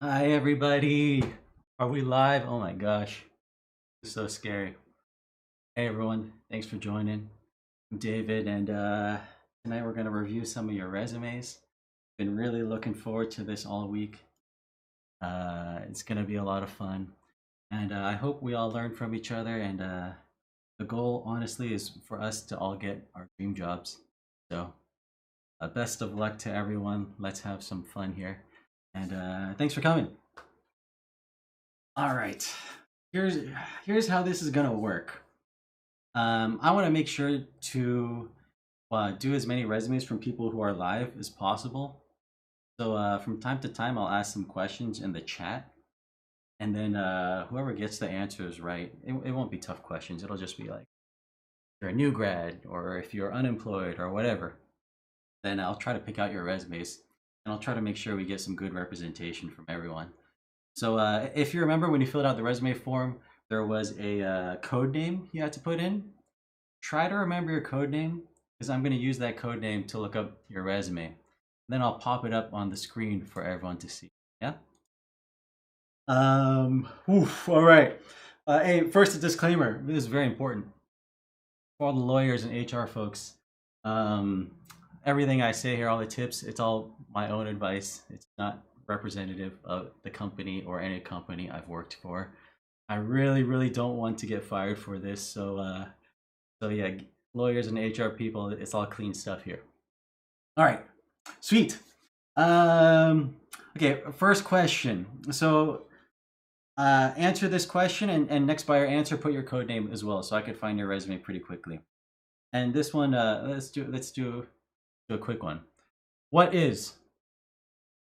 Hi, everybody. Are we live? Oh my gosh. It's so scary. Hey, everyone. Thanks for joining. I'm David, and tonight we're going to review some of your resumes. Been really looking forward to this all week. It's going to be a lot of fun. And I hope we all learn from each other. And the goal, honestly, is for us to all get our dream jobs. So, best of luck to everyone. Let's have some fun here. And thanks for coming. All right. Here's how this is gonna work. I want to make sure to do as many resumes from people who are live as possible. So from time to time, I'll ask some questions in the chat, and then whoever gets the answers right, it won't be tough questions. It'll just be like, if you're a new grad, or if you're unemployed, or whatever. Then I'll try to pick out your resumes, and I'll try to make sure we get some good representation from everyone. So if you remember when you filled out the resume form, there was a code name you had to put in. Try to remember your code name because I'm going to use that code name to look up your resume. Then I'll pop it up on the screen for everyone to see. Yeah? All right. Hey, first a disclaimer. This is very important. For all the lawyers and HR folks, um, everything I say here, all the tips, it's all my own advice. It's not representative of the company or any company I've worked for. I really, really don't want to get fired for this. So yeah, lawyers and HR people, it's all clean stuff here. All right, sweet. Okay, first question. So answer this question, and next by your answer, put your code name as well, so I could find your resume pretty quickly. And this one, let's do a quick one. What is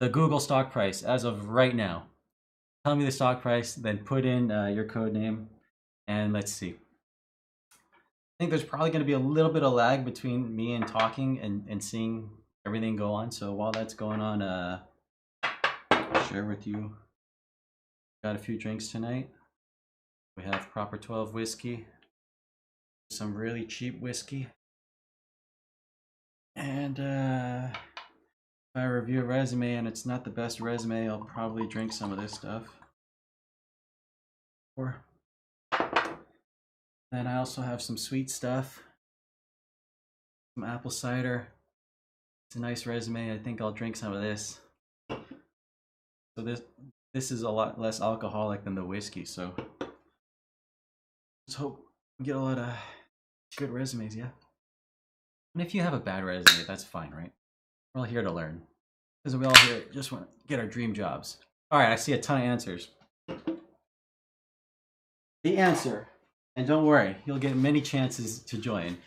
the Google stock price as of right now? Tell me the stock price, then put in your code name, and let's see. I think there's probably going to be a little bit of lag between me and talking and seeing everything go on. So while that's going on, I'll share with you. Got a few drinks tonight. We have Proper 12 whiskey, some really cheap whiskey, and if I review a resume and it's not the best resume, I'll probably drink some of this stuff. Or then I also have some sweet stuff, some apple cider. It's a nice resume. I think I'll drink some of this. So this is a lot less alcoholic than the whiskey. So let's hope we get a lot of good resumes. Yeah. And if you have a bad resume, that's fine, right? We're all here to learn, because we all here just want to get our dream jobs. All right, I see a ton of answers. The answer, and don't worry, you'll get many chances to join.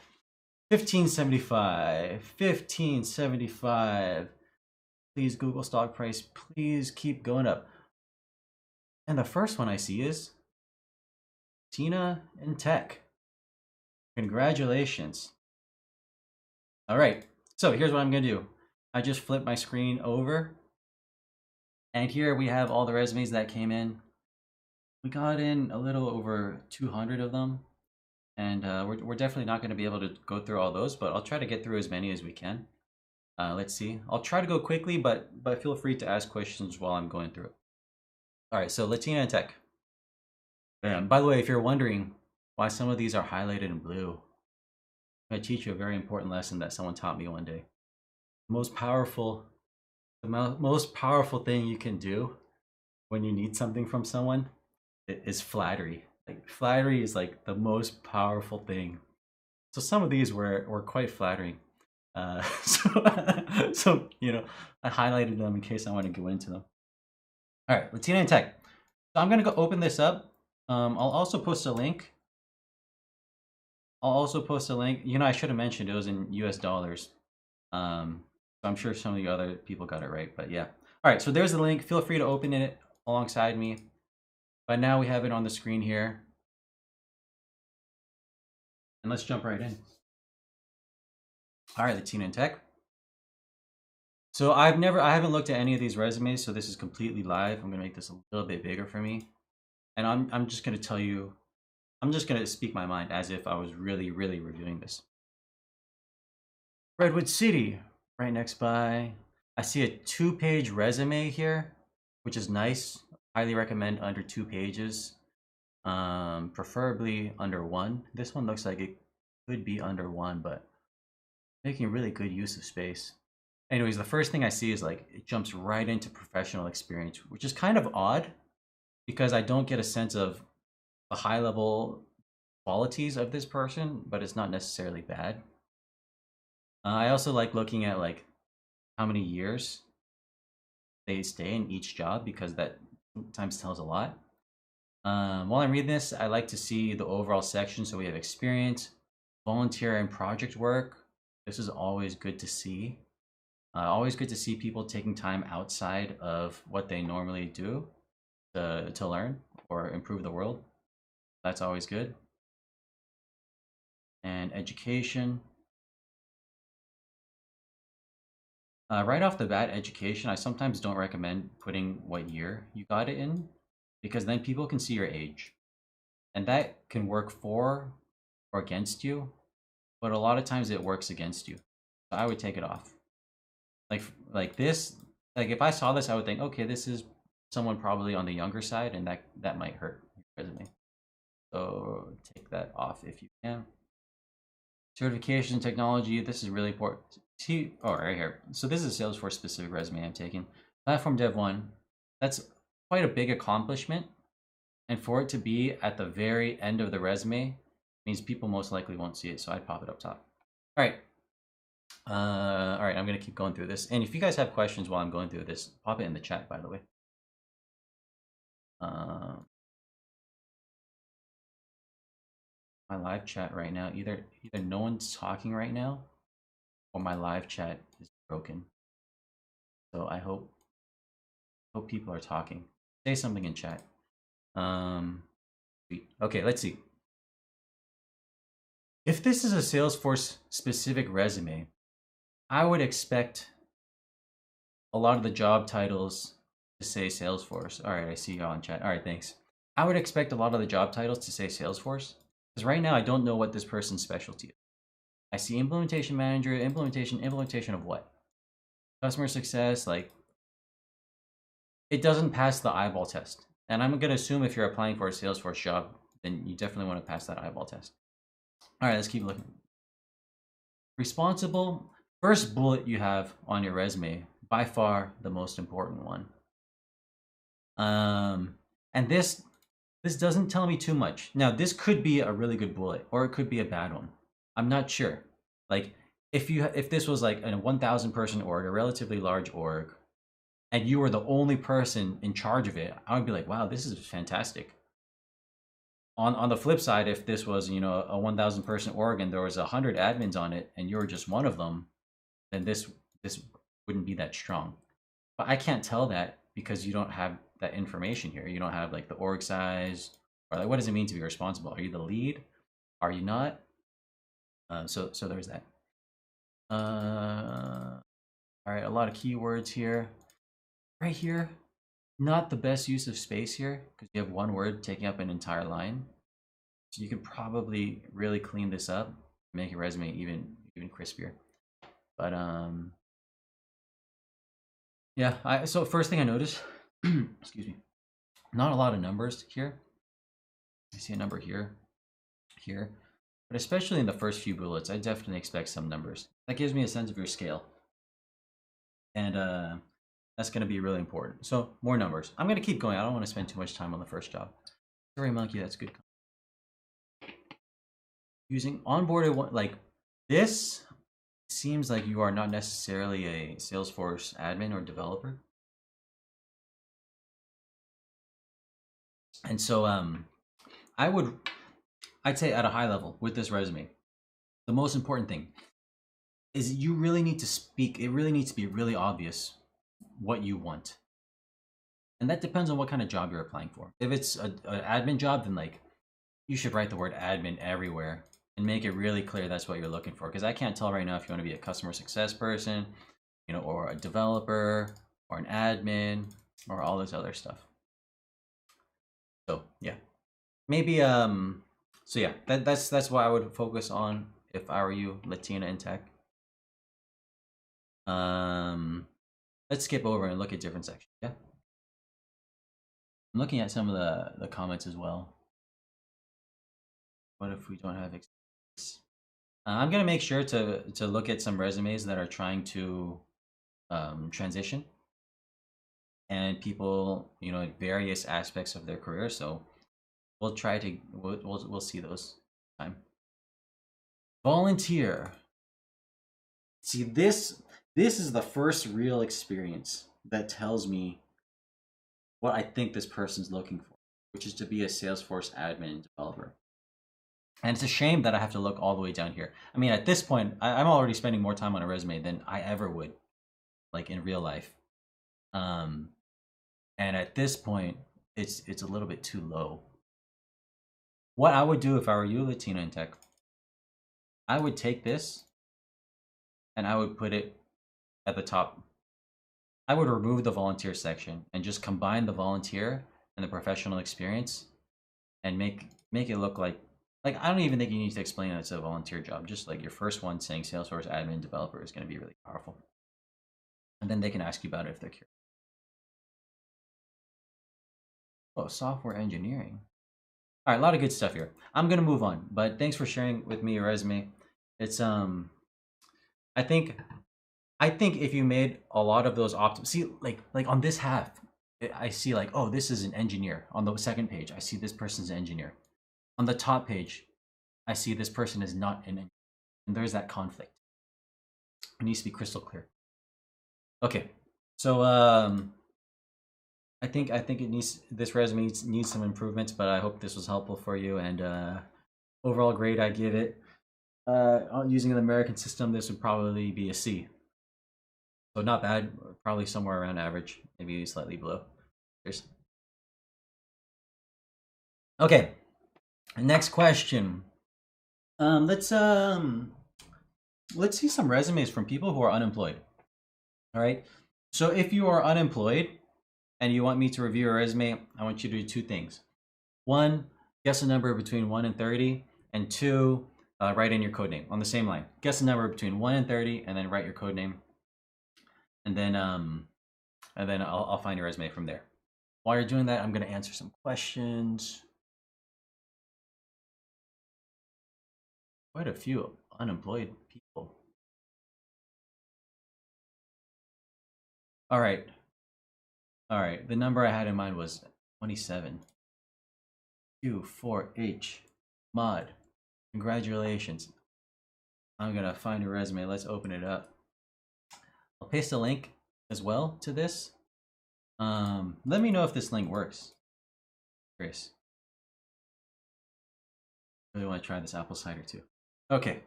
1575, 1575. Please, Google stock price, please keep going up. And the first one I see is Tina in Tech. Congratulations. All right, so here's what I'm gonna do. I just flipped my screen over, and here we have all the resumes that came in. We got in a little over 200 of them, and we're definitely not going to be able to go through all those, but I'll try to get through as many as we can. Let's see. I'll try to go quickly, but feel free to ask questions while I'm going through it. All right, so Latina and Tech. And by the way, if you're wondering why some of these are highlighted in blue, I'm going to teach you a very important lesson that someone taught me one day. The most powerful thing you can do when you need something from someone is flattery. Like, flattery is like the most powerful thing. So some of these were quite flattering. So you know, I highlighted them in case I want to go into them. All right, Latina and Tech. So I'm gonna go open this up. I'll also post a link. You know, I should have mentioned it was in US dollars. So I'm sure some of the other people got it right, but yeah. All right, so there's the link. Feel free to open it alongside me. But now we have it on the screen here. And let's jump right in. All right, Latina and Tech. So I haven't looked at any of these resumes, so this is completely live. I'm gonna make this a little bit bigger for me. And I'm just gonna tell you, I'm just gonna speak my mind as if I was really, really reviewing this. Redwood City, right next by. I see a 2-page resume here, which is nice. Highly recommend under 2 pages, preferably under 1. This one looks like it could be under 1, but making really good use of space. Anyways, the first thing I see is like it jumps right into professional experience, which is kind of odd because I don't get a sense of the high level qualities of this person, but it's not necessarily bad. I also like looking at like how many years they stay in each job because that sometimes tells a lot. While I'm reading this, I like to see the overall section. So we have experience, volunteer and project work. This is always good to see. Always good to see people taking time outside of what they normally do to learn or improve the world. That's always good. And education. Right off the bat, education, I sometimes don't recommend putting what year you got it in because then people can see your age. And that can work for or against you, but a lot of times it works against you. So I would take it off. Like this, like if I saw this, I would think, okay, this is someone probably on the younger side, and that might hurt your resume. So take that off if you can. Certification technology, this is really important. See, oh, right here. So this is a Salesforce specific resume I'm taking. Platform Dev 1, that's quite a big accomplishment. And for it to be at the very end of the resume means people most likely won't see it. So I'd pop it up top. All right. All right, I'm going to keep going through this. And if you guys have questions while I'm going through this, pop it in the chat, by the way. My live chat right now, either no one's talking right now or my live chat is broken. So I hope people are talking. Say something in chat. Okay, let's see. If this is a Salesforce specific resume, I would expect a lot of the job titles to say Salesforce. All right, I see you all in chat. All right, thanks. I would expect a lot of the job titles to say Salesforce because right now I don't know what this person's specialty is. I see implementation manager, implementation of what? Customer success, like it doesn't pass the eyeball test. And I'm going to assume if you're applying for a Salesforce job, then you definitely want to pass that eyeball test. All right, let's keep looking. Responsible, first bullet you have on your resume, by far the most important one. And this doesn't tell me too much. Now, this could be a really good bullet, or it could be a bad one. I'm not sure. Like, if this was like a 1,000 person org, a relatively large org, and you were the only person in charge of it, I would be like, wow, this is fantastic. On the flip side, if this was, you know, a 1,000 person org and there was 100 admins on it and you were just one of them, then this wouldn't be that strong. But I can't tell that because you don't have that information here. You don't have like the org size or like what does it mean to be responsible? Are you the lead? Are you not? So there's that. All right, a lot of keywords here. Right here, not the best use of space here because you have one word taking up an entire line. So you could probably really clean this up, make your resume even crispier. But yeah, so first thing I noticed, excuse me, not a lot of numbers here. I see a number here, but especially in the first few bullets, I definitely expect some numbers. That gives me a sense of your scale. And that's going to be really important. So more numbers. I'm going to keep going. I don't want to spend too much time on the first job. Sorry, monkey, that's good. Using onboarded, like this seems like you are not necessarily a Salesforce admin or developer. And so I'd say at a high level with this resume, the most important thing is you really need to speak. It really needs to be really obvious what you want. And that depends on what kind of job you're applying for. If it's an admin job, then like you should write the word admin everywhere and make it really clear that's what you're looking for. Because I can't tell right now if you want to be a customer success person, you know, or a developer or an admin or all this other stuff. So yeah, maybe so yeah, that's what I would focus on if I were you, Latina in tech. Let's skip over and look at different sections. Yeah. I'm looking at some of the comments as well. What if we don't have experience? I'm gonna make sure to look at some resumes that are trying to transition, and people, you know, at various aspects of their career. So we'll try to we'll see those time. Volunteer. See, this is the first real experience that tells me what I think this person's looking for, which is to be a Salesforce admin developer. And it's a shame that I have to look all the way down here. I mean, at this point, I'm already spending more time on a resume than I ever would, like in real life. And at this point, it's a little bit too low. What I would do if I were you, Latino in tech, I would take this and I would put it at the top. I would remove the volunteer section and just combine the volunteer and the professional experience and make it look like I don't even think you need to explain that it's a volunteer job. Just like your first one saying Salesforce admin developer is going to be really powerful. And then they can ask you about it if they're curious. Oh, software engineering. All right, a lot of good stuff here. I'm going to move on, but thanks for sharing with me your resume. It's I think if you made a lot of those see like on this half, I see like, oh, this is an engineer. On the second page, I see this person's an engineer. On the top page, I see this person is not an engineer. And there's that conflict. It needs to be crystal clear. Okay, so I think it needs, this resume needs some improvements, but I hope this was helpful for you. And overall grade I give it, using an American system, this would probably be a C. So not bad, probably somewhere around average, maybe slightly below. Cheers. Okay, next question. Let's see some resumes from people who are unemployed. All right. So if you are unemployed and you want me to review your resume, I want you to do two things. One, guess a number between 1 and 30, and two, write in your code name on the same line. Guess a number between 1 and 30, and then write your code name. And then I'll find your resume from there. While you're doing that, I'm going to answer some questions. Quite a few unemployed people. All right. The number I had in mind was 27. Q4H mod. Congratulations. I'm going to find your resume. Let's open it up. I'll paste a link as well to this. Let me know if this link works. Chris. I really want to try this apple cider too. Okay.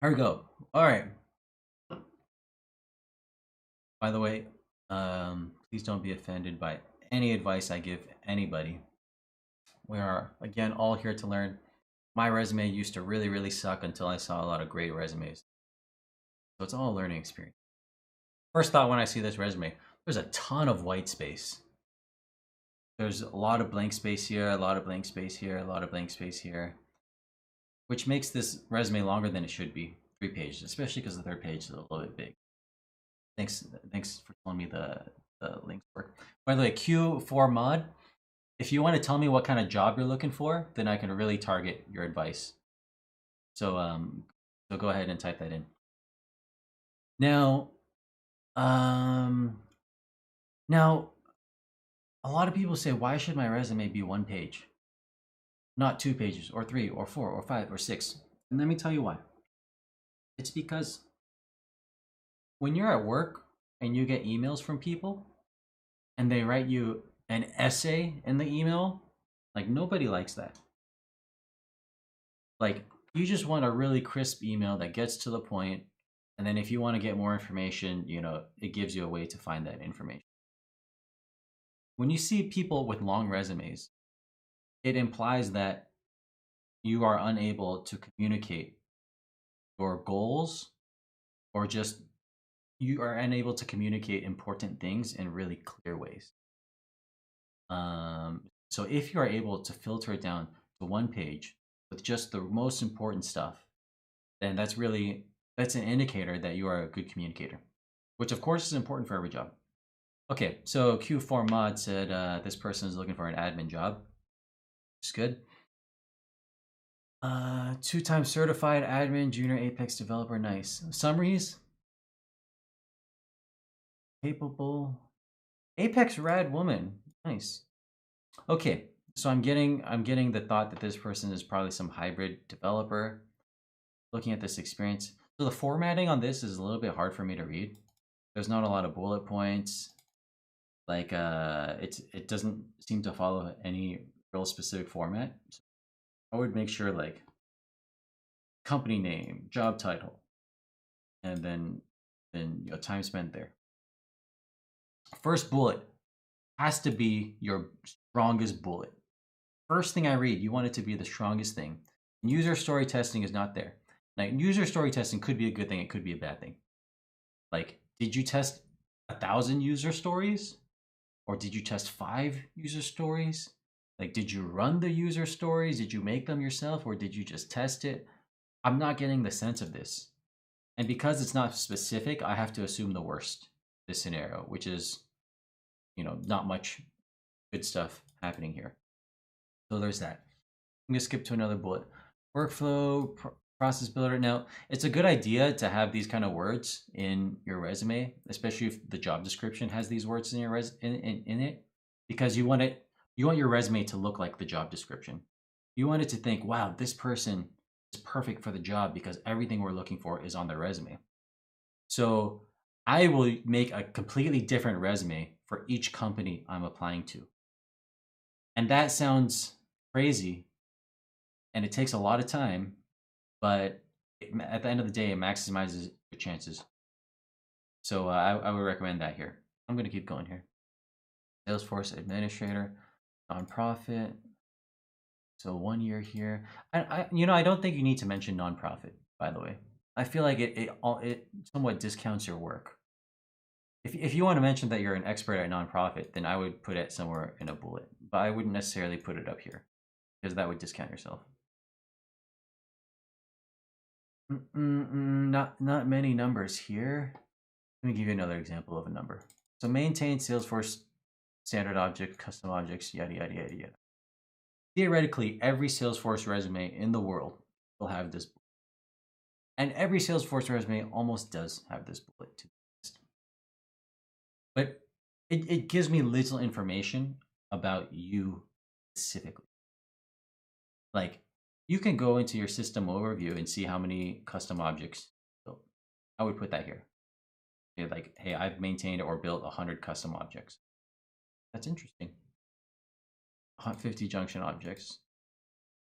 Here we go. All right. By the way, please don't be offended by any advice I give anybody. We are, again, all here to learn. My resume used to really, really suck until I saw a lot of great resumes. So it's all a learning experience. First thought when I see this resume, there's a ton of white space. There's a lot of blank space here, a lot of blank space here, a lot of blank space here, which makes this resume longer than it should be. 3 pages, especially because the third page is a little bit big. Thanks for telling me the links work. By the way, Q4 mod, if you want to tell me what kind of job you're looking for, then I can really target your advice. So so go ahead and type that in. Now, now, a lot of people say, why should my resume be 1 page? Not 2 pages, or 3, or 4, or 5, or 6. And let me tell you why. It's because when you're at work and you get emails from people and they write you an essay in the email, like nobody likes that. Like you just want a really crisp email that gets to the point, and then if you want to get more information, you know, it gives you a way to find that information. When you see people with long resumes, it implies that you are unable to communicate your goals, or just you are unable to communicate important things in really clear ways. So if you are able to filter it down to 1 page with just the most important stuff, then that's an indicator that you are a good communicator, which of course is important for every job. Okay, so Q4 Mod said this person is looking for an admin job. It's good. 2-time certified admin, junior Apex developer. Nice. Summaries. Capable. Apex rad woman. Nice. Okay, so I'm getting the thought that this person is probably some hybrid developer. Looking at this experience, so the formatting on this is a little bit hard for me to read. There's not a lot of bullet points. Like it doesn't seem to follow any real specific format. So I would make sure like company name, job title, and then time spent there. First bullet has to be your strongest bullet. First thing I read, you want it to be the strongest thing. User story testing is not there. Now, user story testing could be a good thing, it could be a bad thing. Like, did you test 1,000 user stories? Or did you test 5 user stories? Like, did you run the user stories? Did you make them yourself? Or did you just test it? I'm not getting the sense of this. And because it's not specific, I have to assume the worst, this scenario, which is, not much good stuff happening here. So there's that. I'm going to skip to another bullet. Workflow, process builder. Now, it's a good idea to have these kind of words in your resume, especially if the job description has these words in your in it, because you want your resume to look like the job description. You want it to think, wow, this person is perfect for the job because everything we're looking for is on their resume. So I will make a completely different resume for each company I'm applying to. And that sounds crazy and it takes a lot of time, but at the end of the day, it maximizes your chances. So I would recommend that here. I'm going to keep going here. Salesforce Administrator, nonprofit. So 1 year here. I don't think you need to mention nonprofit, by the way. I feel like it somewhat discounts your work. If you want to mention that you're an expert at nonprofit, then I would put it somewhere in a bullet, but I wouldn't necessarily put it up here because that would discount yourself. Not many numbers here. Let me give you another example of a number. So maintain Salesforce standard object, custom objects, yada, yada, yada, yada. Theoretically, every Salesforce resume in the world will have this bullet. And every Salesforce resume almost does have this bullet too. But it gives me little information about you specifically. Like, you can go into your system overview and see how many custom objects built. I would put that here. Like, hey, I've maintained or built 100 custom objects. That's interesting. 50 junction objects.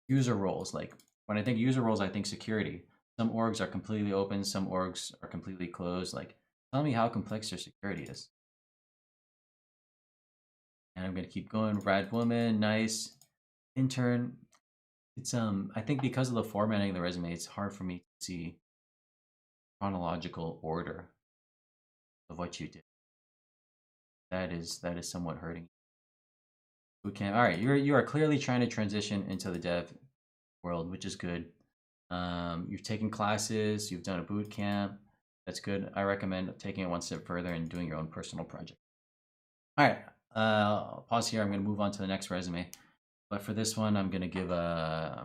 User roles. Like, when I think user roles, I think security. Some orgs are completely open. Some orgs are completely closed. Like, tell me how complex your security is. And I'm going to keep going. Rad woman. Nice. Intern. It's I think because of the formatting of the resume, it's hard for me to see chronological order of what you did. That is somewhat hurting. Bootcamp. All right, you are clearly trying to transition into the dev world, which is good. You've taken classes, you've done a boot camp. That's good. I recommend taking it one step further and doing your own personal project. All right, I'll pause here. I'm going to move on to the next resume. But for this one, I'm going to give a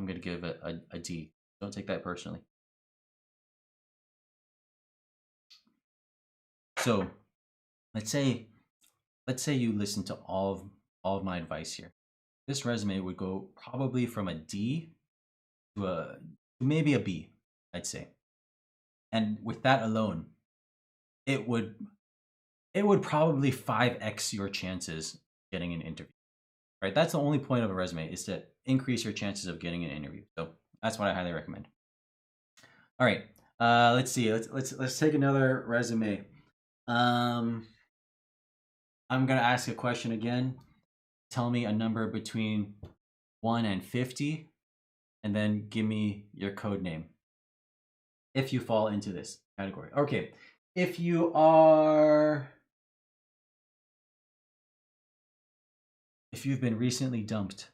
D. Don't take that personally. So, let's say you listen to all of my advice here. This resume would go probably from a D to maybe a B, I'd say. And with that alone, it would probably 5x your chances getting an interview. Right? That's the only point of a resume, is to increase your chances of getting an interview. So that's what I highly recommend. All right. Let's see. Let's take another resume. I'm gonna ask a question again. Tell me a number between 1 and 50, and then give me your code name if you fall into this category. Okay, if you've been recently dumped.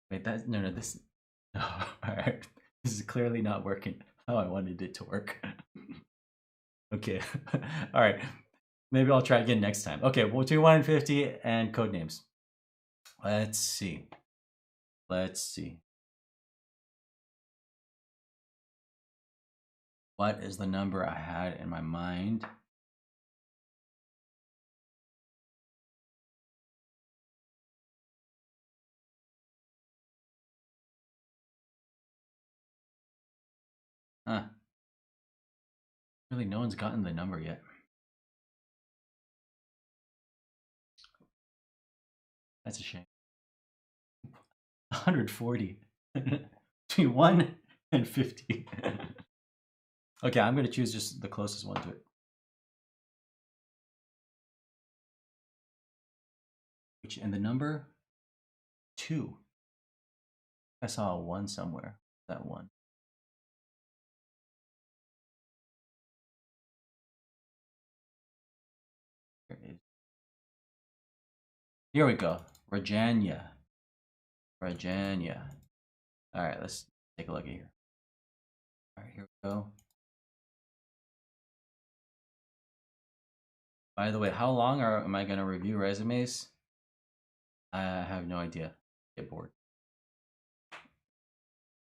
Wait, this. No, all right. This is clearly not working how I wanted it to work. Okay. All right. Maybe I'll try again next time. Okay, well, between 1 and 50 and code names. Let's see. Let's see. What is the number I had in my mind? Huh. Really, no one's gotten the number yet. That's a shame. 140. Between 1 and 50. Okay, I'm going to choose just the closest one to it. And the number 2. I saw a 1 somewhere. That 1. There it is. Here we go. Rajanya. Rajanya. All right, let's take a look at here. All right, here we go. By the way, how long am I going to review resumes? I have no idea. Get bored.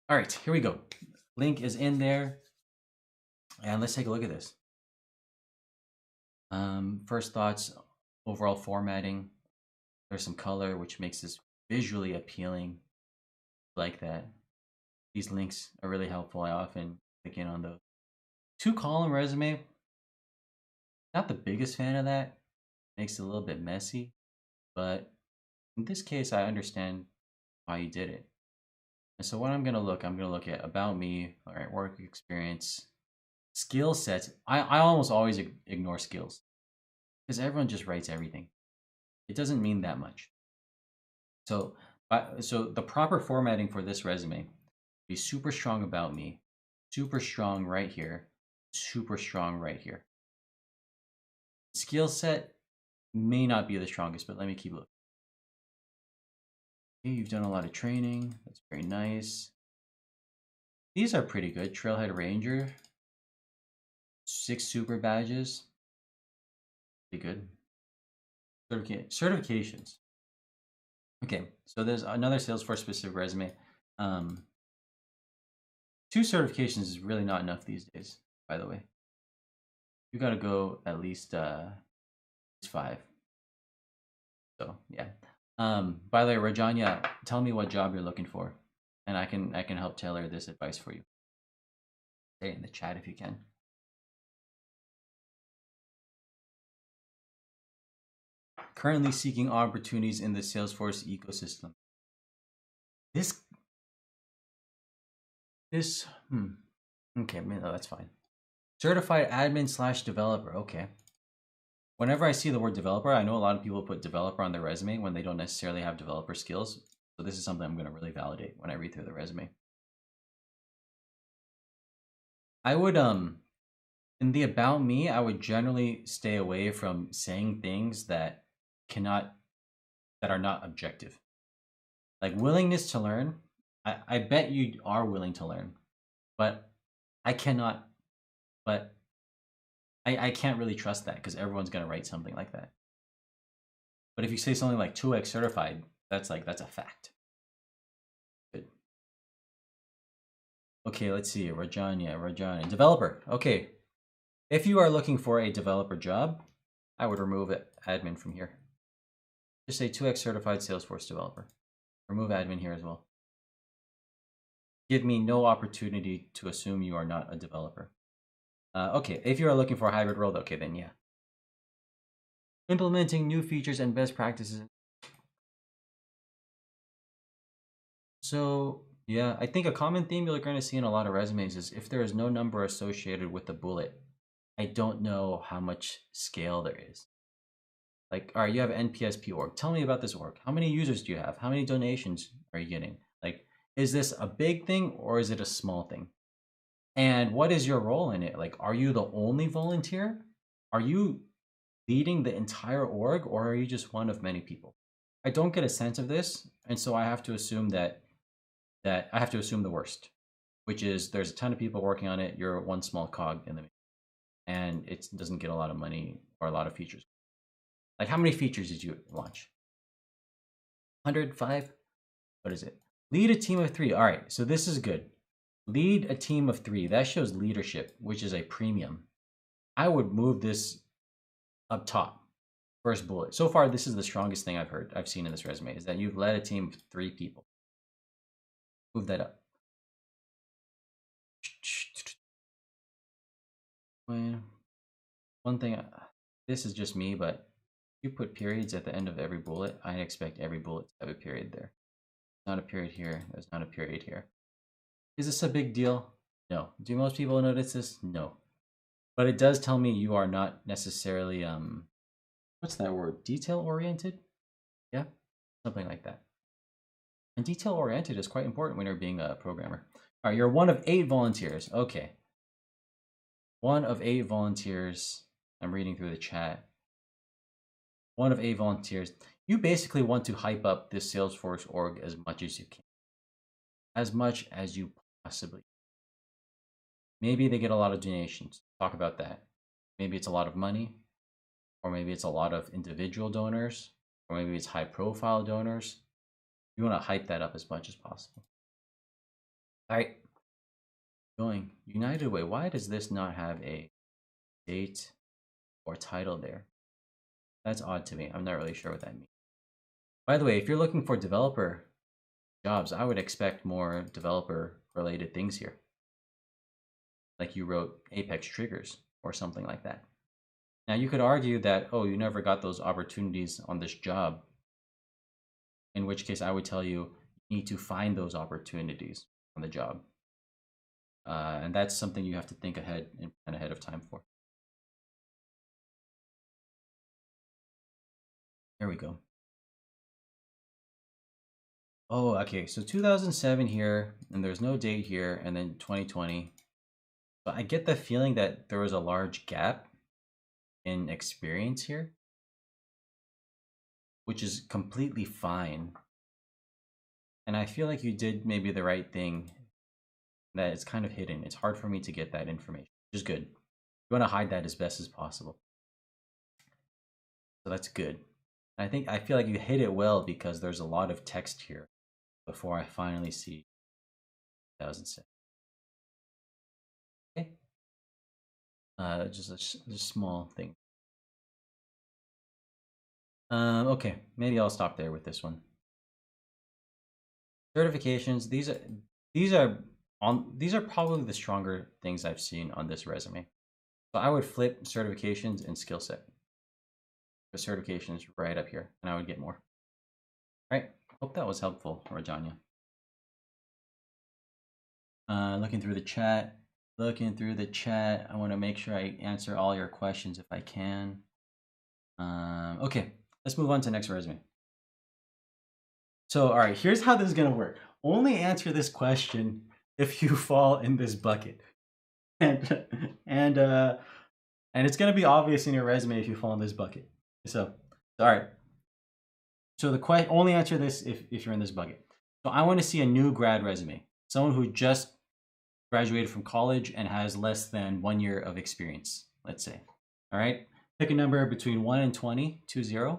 All right, here we go. Link is in there. And let's take a look at this. First thoughts, overall formatting. There's some color, which makes this visually appealing. Like that. These links are really helpful. I often click in on those. 2-column resume. Not the biggest fan of that. Makes it a little bit messy. But in this case, I understand why you did it. And so what I'm going to look at about me, all right, work experience, skill sets. I almost always ignore skills because everyone just writes everything. It doesn't mean that much. So the proper formatting for this resume, be super strong about me, super strong right here, super strong right here. Skill set may not be the strongest, but let me keep looking. Okay, you've done a lot of training. That's very nice. These are pretty good. Trailhead Ranger. 6 super badges. Pretty good. Certifications. Okay, so there's another Salesforce specific resume. 2 certifications is really not enough these days, by the way. You got to go at least 5. So yeah. By the way, Rajanya, tell me what job you're looking for, and I can help tailor this advice for you. Say it in the chat if you can. Currently seeking opportunities in the Salesforce ecosystem. Okay, no, that's fine. Certified admin / developer. Okay. Whenever I see the word developer, I know a lot of people put developer on their resume when they don't necessarily have developer skills. So this is something I'm going to really validate when I read through the resume. I would, in the about me, I would generally stay away from saying things that are not objective. Like willingness to learn. I bet you are willing to learn, but I cannot, but I can't really trust that because everyone's going to write something like that. But if you say something like 2x certified, that's a fact. Good. Okay, let's see. Rajanya. Developer. Okay. If you are looking for a developer job, I would remove admin from here. Just say 2x certified Salesforce developer. Remove admin here as well. Give me no opportunity to assume you are not a developer. Okay, if you are looking for a hybrid role, okay, then yeah. Implementing new features and best practices. So yeah, I think a common theme you're going to see in a lot of resumes is if there is no number associated with the bullet, I don't know how much scale there is. Like, all right, you have NPSP org. Tell me about this org. How many users do you have? How many donations are you getting? Like, is this a big thing or is it a small thing? And what is your role in it? Like, are you the only volunteer? Are you leading the entire org or are you just one of many people? I don't get a sense of this. And so I have to assume that I have to assume the worst, which is there's a ton of people working on it. You're one small cog in the and it doesn't get a lot of money or a lot of features. Like, how many features did you launch? 105? What is it? Lead a team of 3. All right, so this is good. Lead a team of 3. That shows leadership, which is a premium. I would move this up top. First bullet. So far, this is the strongest thing I've seen in this resume, is that you've led a team of 3 people. Move that up. One thing, this is just me, but if you put periods at the end of every bullet, I expect every bullet to have a period there. Not a period here. There's not a period here. Is this a big deal? No. Do most people notice this? No. But it does tell me you are not necessarily, what's that word? Detail oriented? Yeah, something like that. And detail oriented is quite important when you're being a programmer. All right, you're one of 8 volunteers. Okay. One of 8 volunteers. I'm reading through the chat. One of 8 volunteers. You basically want to hype up this Salesforce org as much as you can. As much as you possibly can. Maybe they get a lot of donations. Talk about that. Maybe it's a lot of money, or maybe it's a lot of individual donors, or maybe it's high profile donors. You want to hype that up as much as possible. All right. Going United Way. Why does this not have a date or title there? That's odd to me. I'm not really sure what that means. By the way, if you're looking for developer jobs, I would expect more developer related things here. Like you wrote Apex triggers or something like that. Now you could argue that, oh, you never got those opportunities on this job. In which case I would tell you, you need to find those opportunities on the job. And that's something you have to think ahead and plan ahead of time for. There we go. Oh, okay. So 2007 here, and there's no date here, and then 2020. But I get the feeling that there was a large gap in experience here, which is completely fine. And I feel like you did maybe the right thing, that it's kind of hidden. It's hard for me to get that information, which is good. You want to hide that as best as possible. So that's good. I feel like you hit it well because there's a lot of text here before I finally see 2007. Okay. Just a small thing. Okay, maybe I'll stop there with this one. Certifications. These are probably the stronger things I've seen on this resume. So I would flip certifications and skill set. The certifications right up here, and I would get more. All right. Hope that was helpful, Rajanya. Looking through the chat. I want to make sure I answer all your questions if I can. Okay, let's move on to the next resume. So, all right, here's how this is going to work. Only answer this question if you fall in this bucket. And it's going to be obvious in your resume if you fall in this bucket. So, all right. So only answer this if you're in this bucket. So I want to see a new grad resume. Someone who just graduated from college and has less than 1 year of experience, let's say. All right. Pick a number between 1 and 20, 20,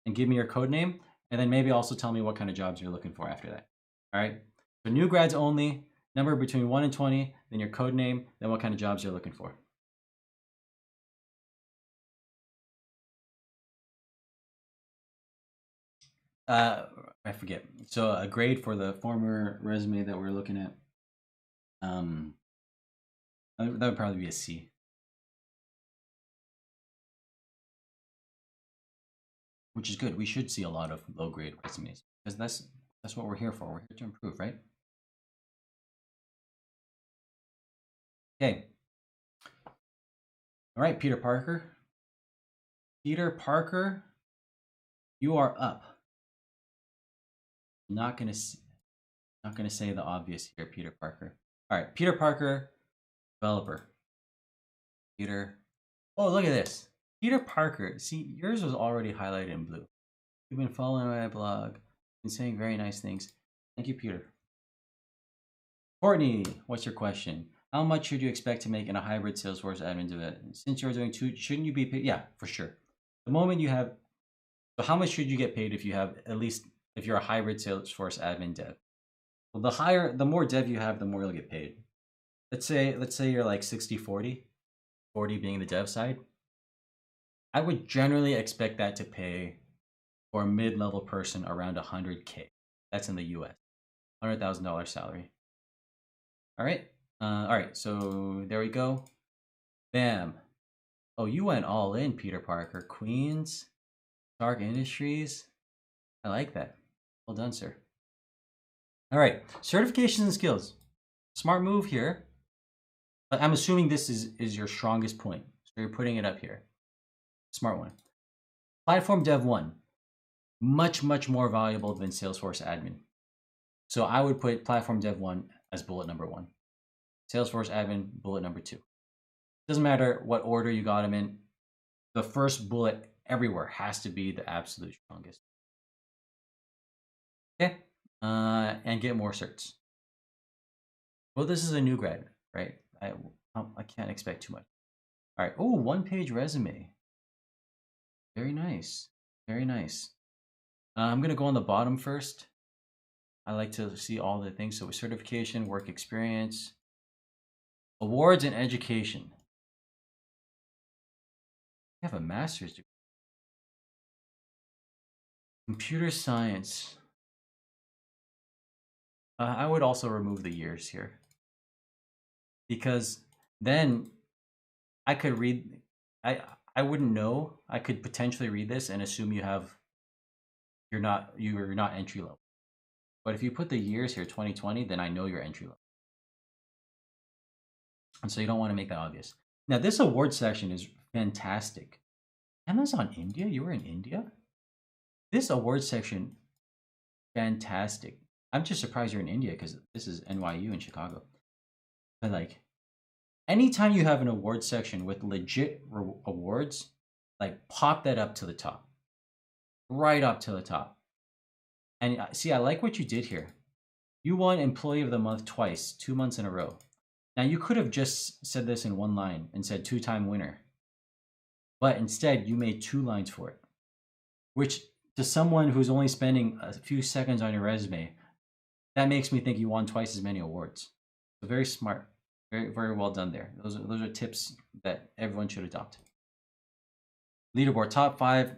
and give me your code name. And then maybe also tell me what kind of jobs you're looking for after that. All right. So new grads only, number between 1 and 20, then your code name, then what kind of jobs you're looking for. I forget. So a grade for the former resume that we're looking at. That would probably be a C. Which is good. We should see a lot of low grade resumes because that's what we're here for. We're here to improve, right? Okay. All right, Peter Parker. Peter Parker, you are up. Not gonna say the obvious here, Peter Parker. All right, Peter Parker, developer. Peter. Oh, look at this. Peter Parker. See, yours was already highlighted in blue. You've been following my blog and saying very nice things. Thank you, Peter. Courtney, what's your question? How much should you expect to make in a hybrid Salesforce admin dev? Since you're doing two, shouldn't you be paid? Yeah, for sure. The moment you have, so how much should you get paid if you have at least, if you're a hybrid Salesforce admin dev? Well, the more dev you have, the more you'll get paid. Let's say you're like 60-40, 40 being the dev side. I would generally expect that to pay for a mid-level person around 100K. That's in the US, $100,000 salary. All right. So there we go. Bam. Oh, you went all in, Peter Parker. Queens, Stark Industries. I like that. Well done, sir. All right, certifications and skills. Smart move here. But I'm assuming this is your strongest point. So you're putting it up here. Smart one. Platform Dev 1. Much more valuable than Salesforce Admin. So I would put Platform Dev 1 as bullet number 1. Salesforce Admin, bullet number 2. Doesn't matter what order you got them in. The first bullet everywhere has to be the absolute strongest. Okay, and get more certs. Well, this is a new grad, right? I can't expect too much. All right. Oh, 1-page resume. Very nice. Very nice. I'm gonna go on the bottom first. I like to see all the things. So certification, work experience, awards, and education. I have a master's degree. Computer science. I would also remove the years here, because then I could read. I wouldn't know. I could potentially read this and assume you're not entry level. But if you put the years here, 2020, then I know you're entry level. And so you don't want to make that obvious. Now, this award section is fantastic. Amazon India? You were in India? This award section, fantastic. I'm just surprised you're in India because this is NYU in Chicago. But like, anytime you have an award section with legit awards, like pop that up to the top. Right up to the top. And see, I like what you did here. You won Employee of the Month twice, 2 months in a row. Now, you could have just said this in one line and said 2-time winner. But instead, you made 2 lines for it. Which, to someone who's only spending a few seconds on your resume, that makes me think you won twice as many awards. So very smart. Very well done there. Those are tips that everyone should adopt. Leaderboard, top 5.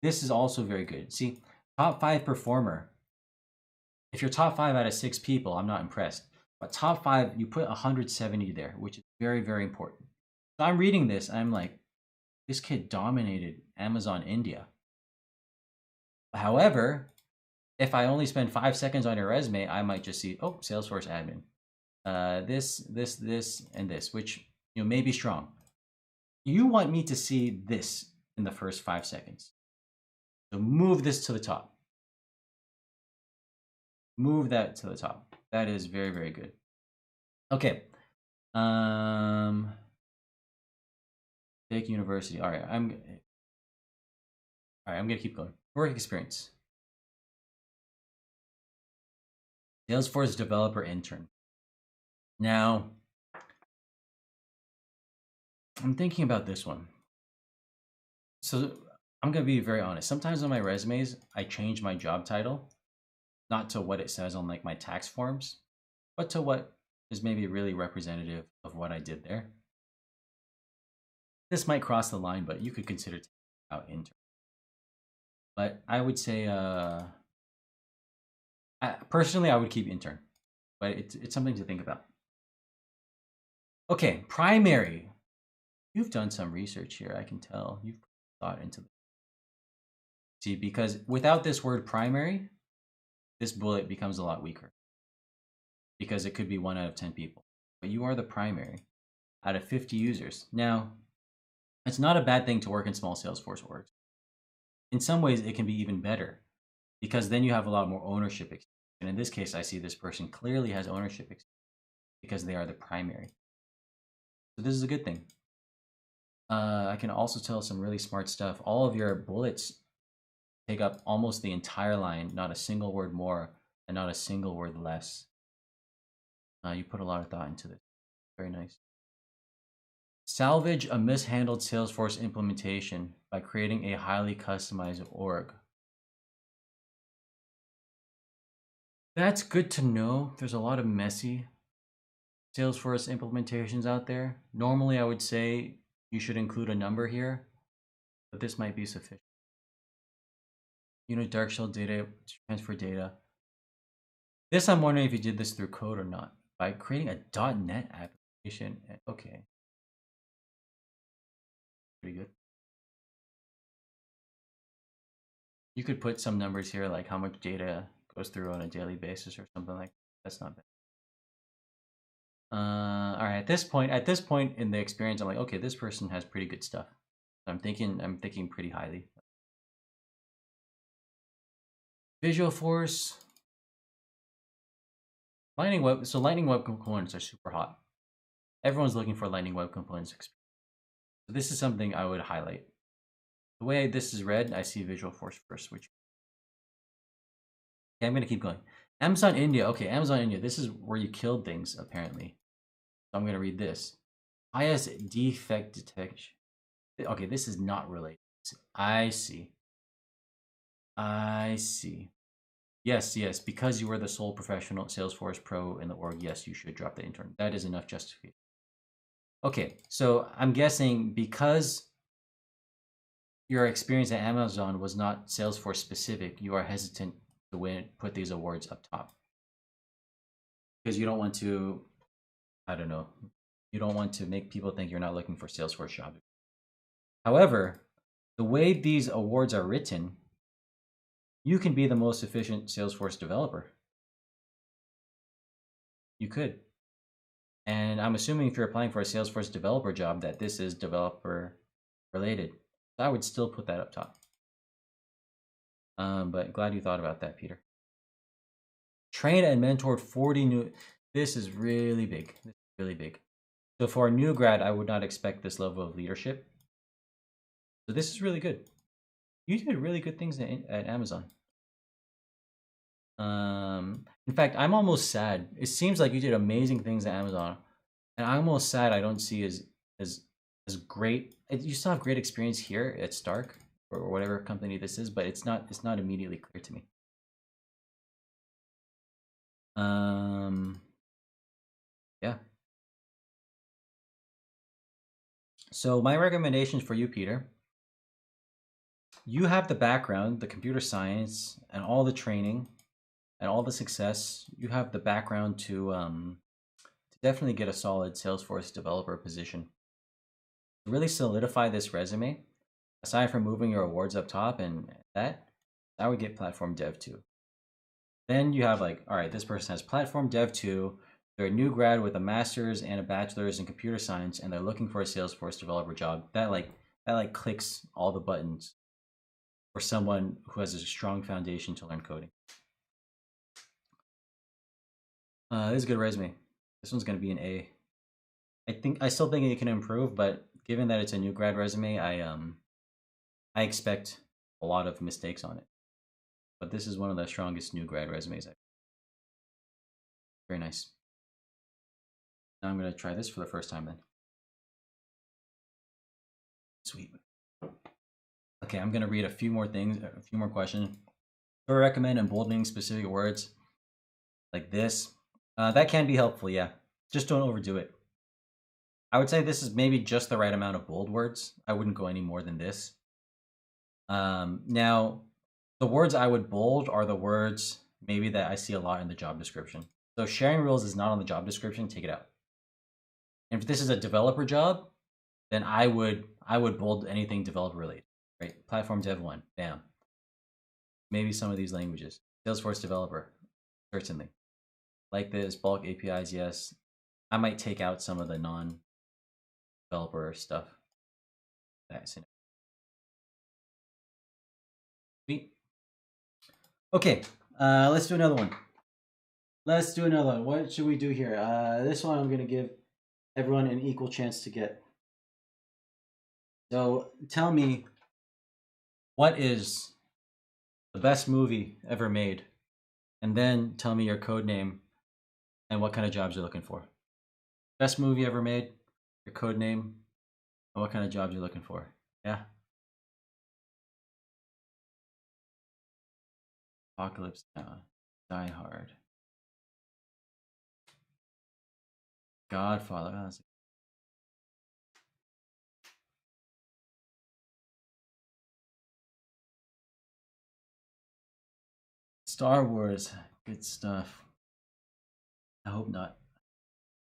This is also very good. See, top 5 performer. If you're top 5 out of 6 people, I'm not impressed. But top 5, you put 170 there, which is very important. So I'm reading this, and I'm like, this kid dominated Amazon India. However, if I only spend 5 seconds on your resume, I might just see, oh, Salesforce Admin. This, and this, which may be strong. You want me to see this in the first 5 seconds. So move this to the top. Move that to the top. That is very good. Okay. Take university. All right. I'm gonna keep going. Work experience. Salesforce developer intern. Now, I'm thinking about this one. So I'm gonna be very honest. Sometimes on my resumes, I change my job title, not to what it says on like my tax forms, but to what is maybe really representative of what I did there. This might cross the line, but you could consider taking out intern. But I would say, personally, I would keep intern, but it's something to think about. Okay, primary. You've done some research here. I can tell you've thought into this. See, because without this word primary, this bullet becomes a lot weaker, because it could be 1 out of 10 people. But you are the primary out of 50 users. Now, it's not a bad thing to work in small Salesforce orgs. In some ways, it can be even better, because then you have a lot more ownership experience. And in this case, I see this person clearly has ownership experience because they are the primary. So this is a good thing. I can also tell some really smart stuff. All of your bullets take up almost the entire line, not a single word more and not a single word less. You put a lot of thought into this. Very nice. Salvage a mishandled Salesforce implementation by creating a highly customized org. That's good to know. There's a lot of messy Salesforce implementations out there. Normally, I would say you should include a number here, but this might be sufficient. Dark shell data, transfer data. This, I'm wondering if you did this through code or not. By creating a .NET application. Okay. Pretty good. You could put some numbers here, like how much data goes through on a daily basis or something like that. That's not bad. All right. At this point in the experience, I'm like, okay, this person has pretty good stuff. I'm thinking pretty highly. Visualforce. Lightning Web. So Lightning Web components are super hot. Everyone's looking for Lightning Web components experience. So this is something I would highlight. The way this is read, I see Visualforce first, which. Okay, I'm gonna keep going. Amazon India. Okay, Amazon India. This is where you killed things, apparently. So I'm gonna read this. IS defect detection. Okay, this is not related. I see. Yes, because you were the sole professional Salesforce pro in the org, yes, you should drop the intern. That is enough justification. Okay, so I'm guessing because your experience at Amazon was not Salesforce specific, you are hesitant to put these awards up top. Because you don't want to, I don't know, you don't want to make people think you're not looking for Salesforce job. However, the way these awards are written, you can be the most efficient Salesforce developer. You could. And I'm assuming if you're applying for a Salesforce developer job that this is developer related. So I would still put that up top. But glad you thought about that, Peter. Trained and mentored 40 new. This is really big. This is really big. So for a new grad, I would not expect this level of leadership. So this is really good. You did really good things at Amazon. In fact, I'm almost sad. It seems like you did amazing things at Amazon, and I'm almost sad I don't see as great. You still have great experience here at Stark or whatever company this is, but it's not immediately clear to me. Yeah. So my recommendations for you, Peter. You have the background, the computer science, and all the training, and all the success. You have the background to definitely get a solid Salesforce developer position. To really solidify this resume, aside from moving your awards up top and that, I would get Platform Dev 2. Then you have like, all right, this person has Platform Dev 2. They're a new grad with a master's and a bachelor's in computer science, and they're looking for a Salesforce developer job. That clicks all the buttons for someone who has a strong foundation to learn coding. This is a good resume. This one's going to be an A. I still think it can improve, but given that it's a new grad resume, I expect a lot of mistakes on it. But this is one of the strongest new grad resumes. Very nice. Now I'm going to try this for the first time then. Sweet. Okay, I'm going to read a few more things, a few more questions. I recommend emboldening specific words like this. That can be helpful, yeah. Just don't overdo it. I would say this is maybe just the right amount of bold words. I wouldn't go any more than this. Now, the words I would bold are the words maybe that I see a lot in the job description. So sharing rules is not on the job description, take it out. And if this is a developer job, then I would bold anything developer related, right? Platform Dev 1, bam. Maybe some of these languages. Salesforce developer, certainly. Like this, bulk APIs, yes. I might take out some of the non-developer stuff. That's it. Sweet. Okay, let's do another one. What should we do here? This one I'm going to give everyone an equal chance to get. So tell me, what is the best movie ever made? And then tell me your code name and what kind of jobs you're looking for. Best movie ever made, your code name, and what kind of job you're looking for. Yeah. Apocalypse Now, Die Hard, Godfather. Oh, Star Wars, good stuff. I hope not.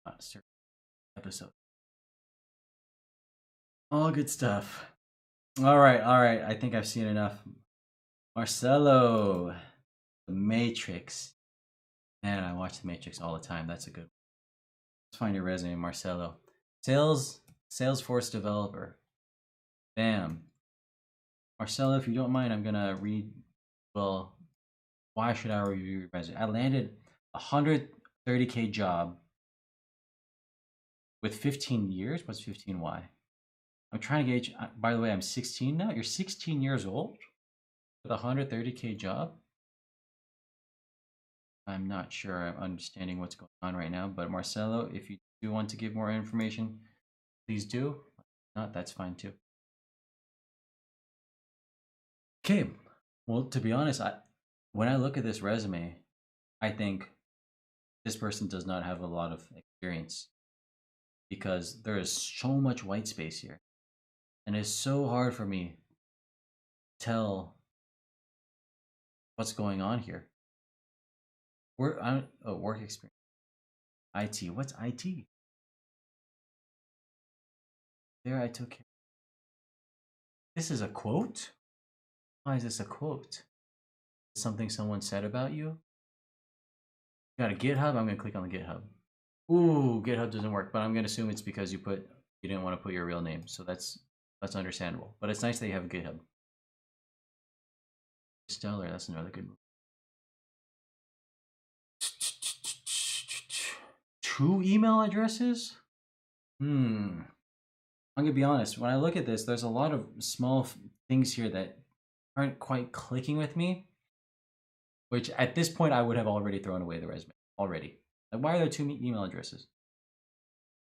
Not a certain episode. All good stuff. All right, all right. I think I've seen enough. Marcelo, The Matrix. Man, I watch The Matrix all the time. That's a good one. Let's find your resume, Marcelo. Salesforce developer. Bam. Marcelo, if you don't mind, I'm gonna read. Well, why should I review your resume? I landed a 130K job with 15 years. What's 15? Why? I'm trying to gauge. By the way, I'm 16 now. You're 16 years old with a 130K job. I'm not sure I'm understanding what's going on right now, but Marcelo, if you do want to give more information, please do. If not, that's fine too. Okay. Well, to be honest, when I look at this resume, I think this person does not have a lot of experience because there is so much white space here. And it's so hard for me to tell what's going on here. Work experience. IT. What's IT? There I took care. This is a quote? Why is this a quote? Something someone said about you? You got a GitHub? I'm gonna click on the GitHub. Ooh, GitHub doesn't work, but I'm gonna assume it's because you didn't want to put your real name. So that's understandable. But it's nice that you have a GitHub. Stellar, that's another good move. 2 email addresses? I'm gonna be honest. When I look at this, there's a lot of small things here that aren't quite clicking with me. Which at this point I would have already thrown away the resume already. Like, why are there 2 email addresses?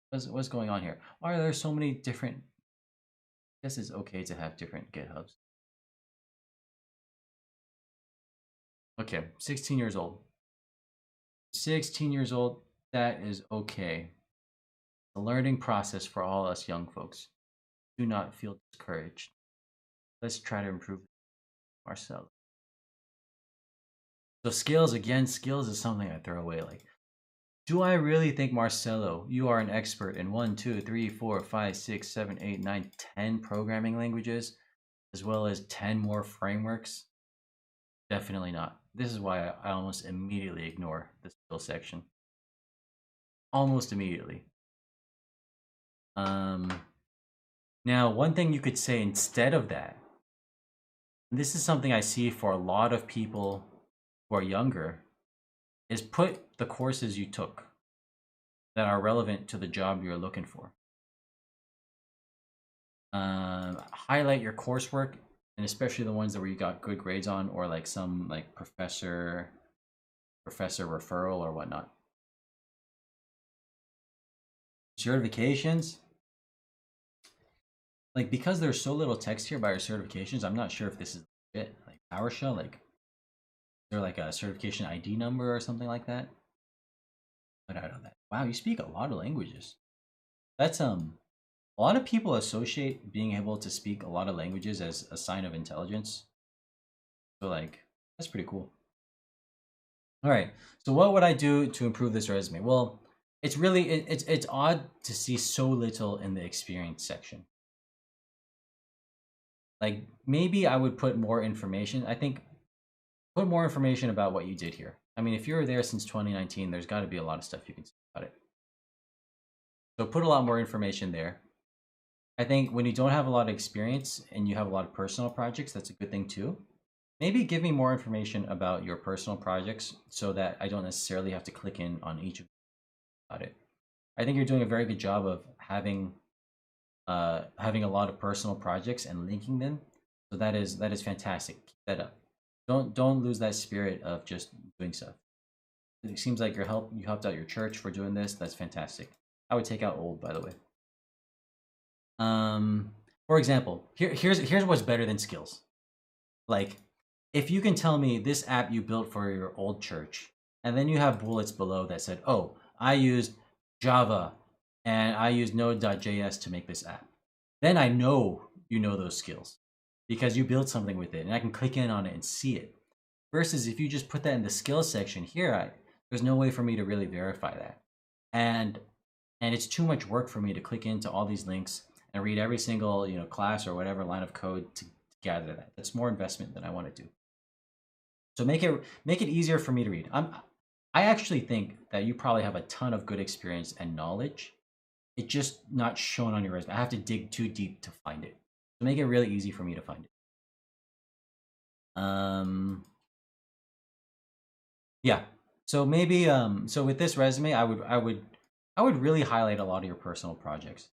What's going on here? Why are there so many different? I guess it's okay to have different GitHubs. Okay, 16 years old. 16 years old. That is okay. The learning process for all us young folks. Do not feel discouraged. Let's try to improve Marcelo. So skills, again, skills is something I throw away. Like, do I really think, Marcelo, you are an expert in 1, 2, 3, 4, 5, 6, 7, 8, 9, 10 programming languages, as well as 10 more frameworks? Definitely not. This is why I almost immediately ignore the skill section. Almost immediately. Now, one thing you could say instead of that, and this is something I see for a lot of people who are younger, is put the courses you took that are relevant to the job you're looking for. Highlight your coursework, and especially the ones that where you got good grades on, or like some like professor referral or whatnot. Certifications, like, because there's so little text here by your certifications, I'm not sure if this is it. Like PowerShell, like, is there like a certification ID number or something like that? But I don't know that. Wow, you speak a lot of languages. That's a lot of people associate being able to speak a lot of languages as a sign of intelligence. So like, that's pretty cool. All right. So what would I do to improve this resume? Well, it's really it's odd to see so little in the experience section. Like, maybe I would put more information. I think put more information about what you did here. I mean, if you were there since 2019, there's got to be a lot of stuff you can say about it. So put a lot more information there. I think when you don't have a lot of experience and you have a lot of personal projects, that's a good thing too. Maybe give me more information about your personal projects so that I don't necessarily have to click in on each of them about it. I think you're doing a very good job of having a lot of personal projects and linking them. So that is fantastic. Keep that up. Don't lose that spirit of just doing stuff. It seems like you helped out your church for doing this. That's fantastic. I would take out old, by the way. For example, here's what's better than skills. Like, if you can tell me this app you built for your old church, and then you have bullets below that said, "Oh, I used Java and I used Node.js to make this app," then I know you know those skills because you built something with it, and I can click in on it and see it. Versus if you just put that in the skills section here, there's no way for me to really verify that, and it's too much work for me to click into all these links and read every single class or whatever line of code to gather that. That's more investment than I want to do. So make it easier for me to read. I actually think that you probably have a ton of good experience and knowledge. It's just not shown on your resume. I have to dig too deep to find it. So make it really easy for me to find it. Yeah. So maybe so with this resume, I would really highlight a lot of your personal projects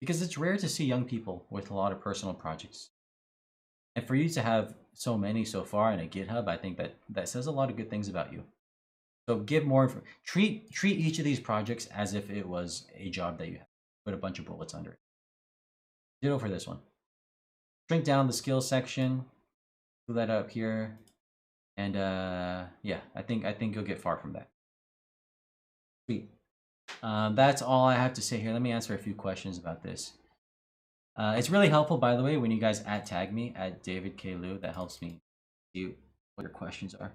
because it's rare to see young people with a lot of personal projects. And for you to have so many so far in a GitHub, I think that says a lot of good things about you. So give more, treat each of these projects as if it was a job that you have. Put a bunch of bullets under it. Ditto for this one. Shrink down the skills section. Do that up here. And yeah, I think you'll get far from that. Sweet. That's all I have to say here. Let me answer a few questions about this. It's really helpful, by the way, when you guys tag me at David K. Liu. That helps me see what your questions are.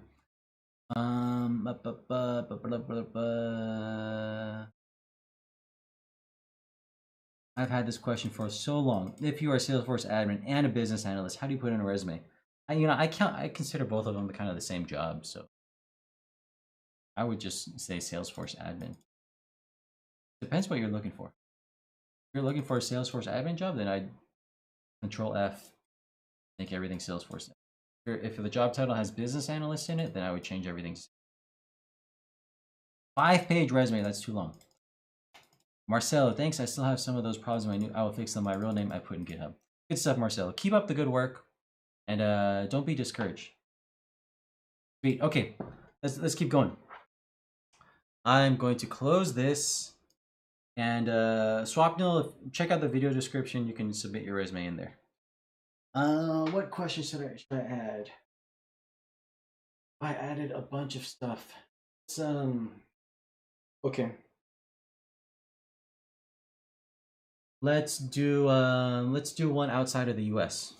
I've had this question for so long. If you are a Salesforce admin and a business analyst, how do you put in a resume? I consider both of them kind of the same job, so I would just say Salesforce admin. Depends what you're looking for. If you're looking for a Salesforce admin job, then I'd Control F, make everything Salesforce. If the job title has business analyst in it, then I would change everything. 5-page resume, that's too long. Marcelo, thanks. I still have some of those problems. I will fix them. My real name I put in GitHub. Good stuff, Marcelo. Keep up the good work, and don't be discouraged. Sweet. Okay, let's keep going. I'm going to close this, and Swapnil, check out the video description. You can submit your resume in there. What question should I add? I added a bunch of stuff. Okay. Let's do one outside of the US.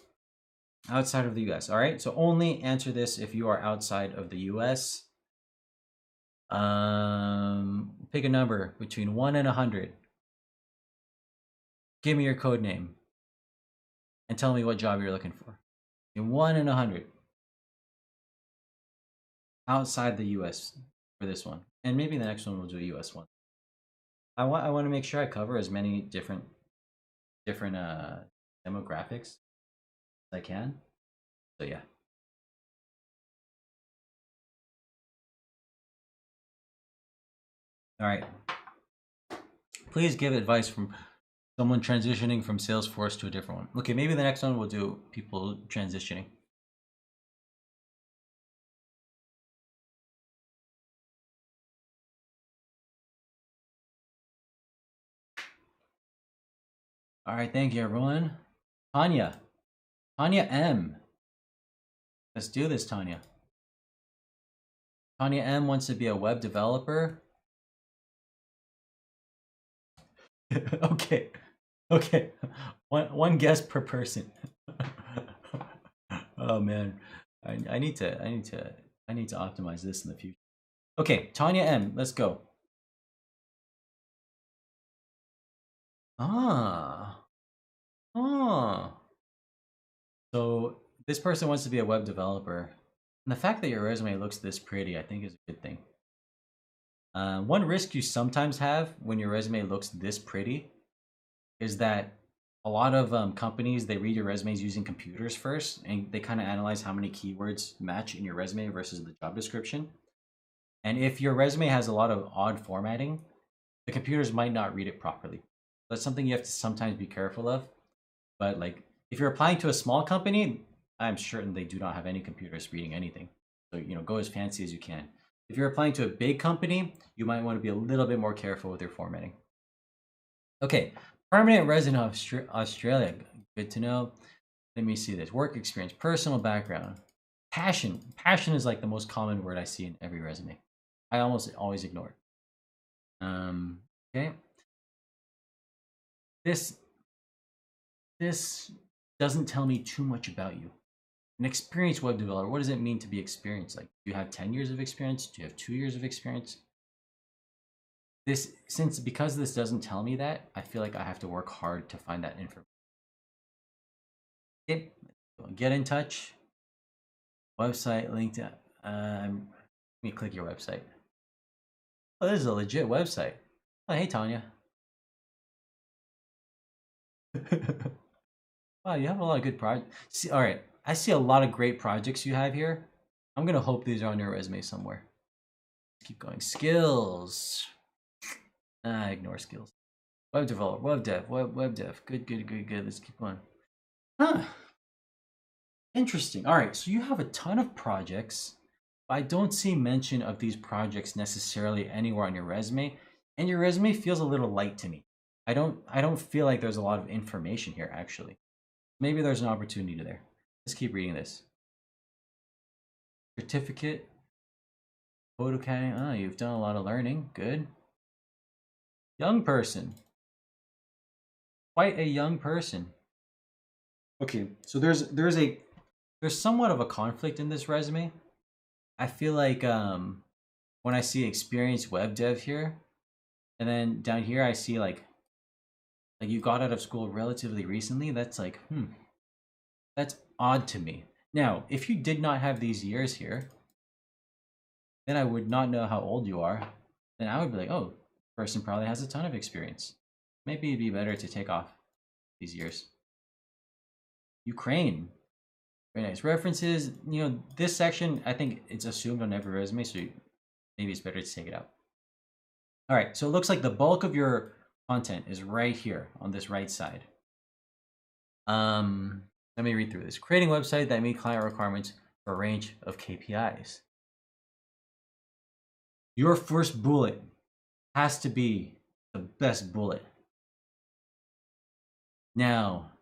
Outside of the US, all right? So only answer this if you are outside of the US. Pick a number between 1 and 100. Give me your code name and tell me what job you're looking for. Between 1 and 100. Outside the US for this one. And maybe the next one we'll do a US one. I want to make sure I cover as many different demographics as I can. So yeah. All right. Please give advice from someone transitioning from Salesforce to a different one. Okay, maybe the next one we'll do people transitioning. All right, thank you, everyone. Tanya M. Let's do this, Tanya. Tanya M wants to be a web developer. Okay. One guest per person. Oh man, I need to optimize this in the future. Okay, Tanya M, let's go. So this person wants to be a web developer. And the fact that your resume looks this pretty, I think, is a good thing. One risk you sometimes have when your resume looks this pretty is that a lot of companies, they read your resumes using computers first, and they kind of analyze how many keywords match in your resume versus the job description. And if your resume has a lot of odd formatting, the computers might not read it properly. That's something you have to sometimes be careful of. But like, if you're applying to a small company, I'm certain they do not have any computers reading anything. So, go as fancy as you can. If you're applying to a big company, you might want to be a little bit more careful with your formatting. Okay, permanent resident of Australia. Good to know. Let me see this. Work experience, personal background, passion. Passion is like the most common word I see in every resume. I almost always ignore it. Okay. This this doesn't tell me too much about you. An experienced web developer. What does it mean to be experienced? Like, do you have 10 years of experience? Do you have 2 years of experience? Because this doesn't tell me that, I feel like I have to work hard to find that information. Okay, get in touch. Website linked. Let me click your website. Oh, this is a legit website. Oh, hey Tanya. Wow, you have a lot of good projects. All right, I see a lot of great projects you have here. I'm gonna hope these are on your resume somewhere. Let's keep going. Skills. Ignore skills. Web developer, web dev, web dev. Good, good, good, good. Let's keep going. Huh. Interesting. All right, so you have a ton of projects. I don't see mention of these projects necessarily anywhere on your resume, and your resume feels a little light to me. I don't feel like there's a lot of information here actually. Maybe there's an opportunity there. Let's keep reading this. Certificate, AutoCAD. Oh, you've done a lot of learning. Good. Young person. Quite a young person. Okay, so there's somewhat of a conflict in this resume. I feel like when I see experienced web dev here, and then down here I see like you got out of school relatively recently. That's like, that's odd to me. Now, if you did not have these years here, then I would not know how old you are. Then I would be like, oh, person probably has a ton of experience. Maybe it'd be better to take off these years. Ukraine. Very nice. References, this section, I think it's assumed on every resume, so maybe it's better to take it out. All right, so it looks like the bulk of your content is right here on this right side. Let me read through this. Creating a website that meet client requirements for a range of KPIs. Your first bullet has to be the best bullet. Now,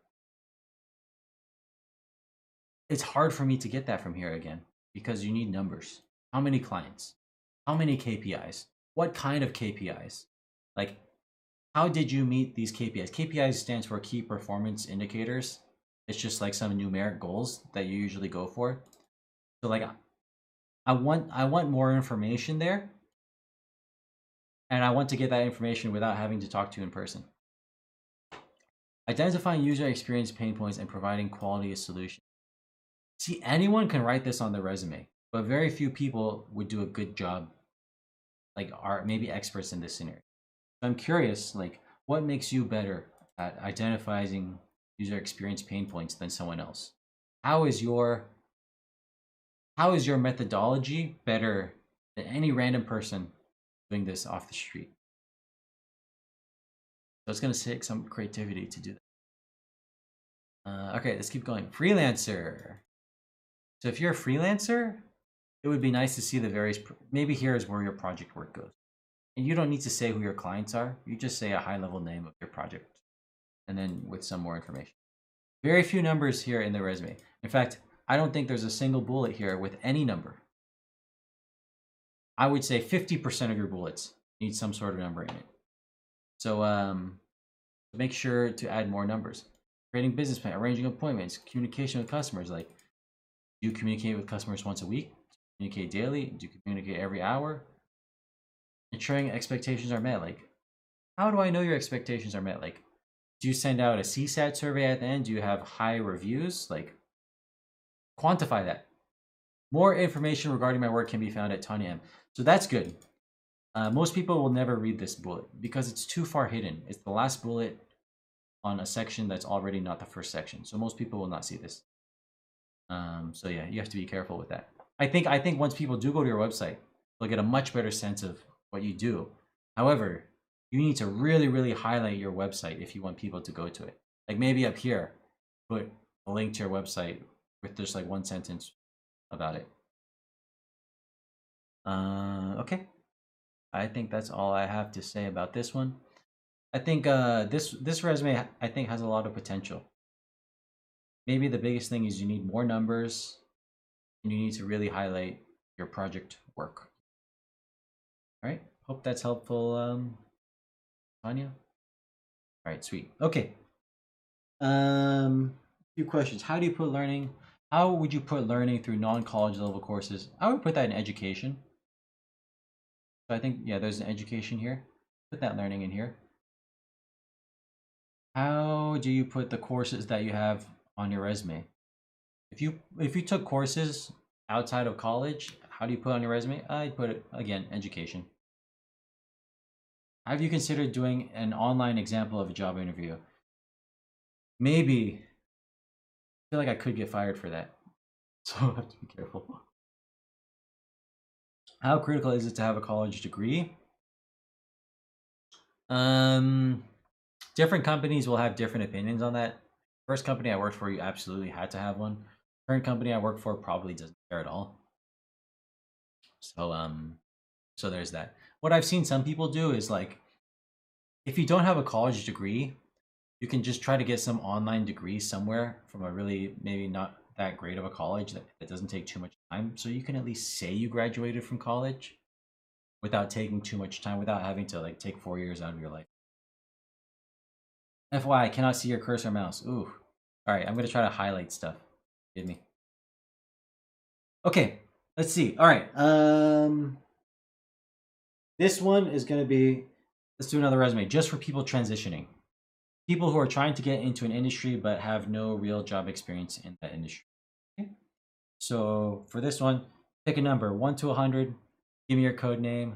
it's hard for me to get that from here again because you need numbers. How many clients? How many KPIs? What kind of KPIs? Like, how did you meet these KPIs? KPIs stands for key performance indicators. It's just like some numeric goals that you usually go for. So like, I want more information there, and I want to get that information without having to talk to you in person. Identifying user experience pain points and providing quality solutions. See, anyone can write this on their resume, but very few people would do a good job, like are maybe experts in this scenario. So I'm curious, like, what makes you better at identifying user experience pain points than someone else? How is your methodology better than any random person doing this off the street? So it's going to take some creativity to do that. Okay, let's keep going. Freelancer. So if you're a freelancer, it would be nice to see the various, maybe here is where your project work goes. And you don't need to say who your clients are. You just say a high level name of your project and then with some more information. Very few numbers here in the resume. In fact, I don't think there's a single bullet here with any number. I would say 50% of your bullets need some sort of number in it. So make sure to add more numbers. Creating business plan, arranging appointments, communication with customers. Like, do you communicate with customers once a week? Do you communicate daily? Do you communicate every hour? Ensuring expectations are met. Like, how do I know your expectations are met? Like, do you send out a CSAT survey at the end? Do you have high reviews? Like, quantify that. More information regarding my work can be found at Tanya M. So that's good. Most people will never read this bullet because it's too far hidden. It's the last bullet on a section that's already not the first section. So most people will not see this. So yeah, you have to be careful with that. I think once people do go to your website, they'll get a much better sense of what you do. However, you need to really, really highlight your website if you want people to go to it. Like maybe up here, put a link to your website with just like one sentence about it. Okay. I think that's all I have to say about this one. I think this resume I think has a lot of potential. Maybe the biggest thing is you need more numbers, and you need to really highlight your project work. All right. Hope that's helpful, Tanya. All right, sweet. Okay. Few questions. How do you put learning? How would you put learning through non-college level courses? I would put that in education. So I think, yeah, there's an education here. Put that learning in here. How do you put the courses that you have on your resume? If you took courses outside of college, how do you put on your resume? I'd put it again, education. Have you considered doing an online example of a job interview? Maybe. I feel like I could get fired for that. So I have to be careful. How critical is it to have a college degree? Different companies will have different opinions on that. First company I worked for, you absolutely had to have one. Current company I work for probably doesn't care at all. So there's that. What I've seen some people do is like, if you don't have a college degree, you can just try to get some online degree somewhere from a really maybe not that great of a college that doesn't take too much time. So you can at least say you graduated from college without taking too much time, without having to like take 4 years out of your life. FYI, I cannot see your cursor mouse. Ooh. All right, I'm going to try to highlight stuff. Give me. Okay, let's see. All right. This one is going to be, let's do another resume just for people transitioning. People who are trying to get into an industry but have no real job experience in that industry. Okay. So for this one, pick a number 1 to 100. Give me your code name,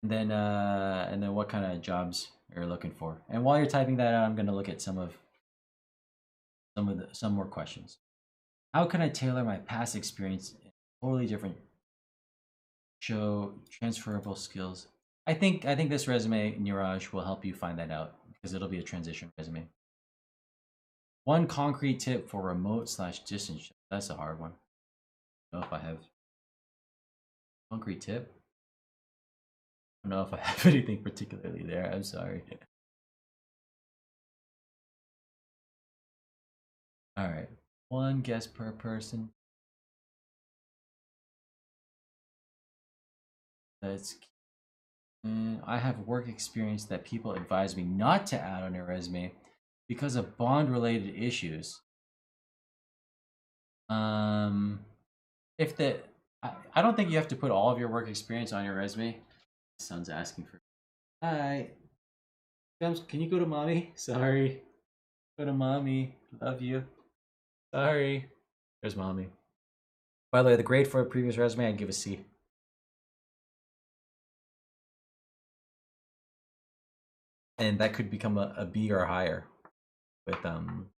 and then what kind of jobs you're looking for. And while you're typing that out, I'm going to look at some more questions. How can I tailor my past experience in totally different, show transferable skills? I think this resume, Niraj, will help you find that out because it'll be a transition resume. One concrete tip for remote/distance. That's a hard one. I don't know if I have concrete tip. I don't know if I have anything particularly there. I'm sorry. All right. One guest per person. That's. I have work experience that people advise me not to add on their resume because of bond-related issues. If the, I don't think you have to put all of your work experience on your resume. My son's asking for. Hi. Can you go to mommy? Sorry. Go to mommy. Love you. Sorry. There's mommy. By the way, the grade for a previous resume, I'd give a C. And that could become a B or higher with some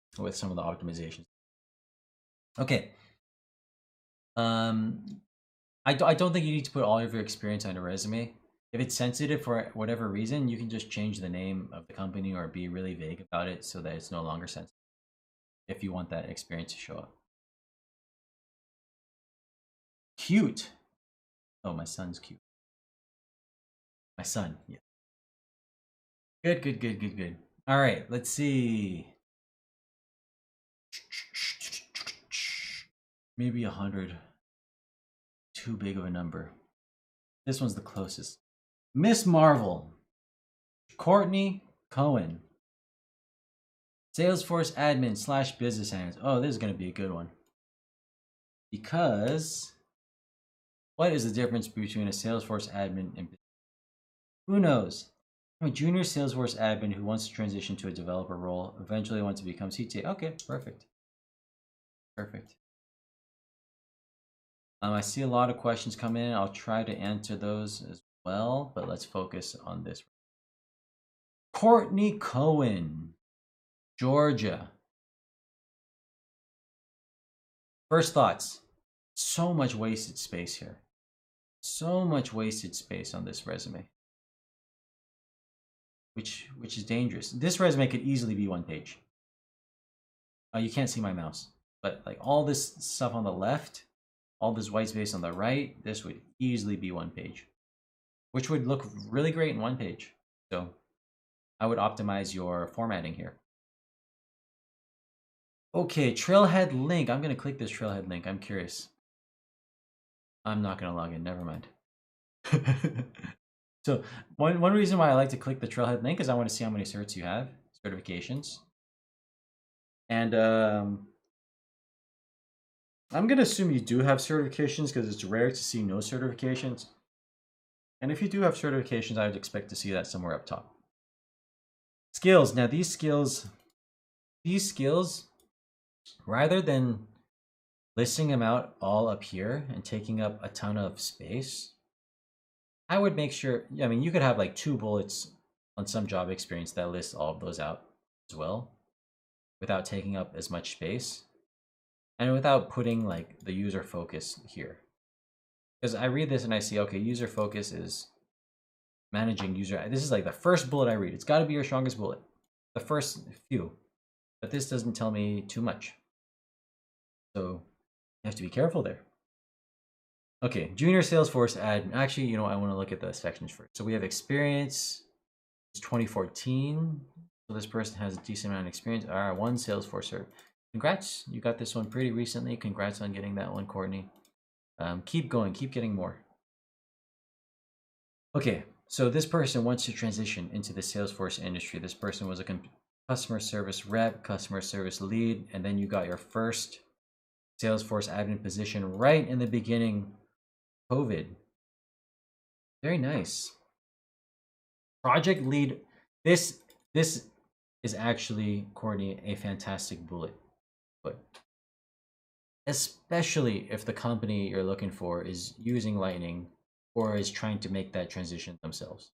of the optimizations. Okay. I don't think you need to put all of your experience on a resume. If it's sensitive for whatever reason, you can just change the name of the company or be really vague about it so that it's no longer sensitive if you want that experience to show up. Cute. Oh, my son's cute. My son, yeah. Good. All right, let's see. Maybe 100. Too big of a number. This one's the closest. Miss Marvel. Courtney Cohen. Salesforce Admin / business analyst. Oh, this is going to be a good one. Because what is the difference between a Salesforce admin and business? Who knows? I'm a junior Salesforce admin who wants to transition to a developer role. Eventually wants to become CTA. Okay, perfect. I see a lot of questions come in. I'll try to answer those as well, but let's focus on this. Courtney Cohen, Georgia. First thoughts. So much wasted space here. So much wasted space on this resume. Which is dangerous. This resume could easily be 1 page. You can't see my mouse, but like all this stuff on the left, all this white space on the right, this would easily be 1 page, which would look really great in 1 page. So I would optimize your formatting here. Okay, trailhead link. I'm going to click this trailhead link. I'm curious. I'm not going to log in. Never mind. So one reason why I like to click the trailhead link is I want to see how many certs you have, certifications. And I'm going to assume you do have certifications because it's rare to see no certifications. And if you do have certifications, I would expect to see that somewhere up top. Skills. Now these skills, rather than listing them out all up here and taking up a ton of space, I would make sure, I mean, you could have like 2 bullets on some job experience that lists all of those out as well without taking up as much space and without putting like the user focus here. Because I read this and I see, okay, user focus is managing user. This is like the first bullet I read. It's got to be your strongest bullet. The first few. But this doesn't tell me too much. So you have to be careful there. Okay, junior Salesforce admin. Actually, you know, I want to look at the sections first. So we have experience. It's 2014. So this person has a decent amount of experience. R1 Salesforce cert. Congrats, you got this one pretty recently. Congrats on getting that one, Courtney. Keep going, keep getting more. Okay, so this person wants to transition into the Salesforce industry. This person was a customer service rep, customer service lead, and then you got your first Salesforce admin position right in the beginning of COVID. Very nice. Project lead. This is actually, Courtney, a fantastic bullet. But especially if the company you're looking for is using Lightning or is trying to make that transition themselves.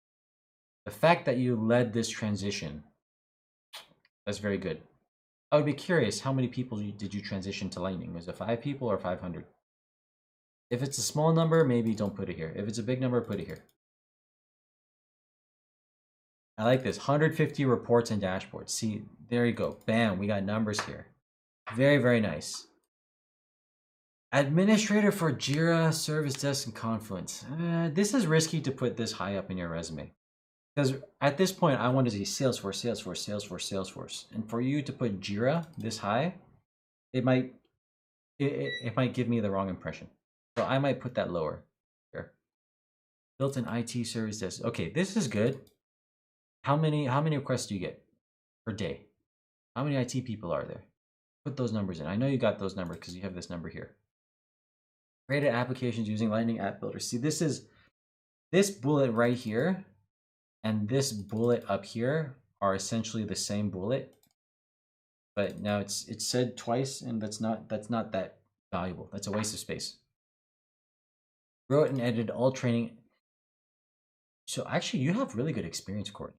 The fact that you led this transition, that's very good. I would be curious, how many people did you transition to Lightning? Was it 5 people or 500? If it's a small number, maybe don't put it here. If it's a big number, put it here. I like this, 150 reports and dashboards. See, there you go. Bam, we got numbers here. Very, very nice. Administrator for Jira, Service Desk, and Confluence. This is risky to put this high up in your resume. Because at this point, I want to see Salesforce, Salesforce, Salesforce, Salesforce. And for you to put Jira this high, it might give me the wrong impression. So I might put that lower here. Built-in IT service desk. Okay, this is good. How many requests do you get per day? How many IT people are there? Put those numbers in. I know you got those numbers because you have this number here. Created applications using Lightning App Builder. See, this bullet right here and this bullet up here are essentially the same bullet, but now it's said twice, and that's not that valuable. That's a waste of space. Wrote and edited all training. So actually, you have really good experience, Courtney.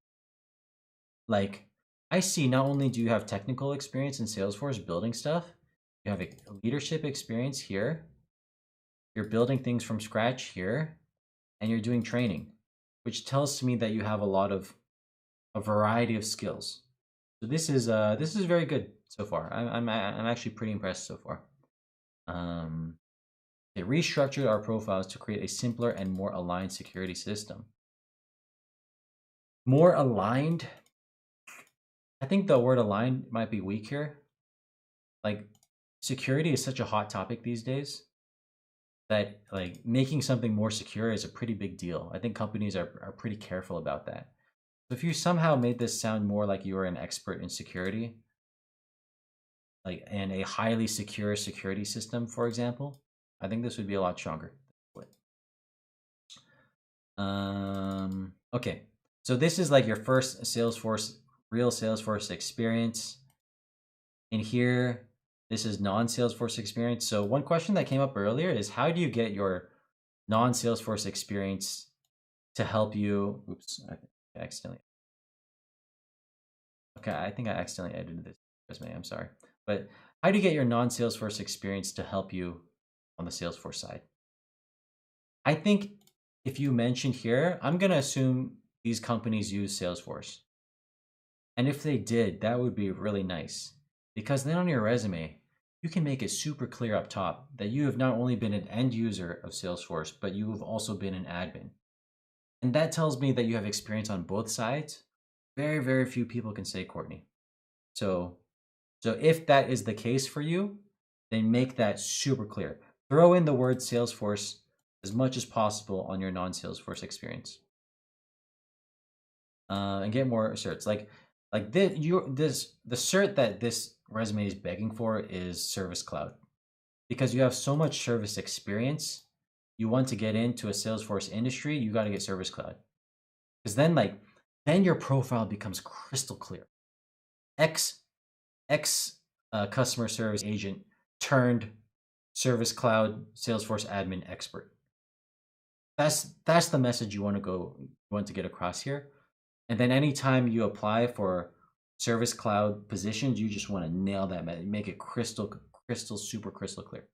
Like, I see not only do you have technical experience in Salesforce building stuff, you have a leadership experience here. You're building things from scratch here, and you're doing training, which tells to me that you have a variety of skills. So this is very good so far. I'm actually pretty impressed so far. They restructured our profiles to create a simpler and more aligned security system. More aligned? I think the word aligned might be weak here. Like, security is such a hot topic these days that like making something more secure is a pretty big deal. I think companies are pretty careful about that. So if you somehow made this sound more like you were an expert in security, like in a highly secure security system, for example, I think this would be a lot stronger. Okay, so this is like your first real Salesforce experience. In here, this is non-Salesforce experience. So one question that came up earlier is, how do you get your non-Salesforce experience to help you? Oops, I accidentally. Okay, I think I accidentally edited this resume. I'm sorry. But how do you get your non-Salesforce experience to help you on the Salesforce side? I think if you mentioned here, I'm going to assume these companies use Salesforce. And if they did, that would be really nice. Because then on your resume, you can make it super clear up top that you have not only been an end user of Salesforce, but you have also been an admin. And that tells me that you have experience on both sides, Very, very few people can say Courtney. So if that is the case for you, then make that super clear. Throw in the word Salesforce as much as possible on your non-Salesforce experience, and get more certs. The cert that this resume is begging for is Service Cloud, because you have so much service experience. You want to get into a Salesforce industry, you got to get Service Cloud, because then your profile becomes crystal clear. X customer service agent turned Service Cloud Salesforce admin expert. That's the message you want to get across here. And then anytime you apply for Service Cloud positions, you just want to nail that, make it crystal super crystal clear.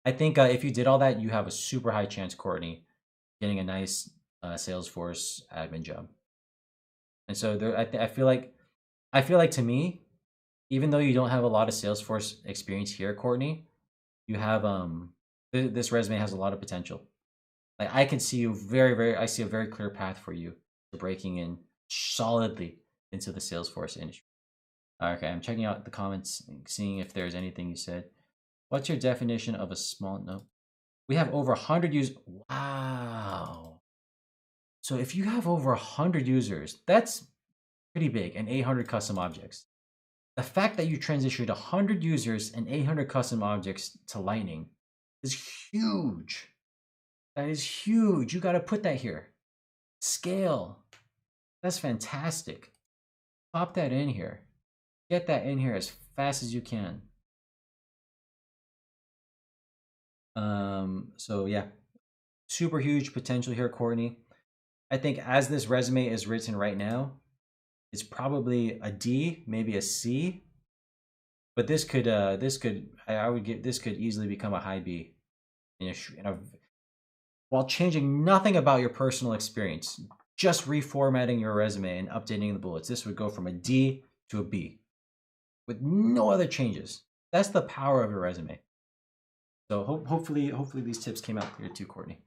I think if you did all that, you have a super high chance, Courtney, getting a nice Salesforce admin job. And so there, I feel like to me, even though you don't have a lot of Salesforce experience here, Courtney, you have this resume has a lot of potential. Like, I can see you I see a very clear path for you to breaking in solidly into the Salesforce industry. Okay, I'm checking out the comments, seeing if there's anything you said. What's your definition of a small? No, we have over 100 users. Wow. So if you have over 100 users, that's pretty big, and 800 custom objects. The fact that you transitioned 100 users and 800 custom objects to Lightning is huge. That is huge. You got to put that here. Scale. That's fantastic. Pop that in here. Get that in here as fast as you can. So yeah, super huge potential here, Courtney. I think as this resume is written right now, it's probably a D, maybe a C. But this could easily become a high B while changing nothing about your personal experience, just reformatting your resume and updating the bullets. This would go from a D to a B with no other changes. That's the power of your resume. So hopefully these tips came out clear too, Courtney.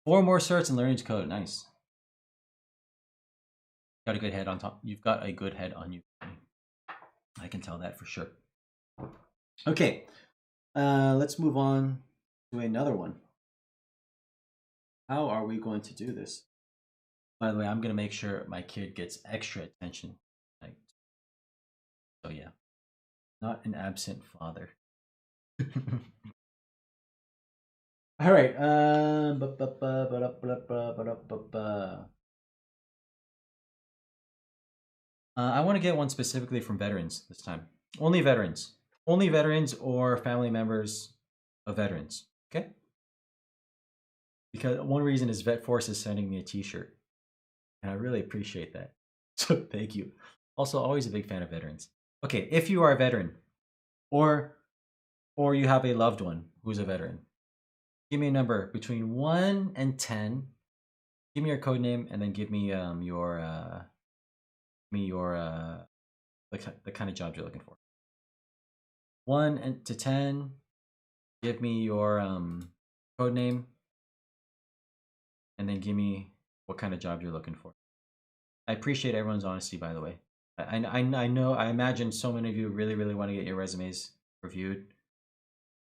4 more certs and learning to code. Nice. Got a good head on top. You've got a good head on you. I can tell that for sure. Okay, let's move on to another one. How are we going to do this? By the way, I'm going to make sure my kid gets extra attention. So yeah, not an absent father. All right. I want to get one specifically from veterans this time. Only veterans. Only veterans or family members of veterans. Okay? Because one reason is VetForce is sending me a t-shirt. And I really appreciate that. So thank you. Also, always a big fan of veterans. Okay, if you are a veteran or you have a loved one who's a veteran, give me a number between 1 and 10. Give me your code name and then give me the kind of job you're looking for. 1 to 10. Give me your code name and then give me what kind of job you're looking for. I appreciate everyone's honesty, by the way. I know, I imagine so many of you really, really want to get your resumes reviewed.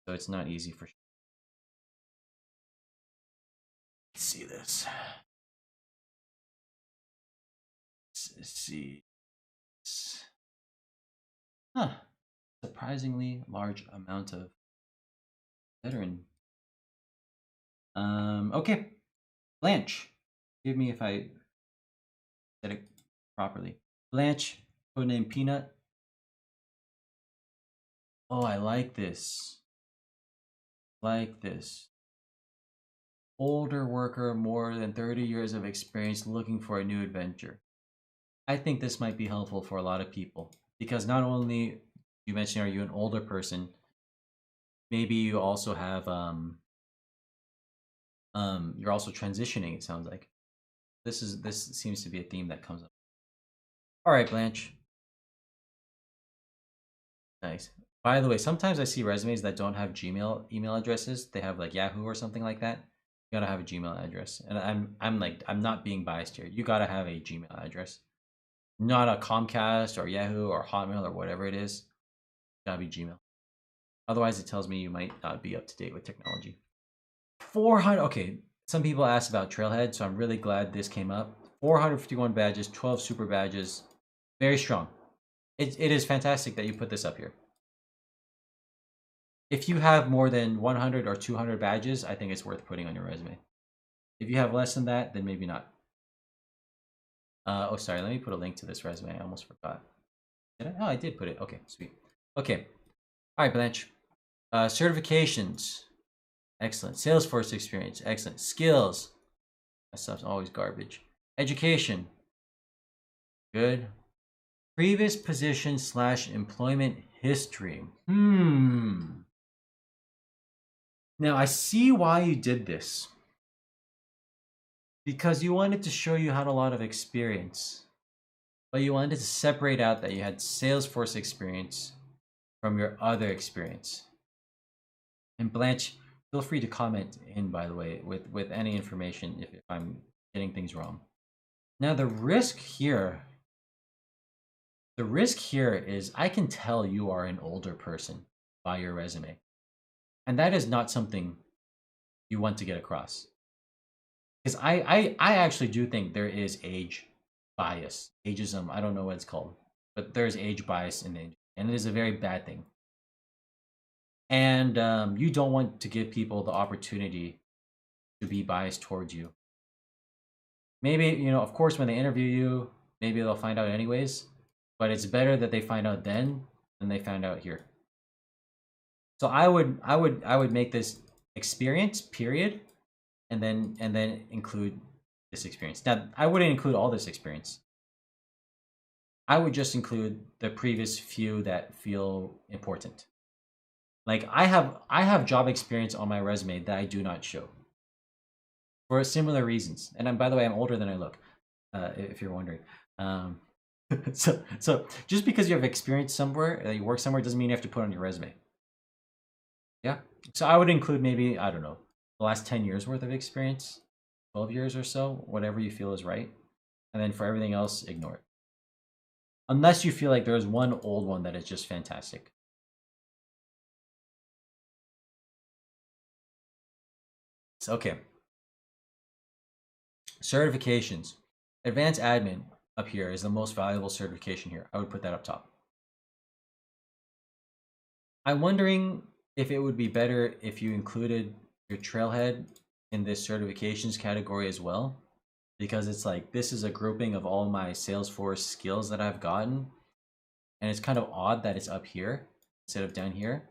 So it's not easy for sure. Let's see this. Let's see. Huh. Surprisingly large amount of veteran. Okay. Blanche. Give me if I said it properly. Blanche, codename Peanut. Oh, I like this. Like this. Older worker, more than 30 years of experience looking for a new adventure. I think this might be helpful for a lot of people because not only you mentioned are you an older person, maybe you also have you're also transitioning, it sounds like. This seems to be a theme that comes up. All right, Blanche. Nice. By the way, sometimes I see resumes that don't have Gmail email addresses. They have like Yahoo or something like that. You gotta have a Gmail address. And I'm not being biased here. You gotta have a Gmail address. Not a Comcast or Yahoo or Hotmail or whatever it is. It's gotta be Gmail. Otherwise, it tells me you might not be up to date with technology. 400. Okay, some people asked about Trailhead, so I'm really glad this came up. 451 badges, 12 super badges. Very strong. It is fantastic that you put this up here. If you have more than 100 or 200 badges, I think it's worth putting on your resume. If you have less than that, then maybe not. Oh, sorry. Let me put a link to this resume. I almost forgot. Did I? Oh, I did put it. Okay, sweet. Okay. All right, Blanche. Certifications. Excellent. Salesforce experience. Excellent. Skills. That stuff's always garbage. Education. Good. Previous position / employment history. Now, I see why you did this. Because you wanted to show you had a lot of experience. But you wanted to separate out that you had Salesforce experience from your other experience. And Blanche, feel free to comment in, by the way, with any information if I'm getting things wrong. Now, the risk here is I can tell you are an older person by your resume. And that is not something you want to get across. Because I actually do think there is age bias, ageism. I don't know what it's called, but there's age bias in the industry, and it is a very bad thing. And you don't want to give people the opportunity to be biased towards you. Maybe, of course, when they interview you, maybe they'll find out anyways, but it's better that they find out then than they found out here. So I would make this experience, period, and then include this experience. Now, I wouldn't include all this experience. I would just include the previous few that feel important. Like I have job experience on my resume that I do not show for similar reasons. And by the way, I'm older than I look, if you're wondering. So just because you have experience somewhere, that you work somewhere, doesn't mean you have to put on your resume. Yeah. So I would include maybe, I don't know, the last 10 years worth of experience, 12 years or so, whatever you feel is right. And then for everything else, ignore it. Unless you feel like there's one old one that is just fantastic. Okay. Certifications. Advanced Admin up here is the most valuable certification here. I would put that up top. I'm wondering if it would be better if you included your Trailhead in this certifications category as well, because it's like this is a grouping of all my Salesforce skills that I've gotten, and it's kind of odd that it's up here instead of down here.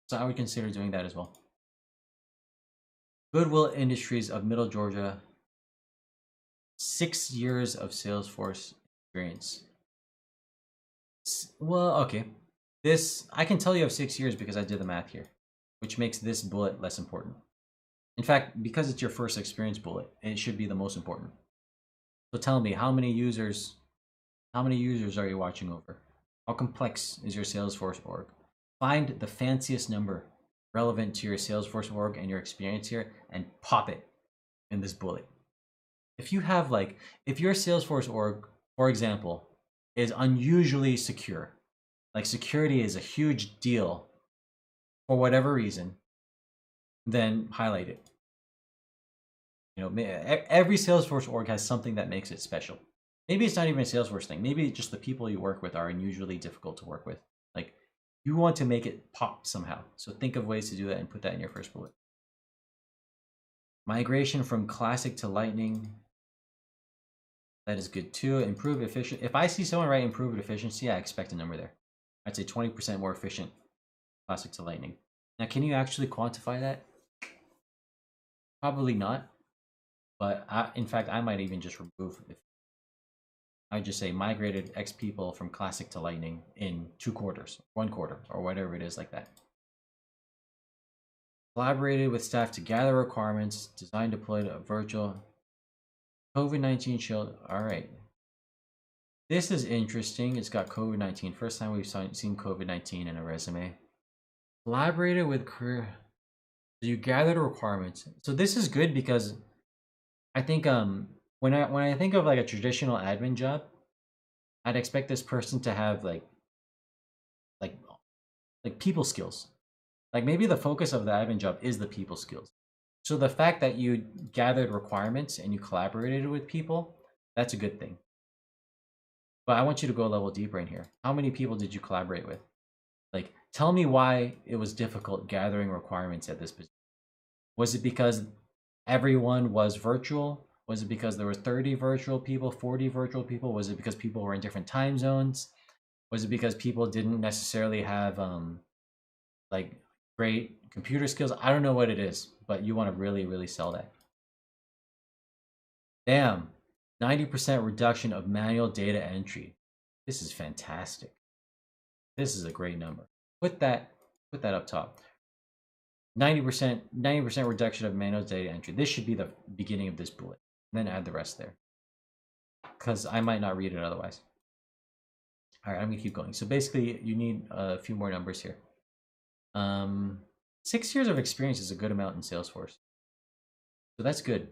So I would consider doing that as well. Goodwill Industries of Middle Georgia, 6 years of Salesforce experience. Well, okay. This, I can tell you have 6 years because I did the math here, which makes this bullet less important. In fact, because it's your first experience bullet, it should be the most important. So tell me, how many users are you watching over? How complex is your Salesforce org? Find the fanciest number relevant to your Salesforce org and your experience here and pop it in this bullet. If you have if your Salesforce org, for example, is unusually secure, like security is a huge deal for whatever reason, then highlight it. Every Salesforce org has something that makes it special. Maybe it's not even a Salesforce thing. Maybe just the people you work with are unusually difficult to work with. Like, you want to make it pop somehow. So think of ways to do that and put that in your first bullet. Migration from Classic to Lightning. That is good too. Improve efficiency. If I see someone write improved efficiency, I expect a number there. I'd say 20% more efficient Classic to Lightning. Now, can you actually quantify that? Probably not. But in fact, I might even just remove it. I would just say migrated X people from Classic to Lightning in 2 quarters, 1 quarter, or whatever it is like that. Collaborated with staff to gather requirements, design, deployed a virtual COVID-19 shield. All right. This is interesting. It's got COVID-19. First time we've seen COVID-19 in a resume. Collaborated with career. So you gather the requirements. So this is good because I think when I think of like a traditional admin job, I'd expect this person to have like like people skills. Like maybe the focus of the admin job is the people skills. So the fact that you gathered requirements and you collaborated with people, that's a good thing. But I want you to go a level deeper in here. How many people did you collaborate with? Like, tell me why it was difficult gathering requirements at this position. Was it because everyone was virtual? Was it because there were 30 virtual people, 40 virtual people? Was it because people were in different time zones? Was it because people didn't necessarily have like great computer skills? I don't know what it is, but you want to really, really sell that. Damn, 90% reduction of manual data entry. This is fantastic. This is a great number. Put that up top. 90% reduction of manual data entry. This should be the beginning of this bullet. Then add the rest there. Because I might not read it otherwise. All right, I'm gonna keep going. So basically, you need a few more numbers here. 6 years of experience is a good amount in Salesforce. So that's good.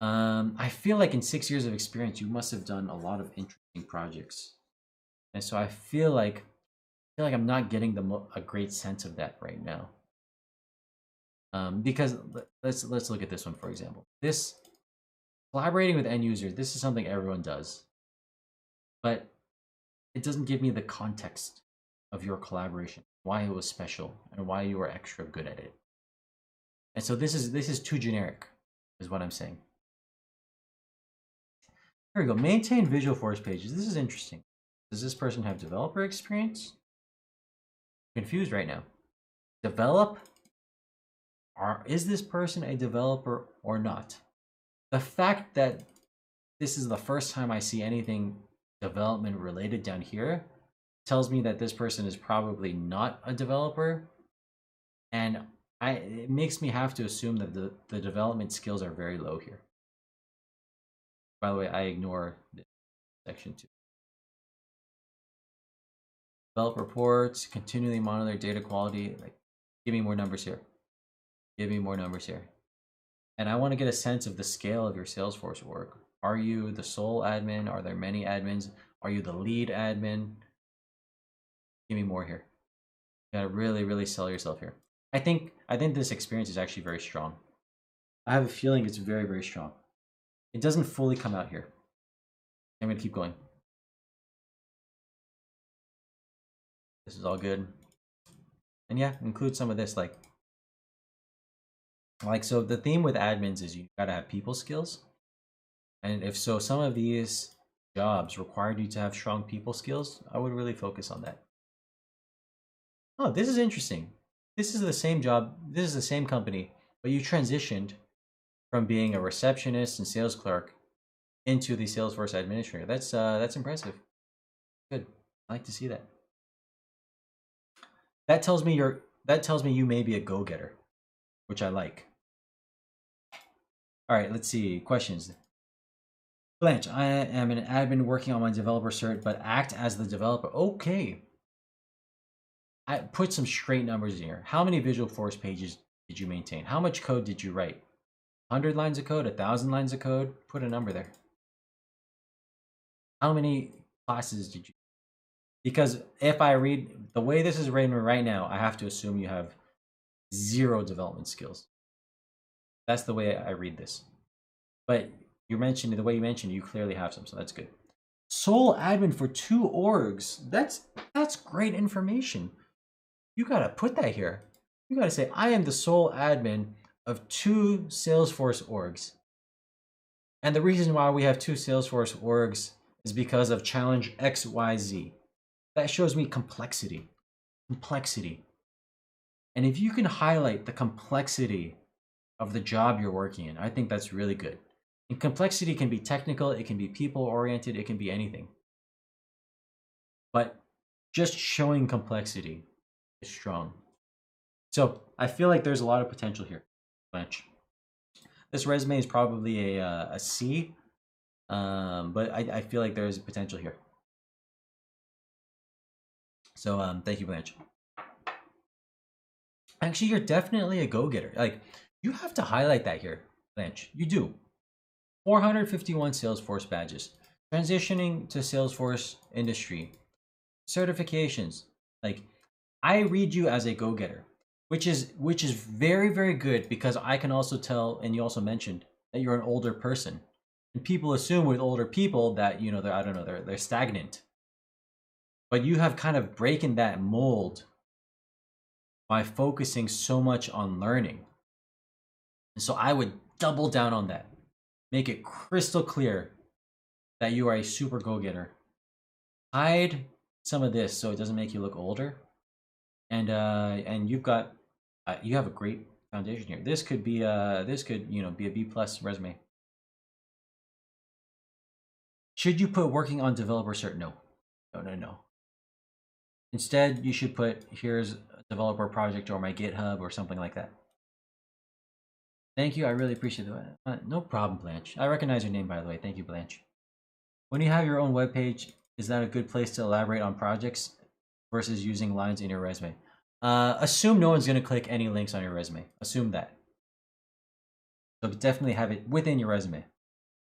I feel like in 6 years of experience, you must have done a lot of interesting projects. And so I feel like I'm not getting a great sense of that right now. Because let's look at this one, for example. This collaborating with end users, this is something everyone does. But it doesn't give me the context of your collaboration, why it was special, and why you were extra good at it. And so this is too generic, is what I'm saying. Here we go. Maintain Visualforce pages. This is interesting. Does this person have developer experience? I'm confused right now. Develop? Is this person a developer or not? The fact that this is the first time I see anything development related down here tells me that this person is probably not a developer, and it makes me have to assume that the development skills are very low here. By the way, I ignore this section too. Develop reports, continually monitor data quality. Like, give me more numbers here. Give me more numbers here. And I want to get a sense of the scale of your Salesforce work. Are you the sole admin? Are there many admins? Are you the lead admin? Give me more here. You gotta really, really sell yourself here. I think this experience is actually very strong. I have a feeling it's very, very strong. It doesn't fully come out here. I'm gonna keep going. This is all good. And yeah, include some of this, like so the theme with admins is you gotta have people skills. And if so, some of these jobs required you to have strong people skills, I would really focus on that. Oh, this is interesting. This is the same job, this is the same company, but you transitioned from being a receptionist and sales clerk into the Salesforce administrator. That's impressive. Good. I like to see that. That tells me you may be a go-getter, which I like. All right, let's see. Questions. Blanche, I am an admin working on my developer cert, but act as the developer. Okay. I put some straight numbers in here. How many Visualforce pages did you maintain? How much code did you write? 100 lines of code, 1,000 lines of code? Put a number there. How many classes did you? Because if I read the way this is written right now, I have to assume you have 0 development skills. That's the way I read this. But the way you mentioned, you clearly have some, so that's good. Sole admin for 2 orgs. That's great information. You gotta put that here. You gotta say, I am the sole admin of 2 Salesforce orgs. And the reason why we have 2 Salesforce orgs is because of challenge XYZ. That shows me complexity. Complexity. And if you can highlight the complexity of the job you're working in, I think that's really good. And complexity can be technical, it can be people-oriented, it can be anything. But just showing complexity is strong. So I feel like there's a lot of potential here, Blanche. This resume is probably a C, but I feel like there's potential here. So thank you, Blanche. Actually, you're definitely a go-getter. Like, you have to highlight that here, Blanche. You do. 451 Salesforce badges. Transitioning to Salesforce industry. Certifications. Like, I read you as a go-getter, which is very, very good, because I can also tell, and you also mentioned that you're an older person. And people assume with older people that, you know, they're, I don't know, they're stagnant. But you have kind of breaking that mold by focusing so much on learning. And so I would double down on that. Make it crystal clear that you are a super go-getter. Hide some of this so it doesn't make you look older. And you've got you have a great foundation here. This could be you know, be a B+ resume. Should you put working on developer cert? No. No. Instead, you should put, here's a developer project or my GitHub or something like that. Thank you. I really appreciate it. No problem, Blanche. I recognize your name, by the way. Thank you, Blanche. When you have your own webpage, is that a good place to elaborate on projects versus using lines in your resume? Assume no one's going to click any links on your resume. Assume that. So definitely have it within your resume.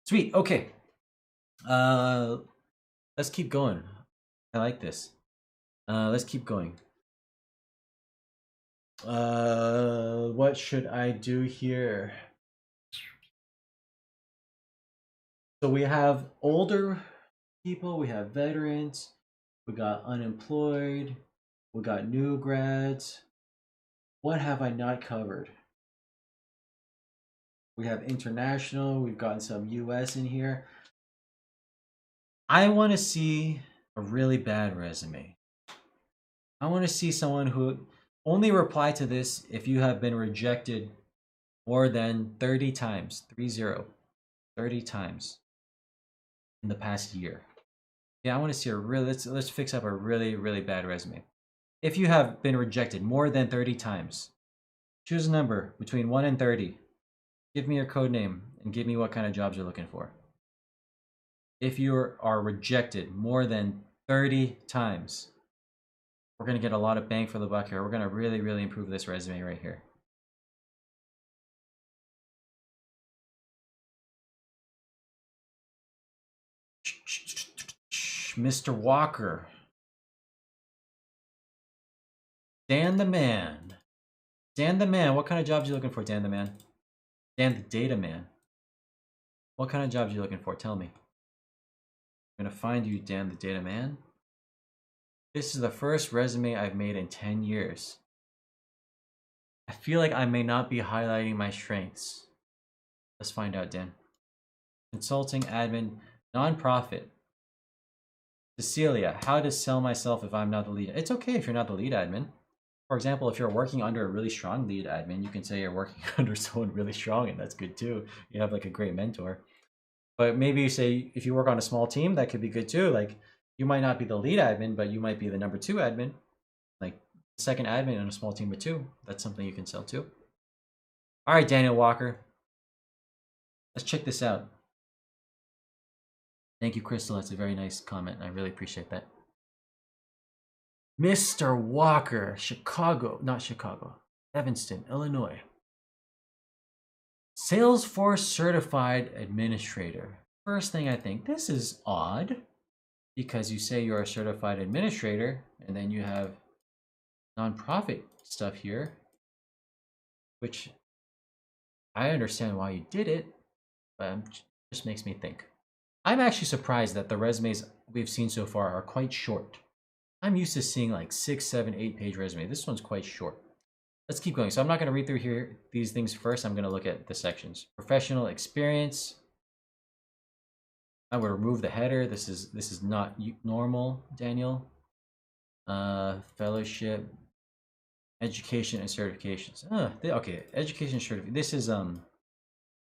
Sweet. Okay. Let's keep going. I like this. Let's keep going. What should I do here? So we have older people, we have veterans, we got unemployed, we got new grads. What have I not covered? We have international, we've gotten some US in here. I want to see a really bad resume. I want to see someone who only reply to this if you have been rejected more than 30 times, 30 times in the past year. Yeah, I want to see a really, let's fix up a really bad resume. If you have been rejected more than 30 times, choose a number between 1 and 30. Give me your code name and give me what kind of jobs you're looking for. If you are rejected more than 30 times, we're going to get a lot of bang for the buck here. We're going to really improve this resume right here. Mr. Walker. Dan the Man. Dan the Man. What kind of jobs are you looking for, Dan the Man? Dan the Data Man. What kind of jobs are you looking for? Tell me. I'm going to find you, Dan the Data Man. This is the first resume I've made in 10 years. I feel like I may not be highlighting my strengths. Let's find out, Dan. Consulting, admin, nonprofit. Cecilia, how to sell myself if I'm not the lead? It's okay if you're not the lead admin. For example, if you're working under a really strong lead admin, you can say you're working under someone really strong, and that's good too. You have like a great mentor. But maybe you say if you work on a small team, that could be good too. Like, you might not be the lead admin, but you might be the number 2 admin. Like, second admin in a small team of 2. That's something you can sell too. All right, Daniel Walker. Let's check this out. Thank you, Crystal. That's a very nice comment. I really appreciate that. Mr. Walker, Evanston, Illinois. Salesforce Certified Administrator. First thing I think, this is odd, because you say you're a certified administrator, and then you have nonprofit stuff here, which I understand why you did it, but it just makes me think. I'm actually surprised that the resumes we've seen so far are quite short. I'm used to seeing like 6, 7, 8 page resume. This one's quite short. Let's keep going. So I'm not going to read through here these things first. I'm going to look at the sections. Professional experience. I would remove the header. This is not normal, Daniel. Fellowship, education and certifications. Okay, education certificate.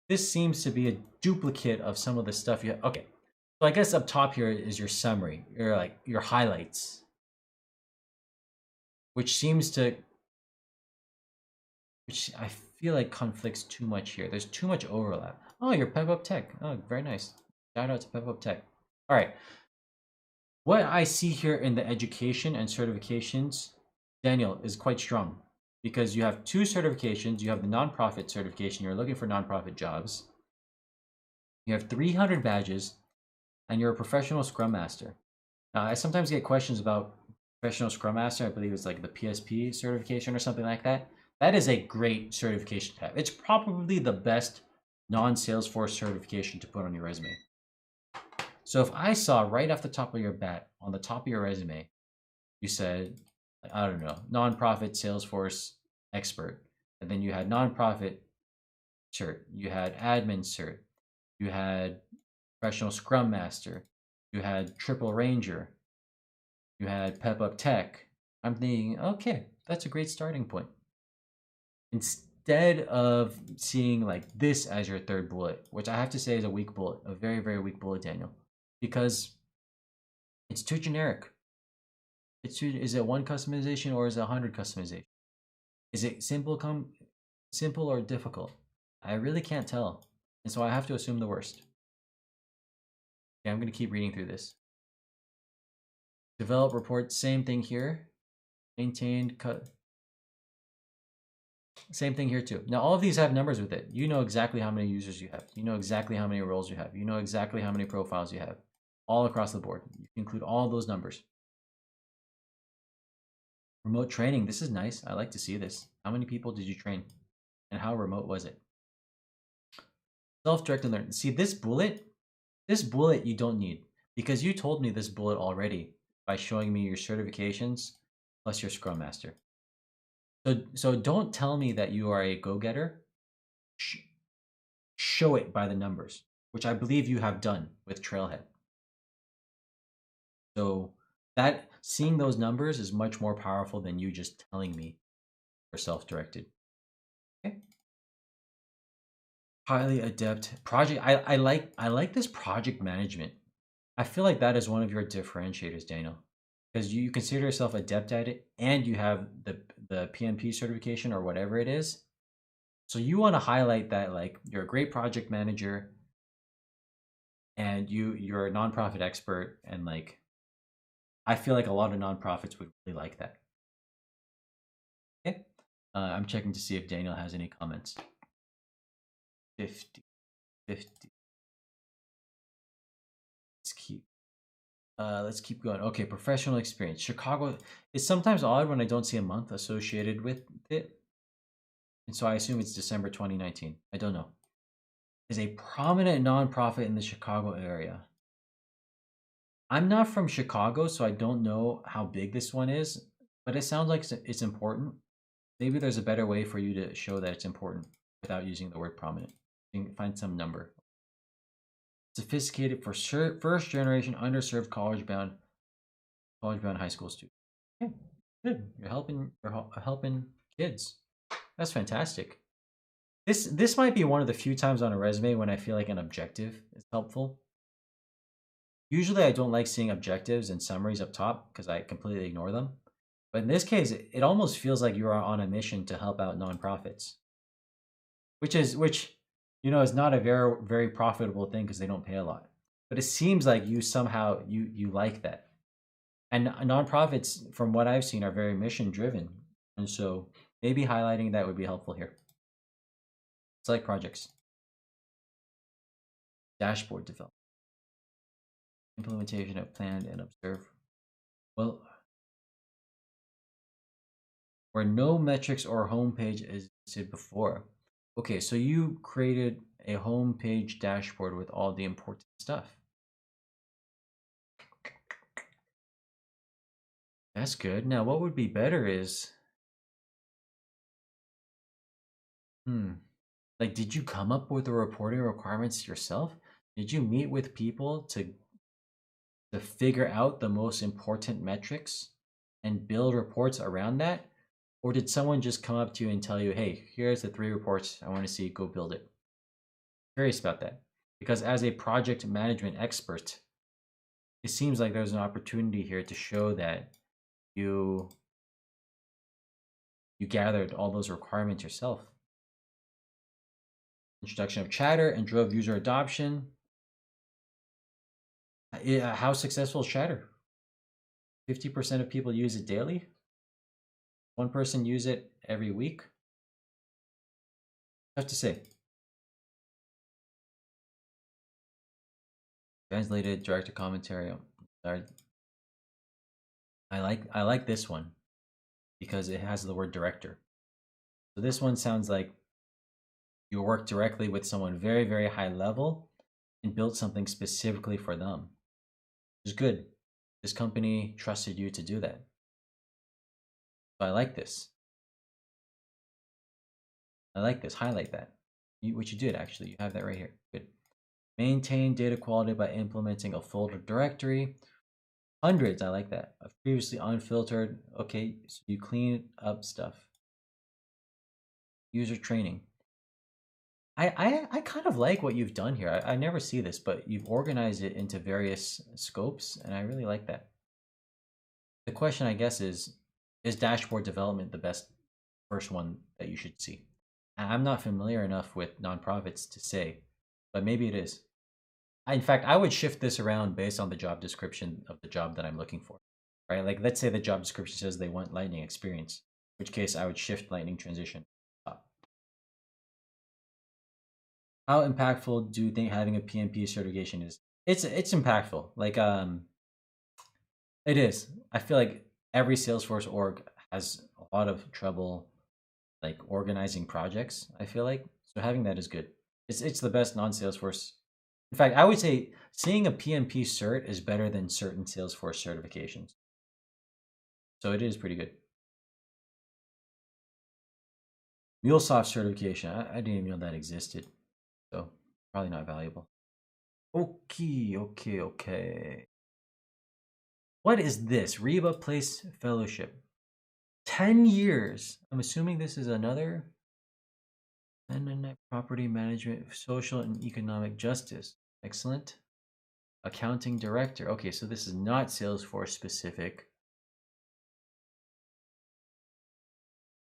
This seems to be a duplicate of some of the stuff you have. Okay, so I guess up top here is your summary, your highlights, which I feel like conflicts too much here. There's too much overlap. Oh, your PepUpTech. Oh, very nice. Shout out to PepUpTech. All right. What I see here in the education and certifications, Daniel, is quite strong. because you have 2 certifications. You have the nonprofit certification. You're looking for nonprofit jobs. You have 300 badges, and you're a professional Scrum Master. Now, I sometimes get questions about professional Scrum Master. I believe it's like the PSP certification or something like that. That is a great certification to have. It's probably the best non-Salesforce certification to put on your resume. So if I saw right off the top of your bat, on the top of your resume, you said, I don't know, nonprofit Salesforce expert, and then you had nonprofit cert, you had admin cert, you had professional Scrum Master, you had Triple Ranger, you had PepUpTech. I'm thinking, okay, that's a great starting point. Instead of seeing like this as your 3rd bullet, which I have to say is a weak bullet, a very, very weak bullet, Daniel, because it's too generic. Is it 1 customization or is it 100 customization? Is it simple or difficult? I really can't tell. And so I have to assume the worst. Okay, I'm going to keep reading through this. Develop report, same thing here. Maintained, cut. Same thing here too. Now all of these have numbers with it. You know exactly how many users you have. You know exactly how many roles you have. You know exactly how many profiles you have. All across the board. You can include all those numbers. Remote training. This is nice. I like to see this. How many people did you train? And how remote was it? Self-directed learning. See, this bullet you don't need, because you told me this bullet already by showing me your certifications plus your Scrum Master. So don't tell me that you are a go-getter. Show it by the numbers, which I believe you have done with Trailhead. So that seeing those numbers is much more powerful than you just telling me you're self-directed. Okay. Highly adept project. I like this project management. I feel like that is one of your differentiators, Daniel, because you consider yourself adept at it, and you have the PMP certification or whatever it is. So you want to highlight that, like, you're a great project manager, and you're a nonprofit expert, and like, I feel like a lot of nonprofits would really like that. Okay, I'm checking to see if Daniel has any comments. 50. Let's keep going. Okay, professional experience. Chicago is sometimes odd when I don't see a month associated with it. And so I assume it's December 2019. I don't know. Is a prominent nonprofit in the Chicago area. I'm not from Chicago, so I don't know how big this one is, but it sounds like it's important. Maybe there's a better way for you to show that it's important without using the word prominent. You can find some number. Sophisticated for first generation underserved college-bound high school students. Yeah, good. You're helping kids. That's fantastic. This might be one of the few times on a resume when I feel like an objective is helpful. Usually I don't like seeing objectives and summaries up top because I completely ignore them. But in this case, it almost feels like you are on a mission to help out nonprofits, which is not a very, very profitable thing because they don't pay a lot. But it seems like you somehow you like that. And nonprofits, from what I've seen, are very mission driven, and so maybe highlighting that would be helpful here. Select projects, dashboard development, implementation of planned and observe. Well, where no metrics or homepage existed before. Okay, so you created a homepage dashboard with all the important stuff. That's good. Now, what would be better is, like, did you come up with the reporting requirements yourself? Did you meet with people to figure out the most important metrics and build reports around that? Or did someone just come up to you and tell you, hey, here's the 3 reports I want to see, go build it? Curious about that. Because as a project management expert, it seems like there's an opportunity here to show that you gathered all those requirements yourself. Introduction of Chatter and drove user adoption. How successful is Chatter? 50% of people use it daily. one person use it every week? I have to say. Translated director commentary. Sorry. I like this one because it has the word director. So this one sounds like you work directly with someone very, very high level and build something specifically for them. It's good. This company trusted you to do that. So I like this. I like this. Highlight that. What you did, actually. You have that right here. Good. Maintain data quality by implementing a folder directory. Hundreds, I like that. Of previously unfiltered. Okay, so you clean up stuff. User training. I kind of like what you've done here. I never see this, but you've organized it into various scopes, and I really like that. The question, I guess, is dashboard development the best first one that you should see? I'm not familiar enough with nonprofits to say, but maybe it is. In fact, I would shift this around based on the job description of the job that I'm looking for, right? Like, let's say the job description says they want Lightning experience, in which case I would shift Lightning transition up. How impactful do you think having a PMP certification is? It's impactful. Like, it is. I feel like every Salesforce org has a lot of trouble, like, organizing projects. I feel like so having that is good. It's the best non-Salesforce. In fact, I would say seeing a PMP cert is better than certain Salesforce certifications. So it is pretty good. MuleSoft certification. I didn't even know that existed. So probably not valuable. Okay. What is this? Reba Place Fellowship. 10 years. I'm assuming this is another property management, social and economic justice. Excellent. Accounting director. Okay, so this is not Salesforce specific.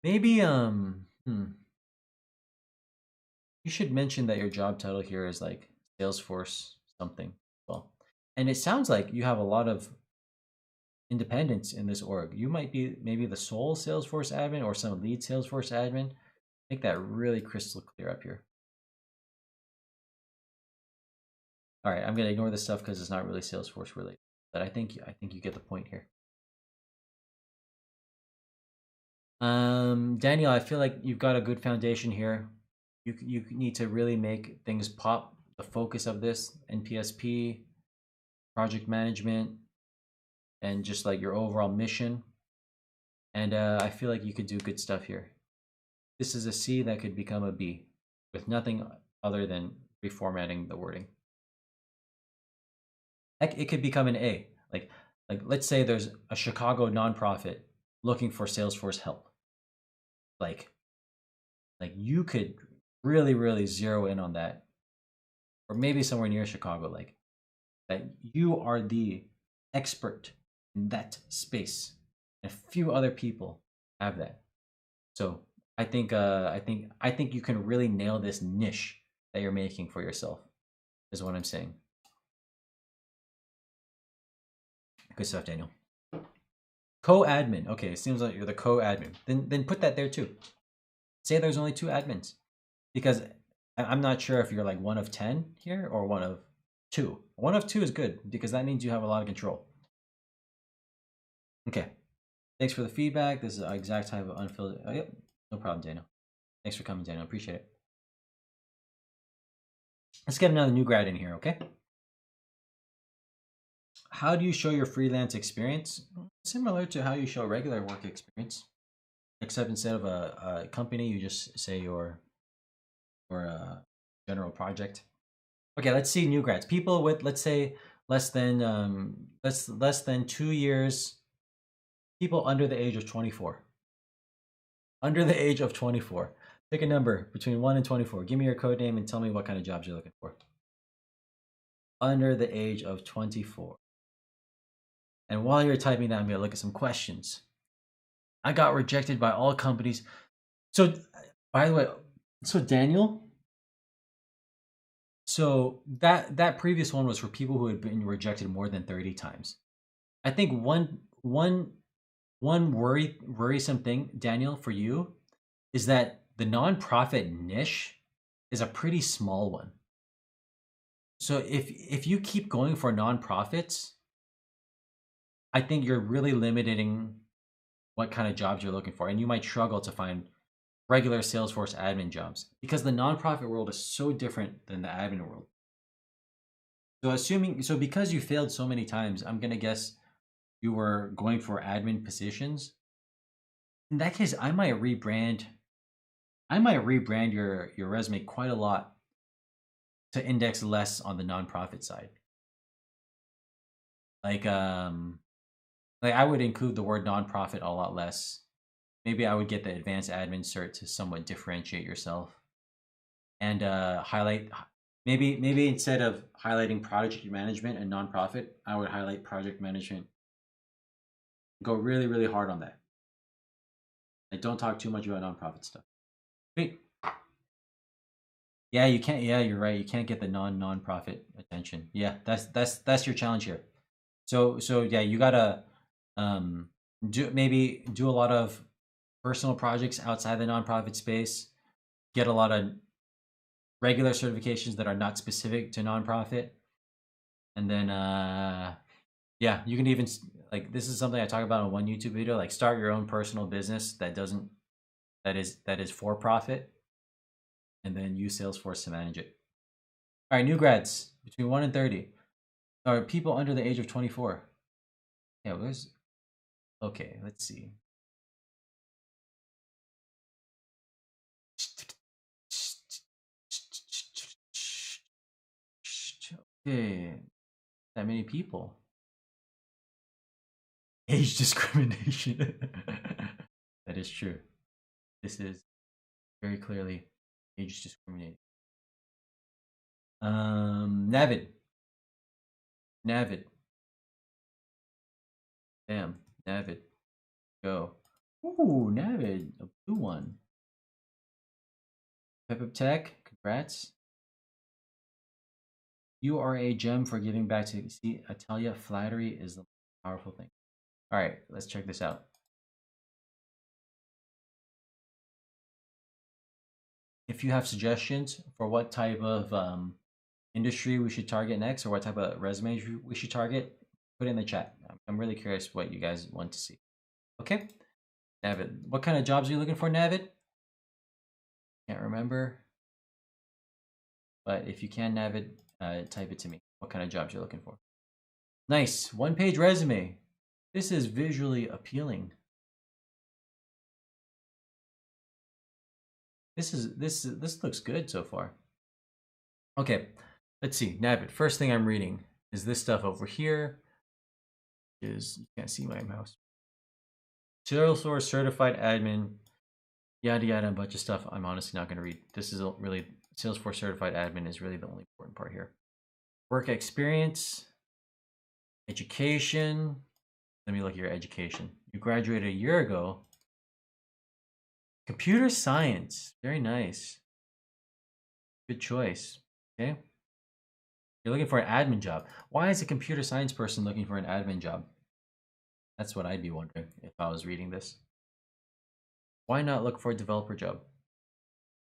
Maybe you should mention that your job title here is like Salesforce something. Well, and it sounds like you have a lot of independence in this org. You might be maybe the sole Salesforce admin or some lead Salesforce admin. Make that really crystal clear up here. All right, I'm gonna ignore this stuff because it's not really Salesforce related, but I think you get the point here. Daniel, I feel like you've got a good foundation here. You need to really make things pop. The focus of this NPSP, project management, and just like your overall mission. And I feel like you could do good stuff here. This is a C that could become a B with nothing other than reformatting the wording. Heck, it could become an A. Like let's say there's a Chicago nonprofit looking for Salesforce help. Like you could really zero in on that, or maybe somewhere near Chicago, like that you are the expert in that space, and a few other people have that. So I think you can really nail this niche that you're making for yourself, is what I'm saying. Good stuff, Daniel. Co-admin. Okay, it seems like you're the co-admin. Then put that there too. Say there's only 2 admins, because I'm not sure if you're like 1 of 10 here or 1 of 2. 1 of 2 is good because that means you have a lot of control. Okay. Thanks for the feedback. This is the exact type of unfiltered. Oh, yep. No problem, Daniel. Thanks for coming, Daniel. Appreciate it. Let's get another new grad in here, okay? How do you show your freelance experience? Similar to how you show regular work experience, except instead of a company, you just say your general project. Okay, let's see new grads. People with, let's say, less than 2 years. People under the age of 24. Under the age of 24. Pick a number between 1 and 24. Give me your code name and tell me what kind of jobs you're looking for. Under the age of 24. And while you're typing that, I'm going to look at some questions. I got rejected by all companies. So, by the way, so Daniel, so that previous one was for people who had been rejected more than 30 times. I think one one worrisome thing, Daniel, for you is that the nonprofit niche is a pretty small one. So if you keep going for nonprofits, I think you're really limiting what kind of jobs you're looking for, and you might struggle to find regular Salesforce admin jobs because the nonprofit world is so different than the admin world. So because you failed so many times, I'm gonna guess you were going for admin positions. In that case, I might rebrand your resume quite a lot to index less on the nonprofit side. Like I would include the word nonprofit a lot less. Maybe I would get the advanced admin cert to somewhat differentiate yourself, and highlight. Maybe instead of highlighting project management and nonprofit, I would highlight project management. Go really, really hard on that. And don't talk too much about nonprofit stuff. Sweet. Yeah, you can't. Yeah, you're right. You can't get the nonprofit attention. Yeah, that's your challenge here. So yeah, you gotta do a lot of personal projects outside the nonprofit space. Get a lot of regular certifications that are not specific to nonprofit, and then yeah, you can even like this is something I talk about in one YouTube video. Like start your own personal business that is for profit, and then use Salesforce to manage it. All right, new grads between 1 and 30, or people under the age of 24. Yeah, okay, let's see. Okay, that many people. Age discrimination. That is true. This is very clearly age discriminating. Navid. Damn, Navid. Go. Ooh, Navid, a blue one. PepUpTech, congrats. You are a gem for giving back to. See, I tell you, flattery is the powerful thing. All right, let's check this out. If you have suggestions for what type of industry we should target next, or what type of resume we should target, put it in the chat. I'm really curious what you guys want to see. Okay, Navid, what kind of jobs are you looking for, Navid? Can't remember, but if you can, Navid, type it to me. What kind of jobs you're looking for? Nice, one-page resume. This is visually appealing. This looks good so far. Okay, let's see. Navid, first thing I'm reading is this stuff over here. You can't see my mouse. Salesforce certified admin, yada yada, a bunch of stuff I'm honestly not going to read. This is really Salesforce certified admin is really the only important part here. Work experience, education. Let me look at your education. You graduated a year ago. Computer science, very nice. Good choice. Okay. You're looking for an admin job. Why is a computer science person looking for an admin job? That's what I'd be wondering if I was reading this. Why not look for a developer job?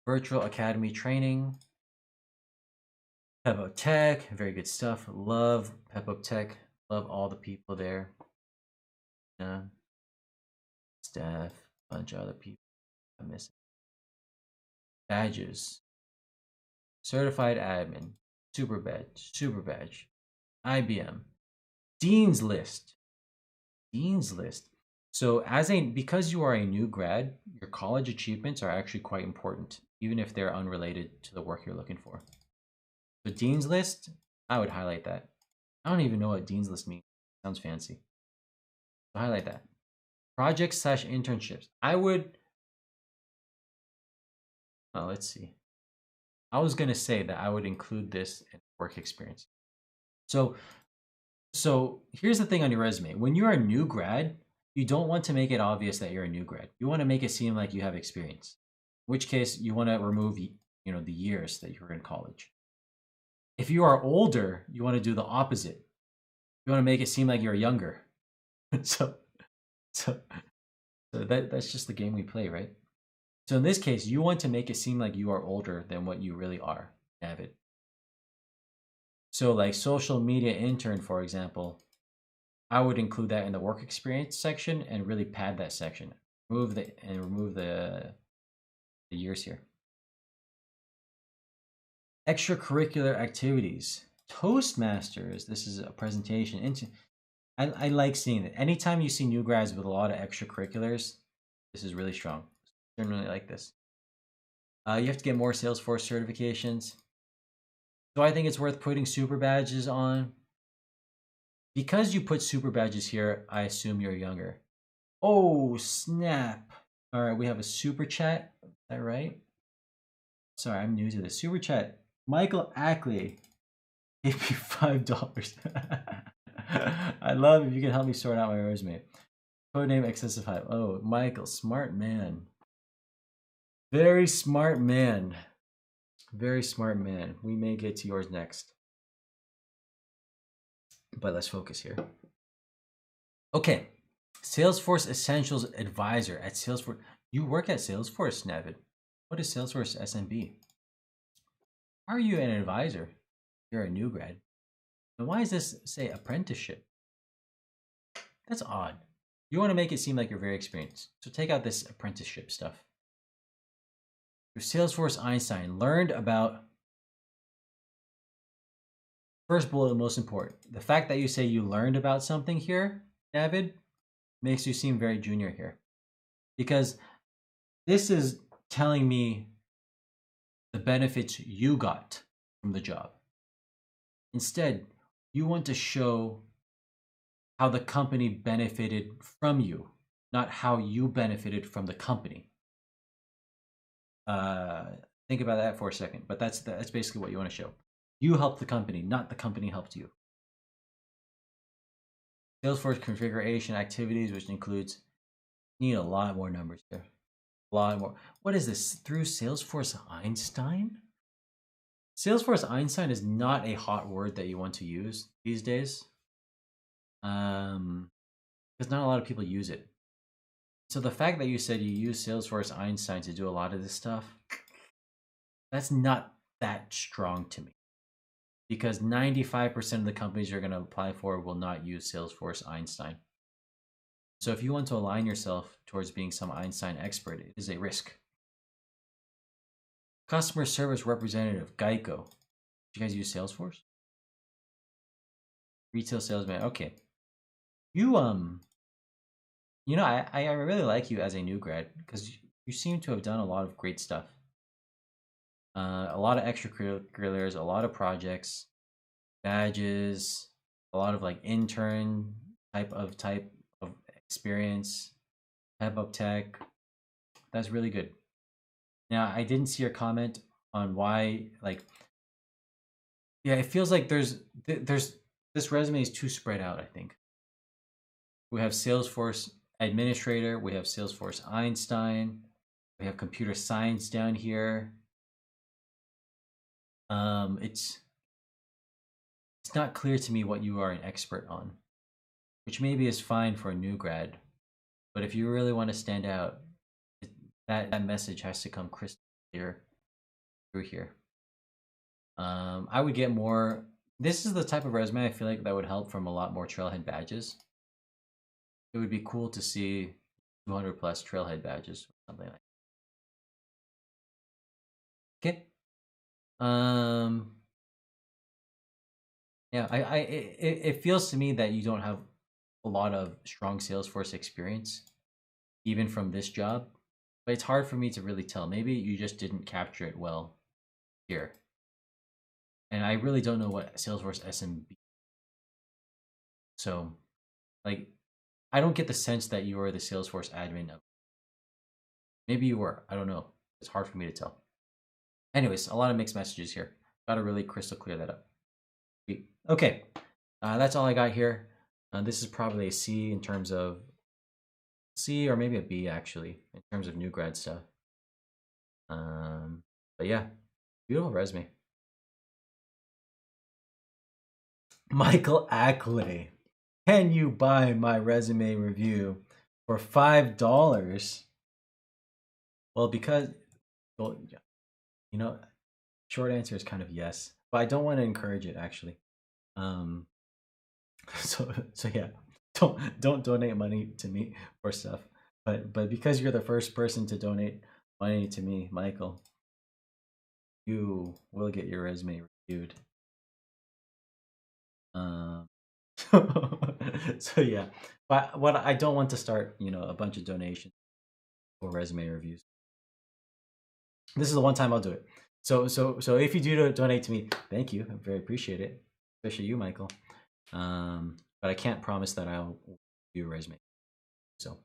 Virtual academy training. PepUpTech, very good stuff. Love PepUpTech. Love all the people there. Yeah. Staff, bunch of other people I'm missing. Badges. Certified admin. Super badge. IBM. Dean's list. So because you are a new grad, your college achievements are actually quite important, even if they're unrelated to the work you're looking for. So Dean's list, I would highlight that. I don't even know what Dean's list means. Sounds fancy. So highlight that. Projects/internships. Let's see. I was going to say that I would include this in work experience. So here's the thing on your resume. When you're a new grad, you don't want to make it obvious that you're a new grad. You want to make it seem like you have experience. In which case, you want to remove, the years that you were in college. If you are older, you want to do the opposite. You want to make it seem like you're younger. So So, that's just the game we play, right? So in this case, you want to make it seem like you are older than what you really are, David. So like social media intern, for example, I would include that in the work experience section and really pad that section. Remove the years here. Extracurricular activities. Toastmasters. This is a presentation. I like seeing it. Anytime you see new grads with a lot of extracurriculars, this is really strong. I really like this. You have to get more Salesforce certifications. So I think it's worth putting super badges on. Because you put super badges here, I assume you're younger. Oh, snap. All right, we have a super chat. Is that right? Sorry, I'm new to the super chat. Michael Ackley gave me $5. I love if you can help me sort out my resume. Codename excessive hype. Oh, Michael, smart man. Very smart man. Very smart man. We may get to yours next. But let's focus here. Okay. Salesforce Essentials Advisor at Salesforce. You work at Salesforce, Navid. What is Salesforce SMB? Are you an advisor? You're a new grad. And why does this say apprenticeship? That's odd. You want to make it seem like you're very experienced. So take out this apprenticeship stuff. Your Salesforce Einstein learned about. First bullet, most important. The fact that you say you learned about something here, David, makes you seem very junior here. Because this is telling me the benefits you got from the job. Instead, you want to show how the company benefited from you, not how you benefited from the company. Think about that for a second, but that's basically what you want to show. You helped the company, not the company helped you. Salesforce configuration activities, which includes, need a lot more numbers here. A lot more. What is this? Through Salesforce Einstein? Salesforce Einstein is not a hot word that you want to use these days. Because not a lot of people use it. So the fact that you said you use Salesforce Einstein to do a lot of this stuff, that's not that strong to me. Because 95% of the companies you're going to apply for will not use Salesforce Einstein. So if you want to align yourself towards being some Einstein expert, it is a risk. Customer service representative, Geico. Do you guys use Salesforce? Retail salesman. Okay. You I really like you as a new grad because you seem to have done a lot of great stuff. A lot of extracurriculars, a lot of projects, badges, a lot of like intern type of experience, PepUpTech. That's really good. Now, I didn't see your comment on why, like, yeah, it feels like there's this resume is too spread out, I think. We have Salesforce administrator, we have Salesforce Einstein, we have computer science down here. It's not clear to me what you are an expert on, which maybe is fine for a new grad. But if you really want to stand out, that message has to come crystal clear through here. I would get more. This is the type of resume I feel like that would help from a lot more trailhead badges. It would be cool to see 200 plus trailhead badges or something like that. Okay. Yeah, it feels to me that you don't have a lot of strong Salesforce experience, even from this job. But it's hard for me to really tell. Maybe you just didn't capture it well here. And I really don't know what Salesforce SMB. So, like, I don't get the sense that you are the Salesforce admin. Maybe you were. I don't know. It's hard for me to tell. Anyways, a lot of mixed messages here. Got to really crystal clear that up. Okay, that's all I got here. This is probably a C in terms of C, or maybe a B actually, in terms of new grad stuff. But yeah, beautiful resume. Michael Ackley, can you buy my resume review For $5. Well, because, well, you know, short answer is kind of yes, but I don't want to encourage it actually. Um, so yeah, don't donate money to me for stuff. But because you're the first person to donate money to me, Michael, you will get your resume reviewed. Um, so yeah, but what I don't want to start, a bunch of donations for resume reviews. This is the one time I'll do it. So if you do donate to me, thank you. I very appreciate it, especially you, Michael. But I can't promise that I'll do a resume. So,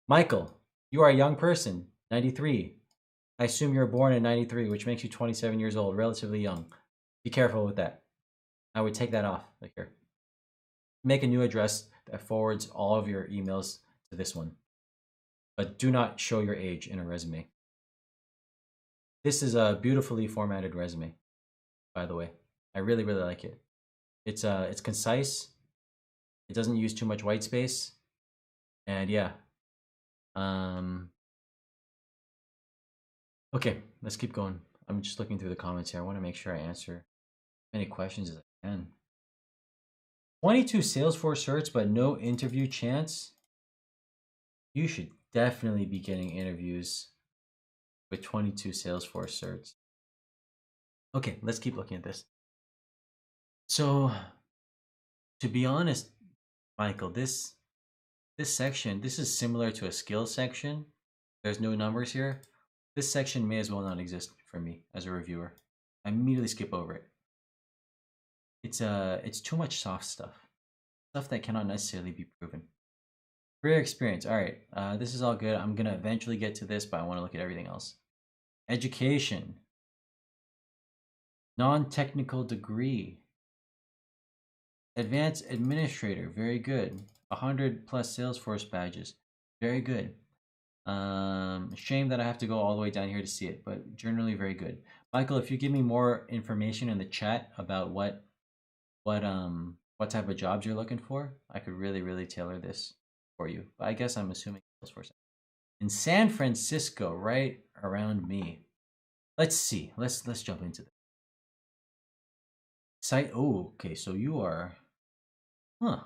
Michael, you are a young person, 93. I assume you're born in 93, which makes you 27 years old, relatively young. Be careful with that. I would take that off like here. Make a new address that forwards all of your emails to this one. But do not show your age in a resume. This is a beautifully formatted resume, by the way. I really, really like it. It's concise. It doesn't use too much white space. And yeah. Okay, let's keep going. I'm just looking through the comments here. I want to make sure I answer as many questions as I can. 22 Salesforce certs, but no interview chance. You should definitely be getting interviews with 22 Salesforce certs. Okay, let's keep looking at this. So, to be honest, Michael, this section, this is similar to a skills section. There's no numbers here. This section may as well not exist for me as a reviewer. I immediately skip over it. It's too much soft stuff that cannot necessarily be proven. Career experience. All right, this is all good. I'm gonna eventually get to this, but I want to look at everything else. Education. Non-technical degree. Advanced administrator. Very good. 100 plus Salesforce badges. Very good. Shame that I have to go all the way down here to see it, but generally very good. Michael, if you give me more information in the chat about what type of jobs you're looking for, I could really tailor this for you. But I guess I'm assuming Salesforce. In San Francisco, right around me. Let's see. Let's jump into this. Site. Oh, okay. So you are. Huh.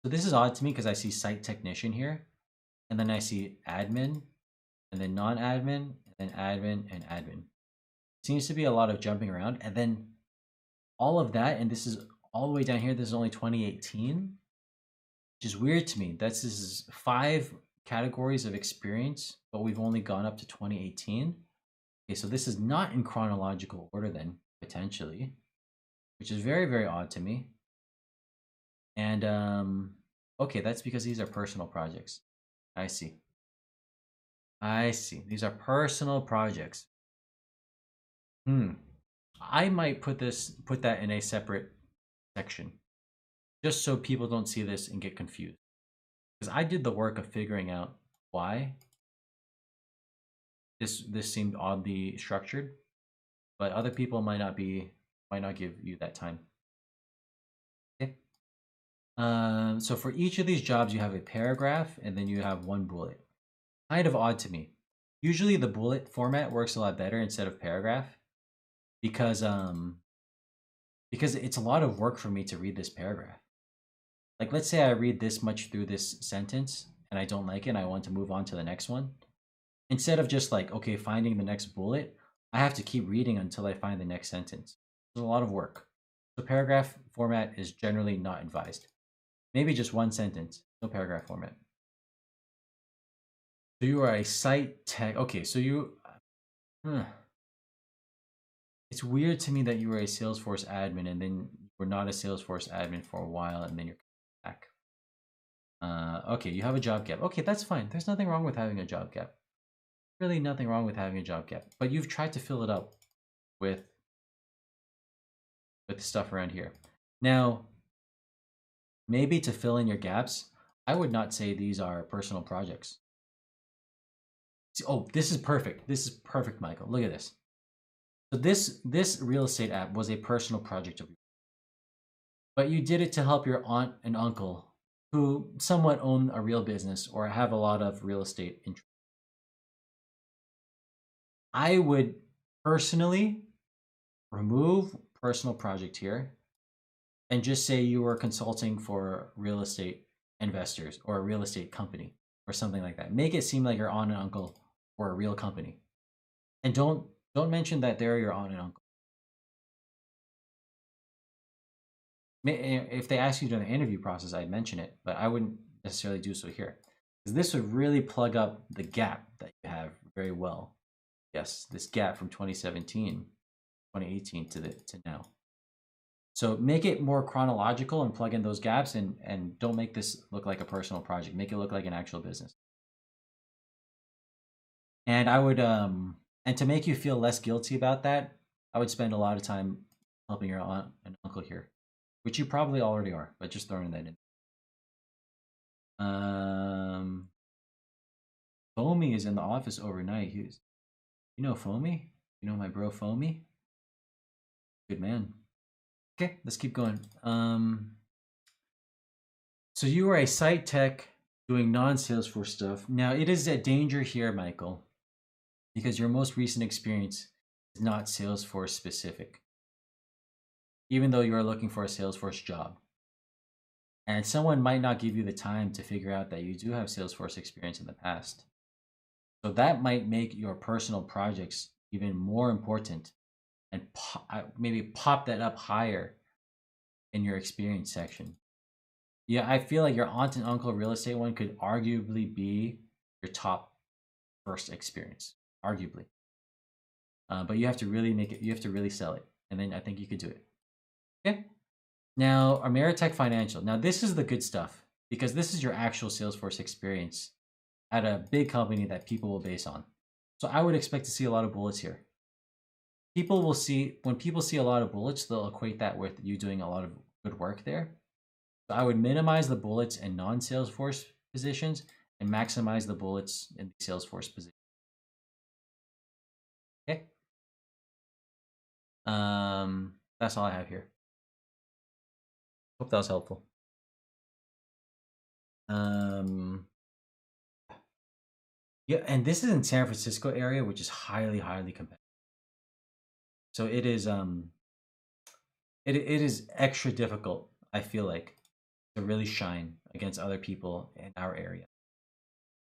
So this is odd to me because I see site technician here, and then I see admin, and then non-admin, and then admin and admin. Seems to be a lot of jumping around, and then all of that, and this is all the way down here. This is only 2018, which is weird to me. This is 5 categories of experience, but we've only gone up to 2018. Okay, so this is not in chronological order then, potentially, which is very odd to me. And okay, that's because these are personal projects. I see. These are personal projects. I might put that in a separate section, just so people don't see this and get confused. Because I did the work of figuring out why this seemed oddly structured, but other people might not give you that time. Okay. So for each of these jobs, you have a paragraph, and then you have one bullet. Kind of odd to me. Usually, the bullet format works a lot better instead of paragraph, because it's a lot of work for me to read this paragraph. Like, let's say I read this much through this sentence and I don't like it and I want to move on to the next one. Instead of just like, okay, finding the next bullet, I have to keep reading until I find the next sentence. It's a lot of work. So paragraph format is generally not advised. Maybe just one sentence, no paragraph format. So you are a site tech. Okay, so you... It's weird to me that you were a Salesforce admin and then you were not a Salesforce admin for a while and then you're back. Okay, you have a job gap. Okay, that's fine. There's nothing wrong with having a job gap. Really nothing wrong with having a job gap. But you've tried to fill it up with stuff around here. Now, maybe to fill in your gaps, I would not say these are personal projects. Oh, this is perfect. This is perfect, Michael. Look at this. So this real estate app was a personal project of yours. But you did it to help your aunt and uncle who somewhat own a real business or have a lot of real estate interest. I would personally remove personal project here and just say you were consulting for real estate investors or a real estate company or something like that. Make it seem like your aunt and uncle or a real company. And don't mention that they're your aunt and uncle. If they ask you during the interview process, I'd mention it, but I wouldn't necessarily do so here. Because this would really plug up the gap that you have very well. Yes, this gap from 2017, 2018 to now. So make it more chronological and plug in those gaps, and don't make this look like a personal project. Make it look like an actual business. And I would, and to make you feel less guilty about that, I would spend a lot of time helping your aunt and uncle here, which you probably already are, but just throwing that in. Foamy is in the office overnight. You know Foamy? You know my bro Foamy? Good man. Okay, let's keep going. So you are a site tech doing non-Salesforce stuff. Now it is a danger here, Michael, because your most recent experience is not Salesforce specific, even though you are looking for a Salesforce job. And someone might not give you the time to figure out that you do have Salesforce experience in the past. So that might make your personal projects even more important and maybe pop that up higher in your experience section. Yeah, I feel like your aunt and uncle real estate one could arguably be your top first experience, arguably. But you have to really make it, you have to really sell it. And then I think you could do it. Okay. Now, Ameritech Financial. Now, this is the good stuff because this is your actual Salesforce experience at a big company that people will base on. So I would expect to see a lot of bullets here. People will see, when people see a lot of bullets, they'll equate that with you doing a lot of good work there. So I would minimize the bullets in non-Salesforce positions and maximize the bullets in the Salesforce position. Okay. That's all I have here. Hope that was helpful. Yeah, and this is in San Francisco area, which is highly competitive. So it is it is extra difficult, I feel like, to really shine against other people in our area.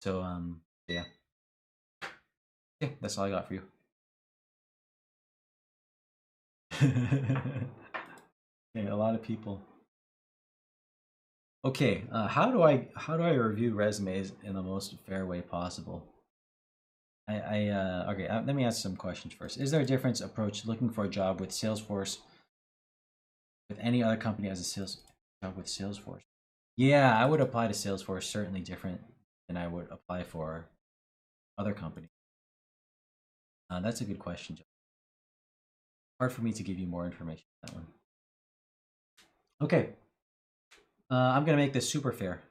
So yeah. Okay, that's all I got for you. Okay, a lot of people. Okay, how do I review resumes in the most fair way possible? Okay, let me ask some questions first. Is there a difference approach looking for a job with Salesforce with any other company as a sales job with Salesforce? Yeah, I would apply to Salesforce certainly different than I would apply for other companies. That's a good question, Joe. Hard for me to give you more information on that one. Okay. I'm going to make this super fair.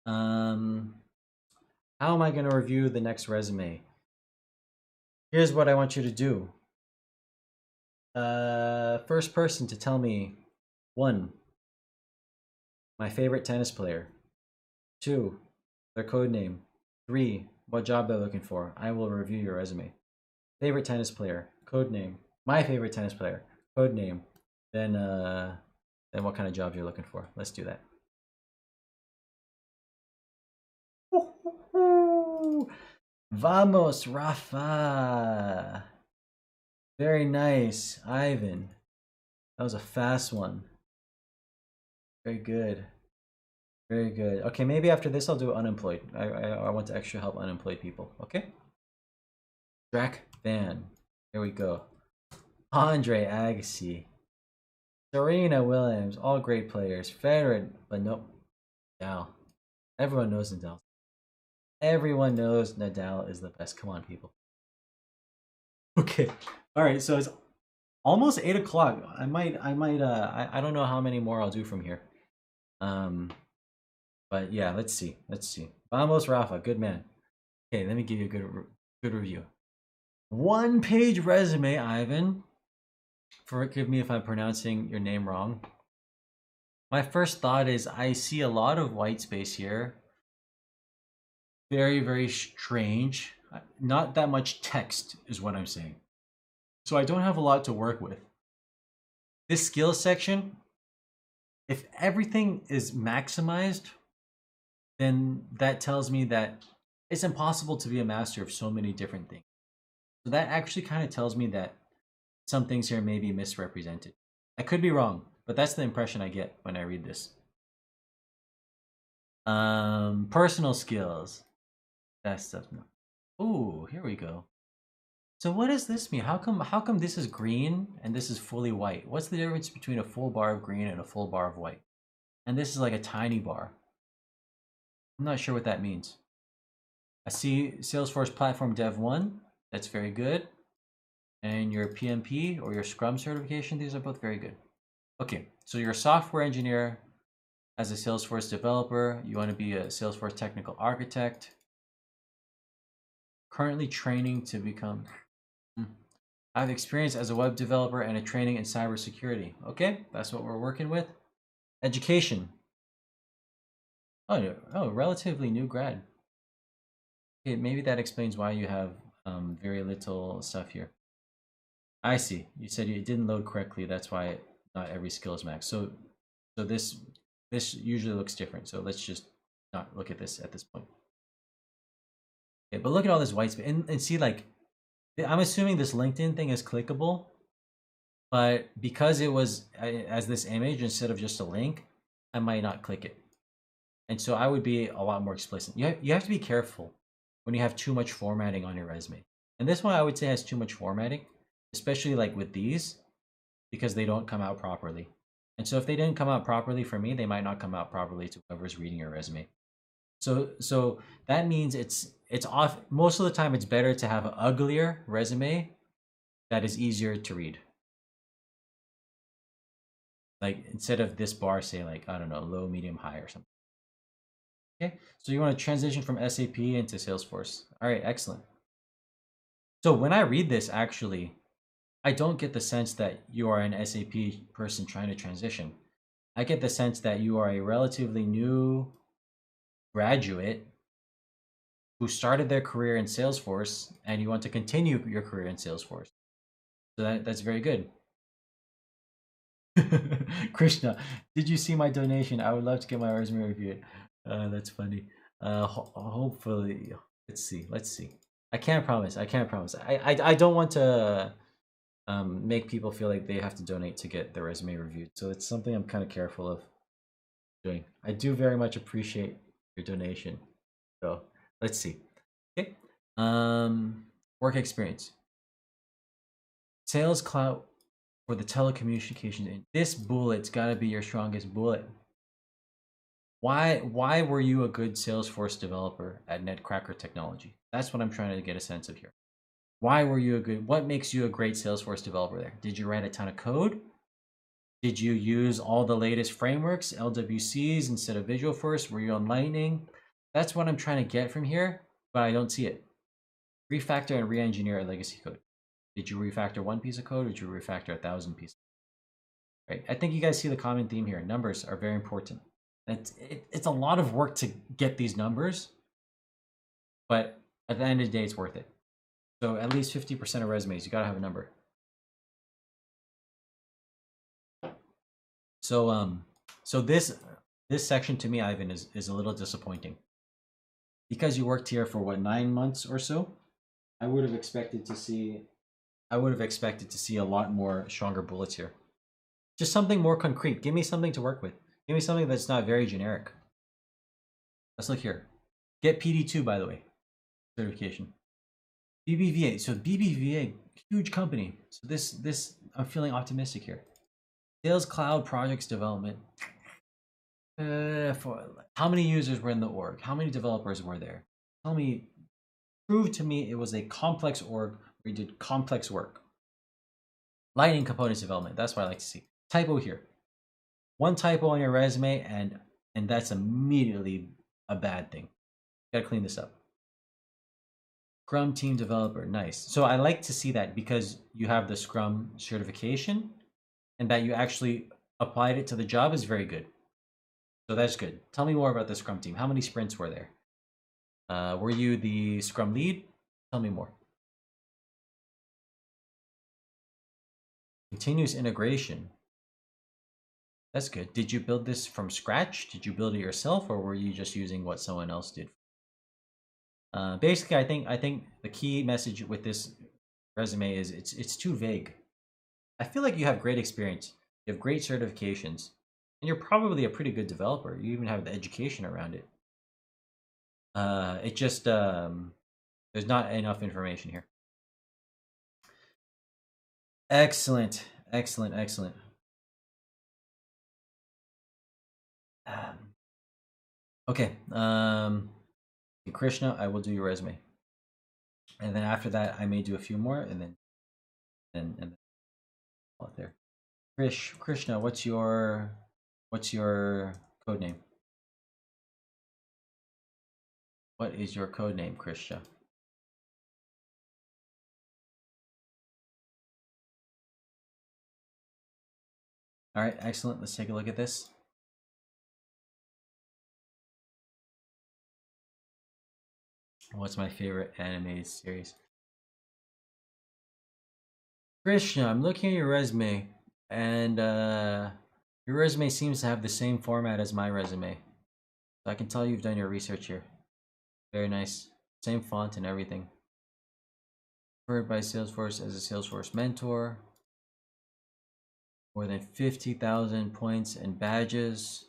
How am I going to review the next resume? Here's what I want you to do. First person to tell me 1, my favorite tennis player. 2, their code name. 3, what job they're looking for. I will review your resume. Favorite tennis player, code name. My favorite tennis player, code name. Then what kind of job you're looking for. Let's do that. Vamos, Rafa. Very nice, Ivan. That was a fast one. Very good. Very good. Okay, maybe after this I'll do unemployed. I want to extra help unemployed people. Okay. Drac Van. Here we go. Andre Agassi. Serena Williams. All great players. Federer, but nope. Nadal. Everyone knows Nadal. Everyone knows Nadal is the best. Come on, people. Okay. All right. So it's almost 8 o'clock. I don't know how many more I'll do from here. But yeah, let's see. Vamos, Rafa. Good man. Okay, let me give you a good review. 1-page resume, Ivan. Forgive me if I'm pronouncing your name wrong. My first thought is I see a lot of white space here. Very, very strange. Not that much text is what I'm saying. So I don't have a lot to work with. This skills section, if everything is maximized, then that tells me that it's impossible to be a master of so many different things. So that actually kind of tells me that some things here may be misrepresented. I could be wrong, but that's the impression I get when I read this. Personal skills. That stuff. Ooh, here we go. So what does this mean? How come this is green and this is fully white? What's the difference between a full bar of green and a full bar of white? And this is like a tiny bar. I'm not sure what that means. I see Salesforce Platform Dev 1. That's very good. And your PMP or your Scrum certification, these are both very good. Okay, so you're a software engineer as a Salesforce developer. You want to be a Salesforce technical architect. Currently training to become... I have experience as a web developer and a training in cybersecurity. Okay, that's what we're working with. Education. Oh, relatively new grad. Okay, maybe that explains why you have very little stuff here. I see. You said it didn't load correctly. That's why not every skill is max. So this usually looks different. So let's just not look at this at this point. Okay, but look at all this white space and see, like, I'm assuming this LinkedIn thing is clickable, but because it was as this image instead of just a link, I might not click it. And so I would be a lot more explicit. You have to be careful when you have too much formatting on your resume. And this one I would say has too much formatting, especially like with these, because they don't come out properly. And so if they didn't come out properly for me, they might not come out properly to whoever's reading your resume. So that means it's off. Most of the time, it's better to have an uglier resume that is easier to read. Like instead of this bar, say like, I don't know, low, medium, high or something. Okay, so you want to transition from SAP into Salesforce. All right, excellent. So when I read this, actually, I don't get the sense that you are an SAP person trying to transition. I get the sense that you are a relatively new graduate who started their career in Salesforce and you want to continue your career in Salesforce. So that's very good. Krishna, did you see my donation? I would love to get my resume reviewed. That's funny. Hopefully, let's see. I can't promise. I don't want to make people feel like they have to donate to get their resume reviewed. So it's something I'm kind of careful of doing. I do very much appreciate your donation. So let's see. Okay. Work experience. Sales Cloud for the telecommunications. And this bullet's got to be your strongest bullet. Why were you a good Salesforce developer at Netcracker Technology? That's what I'm trying to get a sense of here. Why were you what makes you a great Salesforce developer there? Did you write a ton of code? Did you use all the latest frameworks, LWCs instead of Visual First? Were you on Lightning? That's what I'm trying to get from here, but I don't see it. Refactor and re-engineer a legacy code. Did you refactor one piece of code or did you refactor 1,000 pieces? Right. I think you guys see the common theme here. Numbers are very important. It's a lot of work to get these numbers, but at the end of the day, it's worth it. So at least 50% of resumes, you gotta have a number. So this section to me, Ivan, is a little disappointing. Because you worked here for what, 9 months or so, I would have expected to see a lot more stronger bullets here. Just something more concrete. Give me something to work with. Give me something that's not very generic. Let's look here. Get PD2, by the way, certification. BBVA. So BBVA, huge company. So this I'm feeling optimistic here. Sales Cloud projects development. For how many users were in the org? How many developers were there? Prove to me it was a complex org where you did complex work. Lightning components development. That's what I like to see. Typo here. One typo on your resume and that's immediately a bad thing. Gotta clean this up. Scrum team developer, nice. So I like to see that because you have the Scrum certification and that you actually applied it to the job is very good. So that's good. Tell me more about the Scrum team. How many sprints were there? Were you the Scrum lead? Tell me more. Continuous integration. That's good. Did you build this from scratch? Did you build it yourself, or were you just using what someone else did? Basically, I think the key message with this resume is it's too vague. I feel like you have great experience, you have great certifications, and you're probably a pretty good developer. You even have the education around it. It just there's not enough information here. Excellent, excellent, excellent. Okay, Krishna, I will do your resume, and then after that, I may do a few more, and then out there. Krishna, what's your code name? What is your code name, Krishna? All right, excellent. Let's take a look at this. What's my favorite animated series? Krishna, I'm looking at your resume, and your resume seems to have the same format as my resume. So I can tell you've done your research here. Very nice. Same font and everything. Referred by Salesforce as a Salesforce mentor. More than 50,000 points and badges.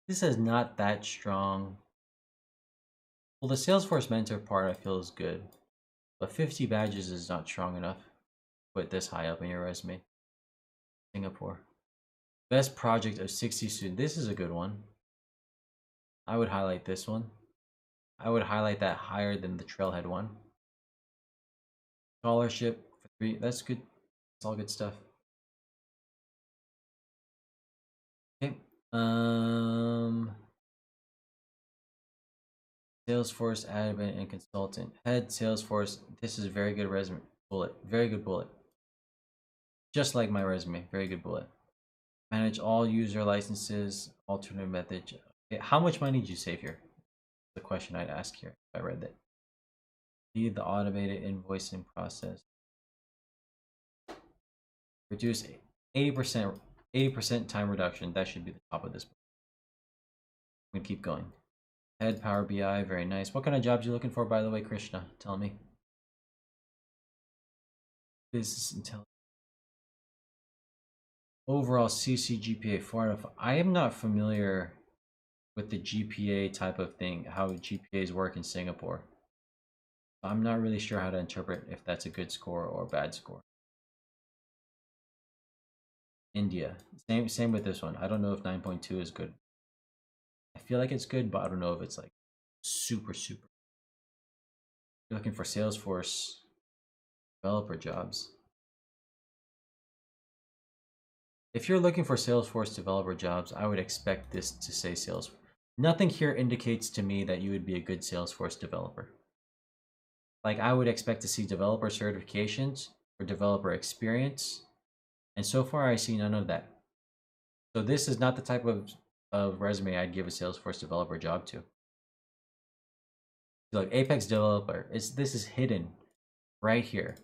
This is not that strong. Well, the Salesforce mentor part I feel is good, but 50 badges is not strong enough to put this high up in your resume. Singapore. Best project of 60 students. This is a good one. I would highlight this one. I would highlight that higher than the Trailhead one. Scholarship for 3. That's good. That's all good stuff. Okay. Salesforce admin and consultant. Head Salesforce. This is a very good resume. Bullet. Very good bullet. Just like my resume. Very good bullet. Manage all user licenses. Alternate methods. Okay. How much money did you save here? The question I'd ask here if I read that. Lead the automated invoicing process. Reduce 80% time reduction. That should be the top of this book. I'm gonna keep going. Head Power BI, very nice. What kind of jobs are you looking for, by the way, Krishna? Tell me. Business intelligence. Overall CC GPA 4 out of 5. I am not familiar with the GPA type of thing, how GPAs work in Singapore. I'm not really sure how to interpret if that's a good score or a bad score. India, same with this one. I don't know if 9.2 is good. I feel like it's good, but I don't know if it's like super. You're looking for Salesforce developer jobs. If you're looking for Salesforce developer jobs, I would expect this to say Salesforce. Nothing here indicates to me that you would be a good Salesforce developer. Like, I would expect to see developer certifications or developer experience. And so far, I see none of that. So this is not the type of resume I'd give a Salesforce developer job to. Look, Apex developer, this is hidden right here.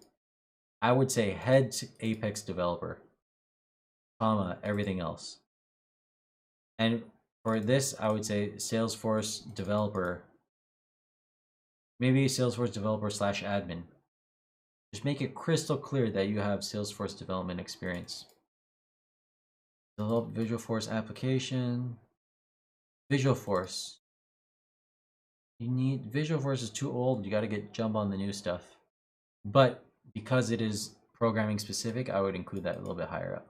I would say head Apex developer, comma, everything else. And for this, I would say Salesforce developer, maybe Salesforce developer / admin. Just make it crystal clear that you have Salesforce development experience. Develop Visualforce application. Visualforce. Visualforce is too old. You got to jump on the new stuff. But because it is programming specific, I would include that a little bit higher up.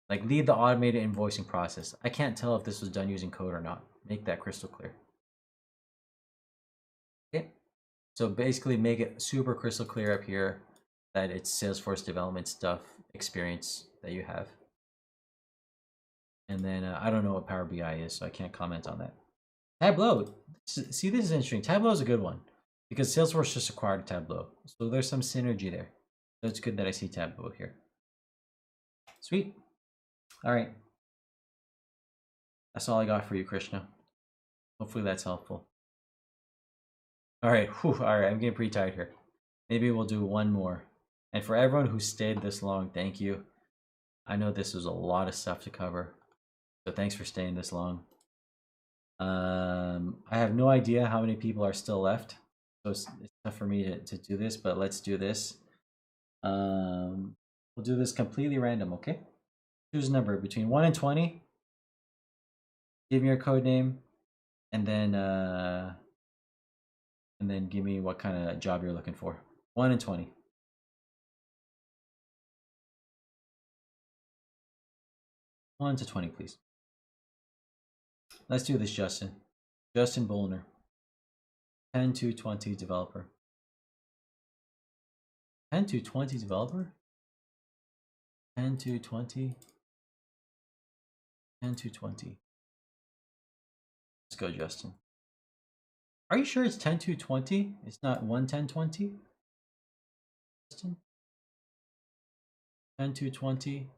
Like, lead the automated invoicing process. I can't tell if this was done using code or not. Make that crystal clear. Okay. So basically make it super crystal clear up here that it's Salesforce development stuff, experience that you have. And then I don't know what Power BI is, so I can't comment on that. Tableau. See, this is interesting. Tableau is a good one because Salesforce just acquired Tableau. So there's some synergy there. So it's good that I see Tableau here. Sweet. All right. That's all I got for you, Krishna. Hopefully that's helpful. All right. Whew, all right. I'm getting pretty tired here. Maybe we'll do one more. And for everyone who stayed this long, thank you. I know this was a lot of stuff to cover. So thanks for staying this long. I have no idea how many people are still left. So it's tough for me to do this, but let's do this. We'll do this completely random, okay? Choose a number between 1 and 20. Give me your code name, and then give me what kind of job you're looking for. 1 and 20. 1 to 20, please. Let's do this, Justin. Justin Bolner. 10 to 20 developer. 10 to 20 developer? 10 to 20. 10 to 20. Let's go, Justin. Are you sure it's 10 to 20? It's not 1, 10, 20? Justin? 10 to 20.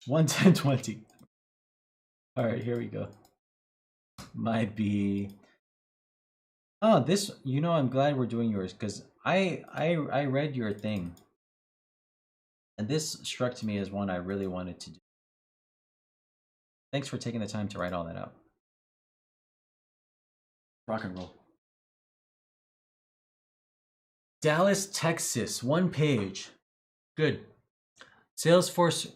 1, 10, 20. All right, here we go. Might be. Oh, this. You know, I'm glad we're doing yours because I read your thing, and this struck to me as one I really wanted to do. Thanks for taking the time to write all that out. Rock and roll. Dallas, Texas, 1 page. Good. Salesforce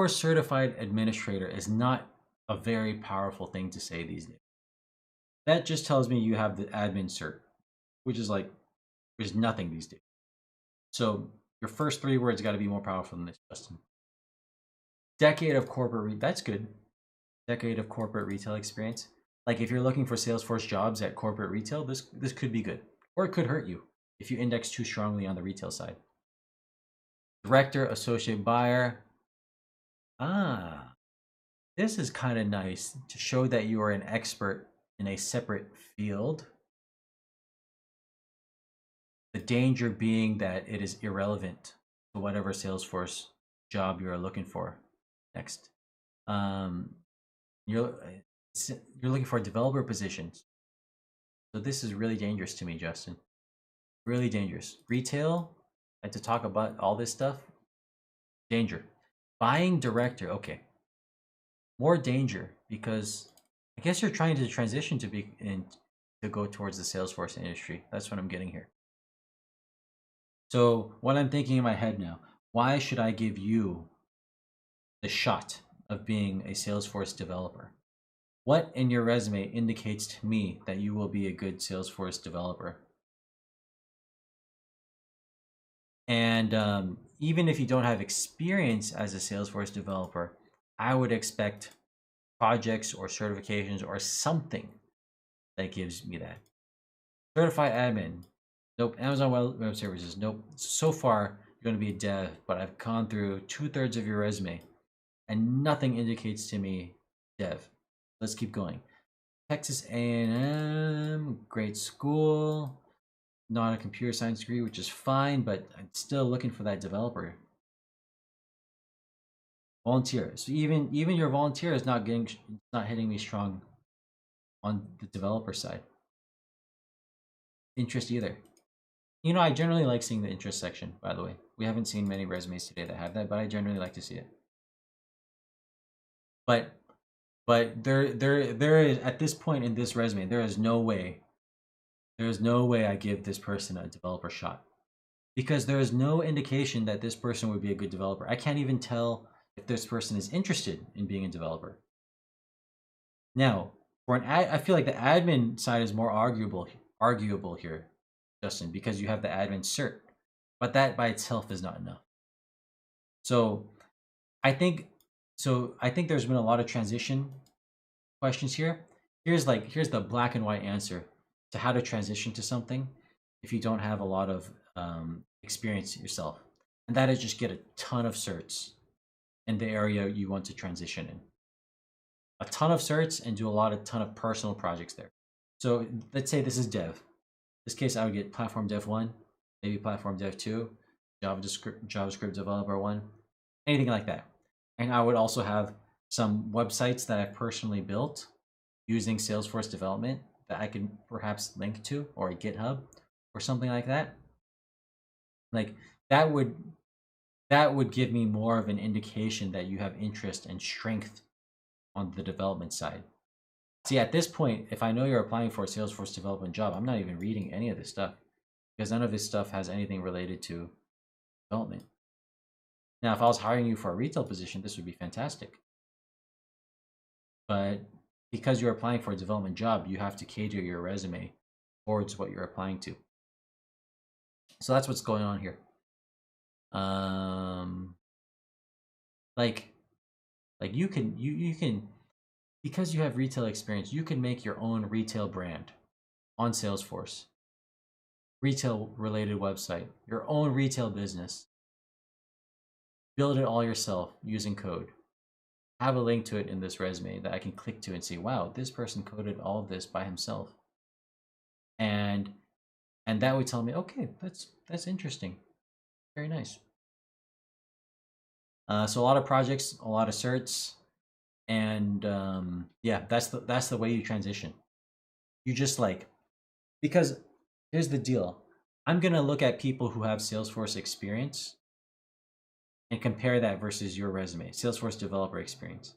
certified administrator is not a very powerful thing to say these days. That just tells me you have the admin cert, which is nothing these days. So your first 3 words got to be more powerful than this, Justin. Decade of corporate, that's good. Decade of corporate retail experience. Like if you're looking for Salesforce jobs at corporate retail, this could be good, or it could hurt you if you index too strongly on the retail side. Director, associate buyer. Ah, this is kind of nice to show that you are an expert in a separate field. The danger being that it is irrelevant to whatever Salesforce job you are looking for. Next. You're looking for developer positions. So this is really dangerous to me, Justin. Really dangerous. Retail, and to talk about all this stuff, danger. Buying director, okay. More danger because I guess you're trying to transition to go towards the Salesforce industry. That's what I'm getting here. So what I'm thinking in my head now, why should I give you the shot of being a Salesforce developer? What in your resume indicates to me that you will be a good Salesforce developer? And even if you don't have experience as a Salesforce developer, I would expect projects or certifications or something that gives me that. Certified admin. Nope. Amazon Web Services. Nope. So far, you're going to be a dev, but I've gone through 2/3 of your resume and nothing indicates to me dev. Let's keep going. Texas A&M, great school. Not a computer science degree, which is fine, but I'm still looking for that developer. Volunteer. So even your volunteer is not hitting me strong on the developer side. Interest either. You know, I generally like seeing the interest section, by the way. We haven't seen many resumes today that have that, but I generally like to see it. But there is, at this point in this resume, there is no way I give this person a developer shot, because there is no indication that this person would be a good developer. I can't even tell if this person is interested in being a developer. Now, I feel like the admin side is more arguable here, Justin, because you have the admin cert, but that by itself is not enough. So I think there's been a lot of transition questions here. Here's the black and white answer to how to transition to something if you don't have a lot of experience yourself, and that is just get a ton of certs in the area you want to transition in. A ton of certs and do a ton of personal projects there. So let's say this is dev. In this case, I would get Platform Dev 1, maybe Platform Dev 2, JavaScript developer one, anything like that. And I would also have some websites that I've personally built using Salesforce development that I can perhaps link to, or a GitHub or something like that. Like that would give me more of an indication that you have interest and strength on the development side. See, at this point, if I know you're applying for a Salesforce development job, I'm not even reading any of this stuff because none of this stuff has anything related to development. Now, if I was hiring you for a retail position, this would be fantastic. But because you're applying for a development job, you have to cater your resume towards what you're applying to. So that's what's going on here. Like you can, because you have retail experience, you can make your own retail brand on Salesforce, retail related website, your own retail business. Build it all yourself using code. Have a link to it in this resume that I can click to and see, wow, this person coded all of this by himself. And that would tell me, okay, that's interesting. Very nice. So a lot of projects, a lot of certs, and yeah, that's the way you transition. You just because here's the deal. I'm gonna look at people who have Salesforce experience and compare that versus your resume, Salesforce developer experience.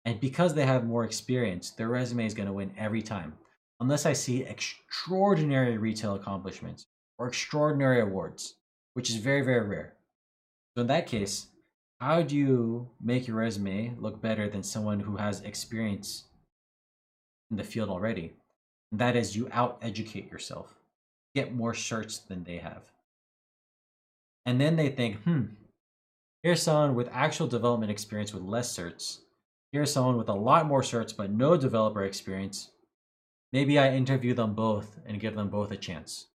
And because they have more experience, their resume is gonna win every time, unless I see extraordinary retail accomplishments or extraordinary awards, which is very, very rare. So in that case, how do you make your resume look better than someone who has experience in the field already? And that is, you out-educate yourself, get more certs than they have. And then they think, here's someone with actual development experience with less certs. Here's someone with a lot more certs but no developer experience. Maybe I interview them both and give them both a chance,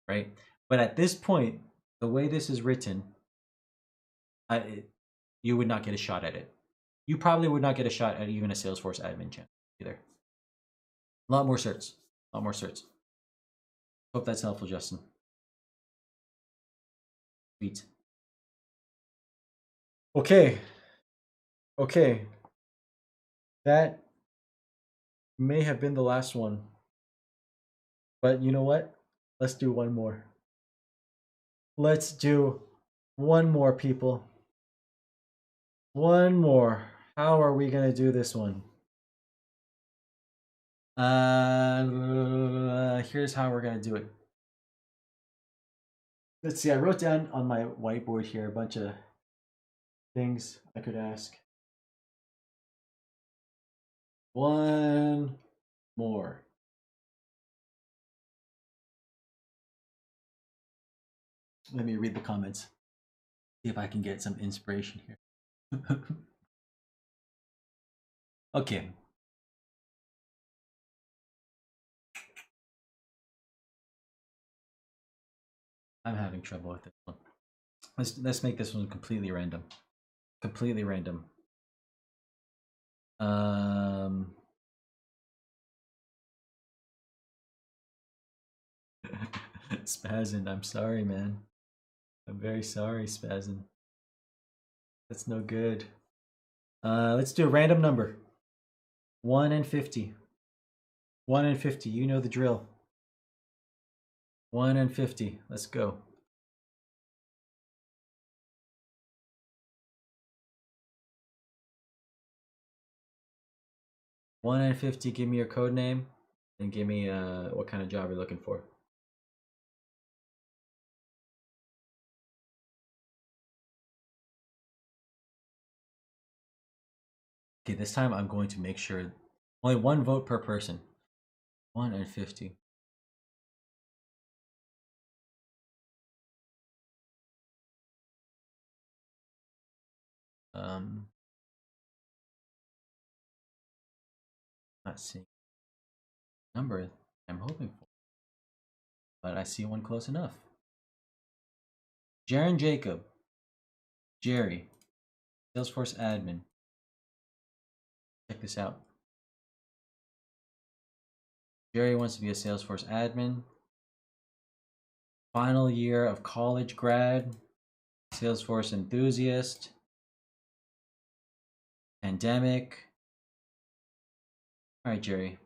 right? But at this point, the way this is written, you would not get a shot at it. You probably would not get a shot at even a Salesforce admin chance either. A lot more certs. A lot more certs. Hope that's helpful, Justin. Sweet. Okay. Okay. That may have been the last one. But you know what? Let's do one more. Let's do one more, people. One more. How are we going to do this one? Here's how we're going to do it. Let's see. I wrote down on my whiteboard here a bunch of things I could ask. One more. Let me read the comments. See if I can get some inspiration here. Okay. I'm having trouble with this one. Let's make this one completely random. Completely random. Spazin, I'm sorry, man. I'm very sorry, Spazin. That's no good. Let's do a random number. 1 and 50. 1 and 50. You know the drill. 1 and 50. Let's go. One and 50. Give me your code name, and give me what kind of job you're looking for. Okay, this time I'm going to make sure only one vote per person. 1 and 50. Not seeing number I'm hoping for, but I see one close enough. Jaron Jacob, Jerry, Salesforce Admin. Check this out. Jerry wants to be a Salesforce Admin. Final year of college grad, Salesforce enthusiast, pandemic. All right, Jerry.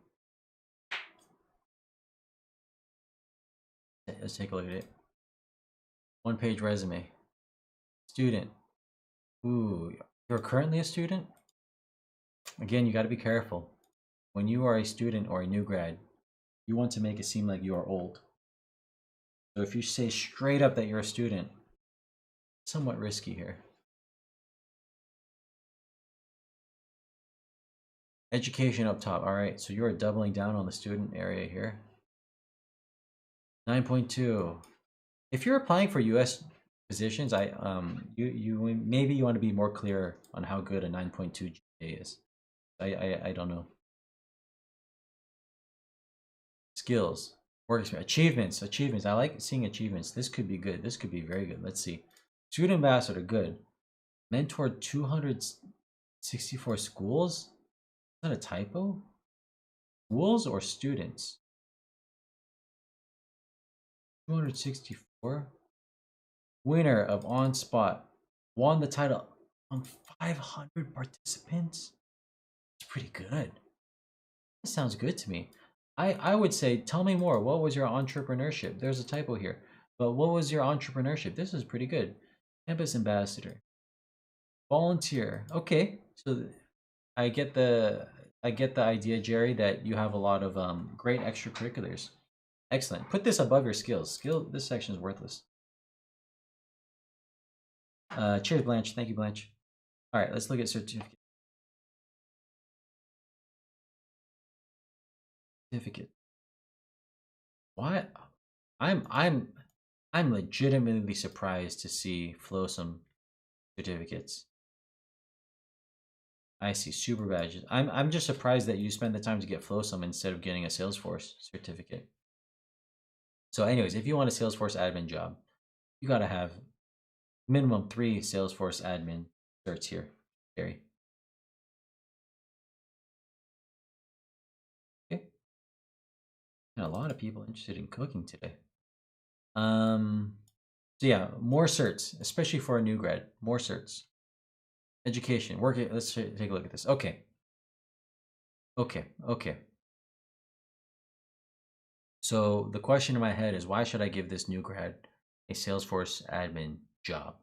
Let's take a look at it. One-page resume. Student. Ooh, you're currently a student? Again, you got to be careful. When you are a student or a new grad, you want to make it seem like you are old. So if you say straight up that you're a student, somewhat risky here. Education up top. All right, so you are doubling down on the student area here. 9.2. If you're applying for U.S. positions, you maybe you want to be more clear on how good a 9.2 GPA is. I don't know. Skills, work experience, achievements. I like seeing achievements. This could be good. This could be very good. Let's see. Student ambassador, good. Mentored 264 schools. Is that a typo? Schools or students? 264. Winner of On Spot. Won the title on 500 participants. It's pretty good. That sounds good to me. I would say, tell me more. What was your entrepreneurship? There's a typo here. But what was your entrepreneurship? This is pretty good. Campus ambassador. Volunteer. Okay. So I get the idea, Jerry, that you have a lot of great extracurriculars. Excellent. Put this above your skills. This section is worthless. Cheers, Blanche. Thank you, Blanche. All right, let's look at certificate. Certificate. What? I'm legitimately surprised to see Flowsome certificates. I see super badges. I'm just surprised that you spend the time to get Flowsome instead of getting a Salesforce certificate. So anyways, if you want a Salesforce admin job, you got to have minimum 3 Salesforce admin certs here, Gary. Okay. And a lot of people interested in cooking today. So yeah, more certs, especially for a new grad. More certs. Education, work. Let's take a look at this. Okay. So the question in my head is, why should I give this new grad a Salesforce admin job?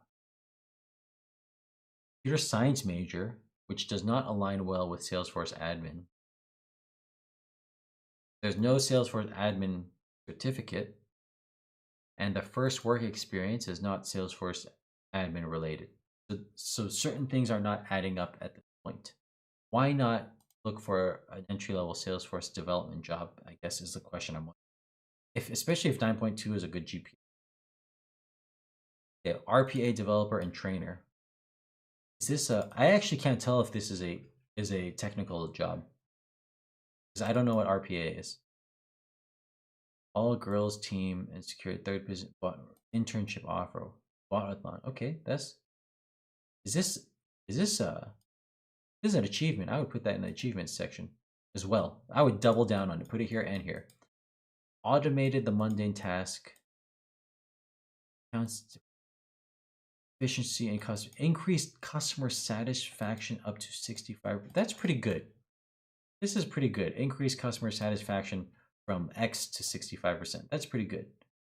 Computer science major, which does not align well with Salesforce admin. There's no Salesforce admin certificate, and the first work experience is not Salesforce admin related. So certain things are not adding up at this point. Why not look for an entry-level Salesforce development job, I guess, is the question I'm wondering. Especially if 9.2 is a good GPA. Okay, RPA developer and trainer. Is this I actually can't tell if this is a technical job, because I don't know what RPA is. All girls team and secure third position internship offer. Okay, is this an achievement? I would put that in the achievements section as well. I would double down on it, put it here and here. Automated the mundane task. Efficiency and increased customer satisfaction up to 65. That's pretty good. This is pretty good. Increased customer satisfaction from X to 65%. That's pretty good.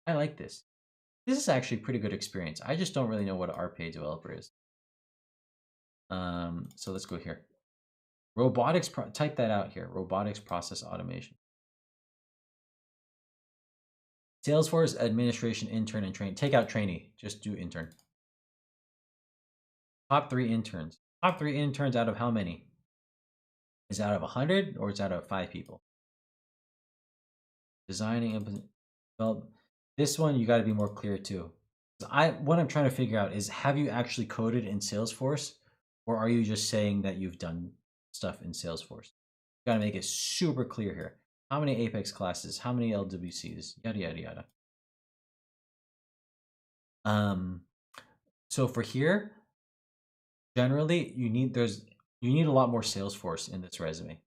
I like this. This is actually pretty good experience. I just don't really know what an RPA developer is. So let's go here. Robotics, type that out here. Robotics process automation. Salesforce administration intern and train. Take out trainee. Just do intern. Top 3 interns. Top 3 interns out of how many? Is it out of 100 or is it out of 5 people? Designing, well, this one you got to be more clear too. What I'm trying to figure out is, have you actually coded in Salesforce, or are you just saying that you've done stuff in Salesforce? You got to make it super clear here. How many Apex classes? How many LWCs? Yada yada yada. So for here, generally you need a lot more Salesforce in this resume.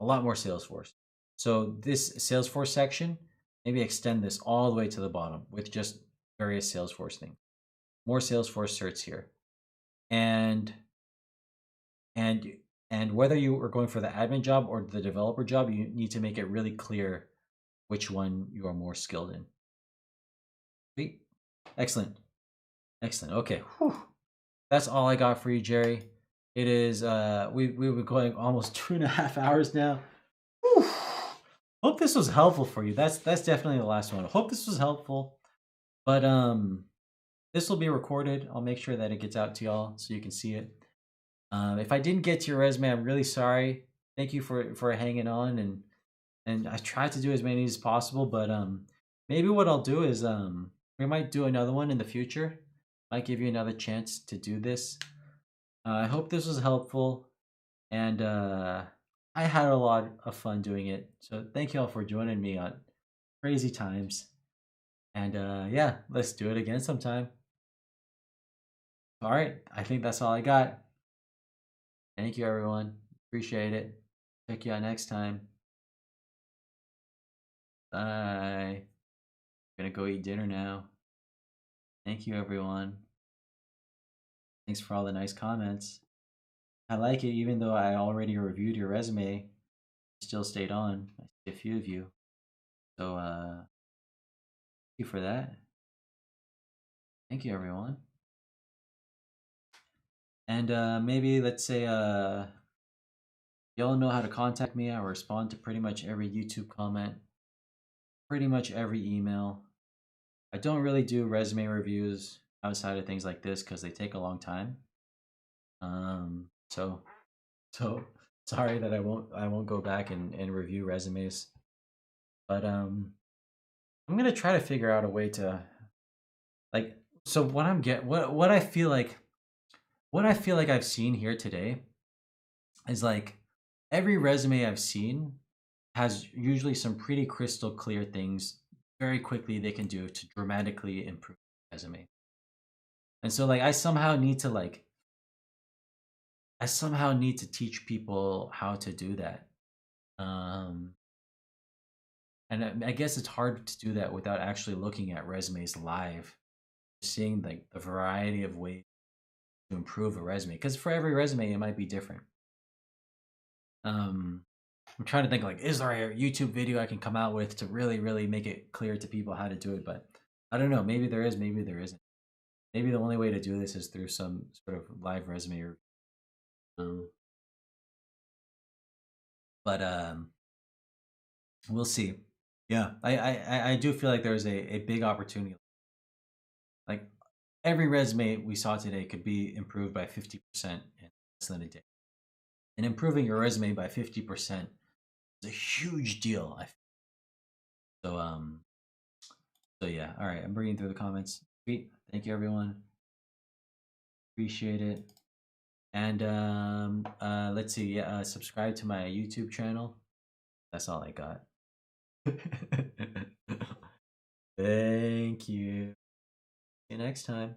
A lot more Salesforce. So this Salesforce section, maybe extend this all the way to the bottom with just various Salesforce things. More Salesforce certs here. And and and whether you are going for the admin job or the developer job, you need to make it really clear which one you are more skilled in. Sweet. Excellent. Excellent. Okay. Whew. That's all I got for you, Jerry. It is we've been going almost 2.5 hours now. Whew. Hope this was helpful for you. That's definitely the last one. Hope this was helpful. But this will be recorded. I'll make sure that it gets out to y'all so you can see it. If I didn't get to your resume, I'm really sorry. Thank you for hanging on, and I tried to do as many as possible, but maybe what I'll do is we might do another one in the future. Might give you another chance to do this. I hope this was helpful, and I had a lot of fun doing it. So thank you all for joining me on crazy times. And yeah, let's do it again sometime. All right, I think that's all I got. Thank you, everyone. Appreciate it. Check you out next time. Bye. Gonna go eat dinner now. Thank you, everyone. Thanks for all the nice comments. I like it, even though I already reviewed your resume. You still stayed on. I see a few of you. So, thank you for that. Thank you, everyone. And maybe, let's say, y'all know how to contact me. I respond to pretty much every YouTube comment, pretty much every email. I don't really do resume reviews outside of things like this because they take a long time. So sorry that I won't go back and review resumes. But I'm gonna try to figure out a way to, like, so what I feel like I've seen here today is like every resume I've seen has usually some pretty crystal clear things very quickly they can do to dramatically improve the resume. And so like I somehow need to teach people how to do that. And I guess it's hard to do that without actually looking at resumes live, seeing like the variety of ways to improve a resume. Because for every resume, it might be different. I'm trying to think like, is there a YouTube video I can come out with to really, really make it clear to people how to do it? But I don't know. Maybe there is. Maybe there isn't. Maybe the only way to do this is through some sort of live resume. But we'll see. Yeah, I do feel like there's a big opportunity. Like every resume we saw today could be improved by 50% in less than a day. And improving your resume by 50% is a huge deal. So yeah. All right, I'm bringing through the comments. Sweet. Thank you, everyone. Appreciate it. And let's see. Yeah, subscribe to my YouTube channel. That's all I got. Thank you. See you next time.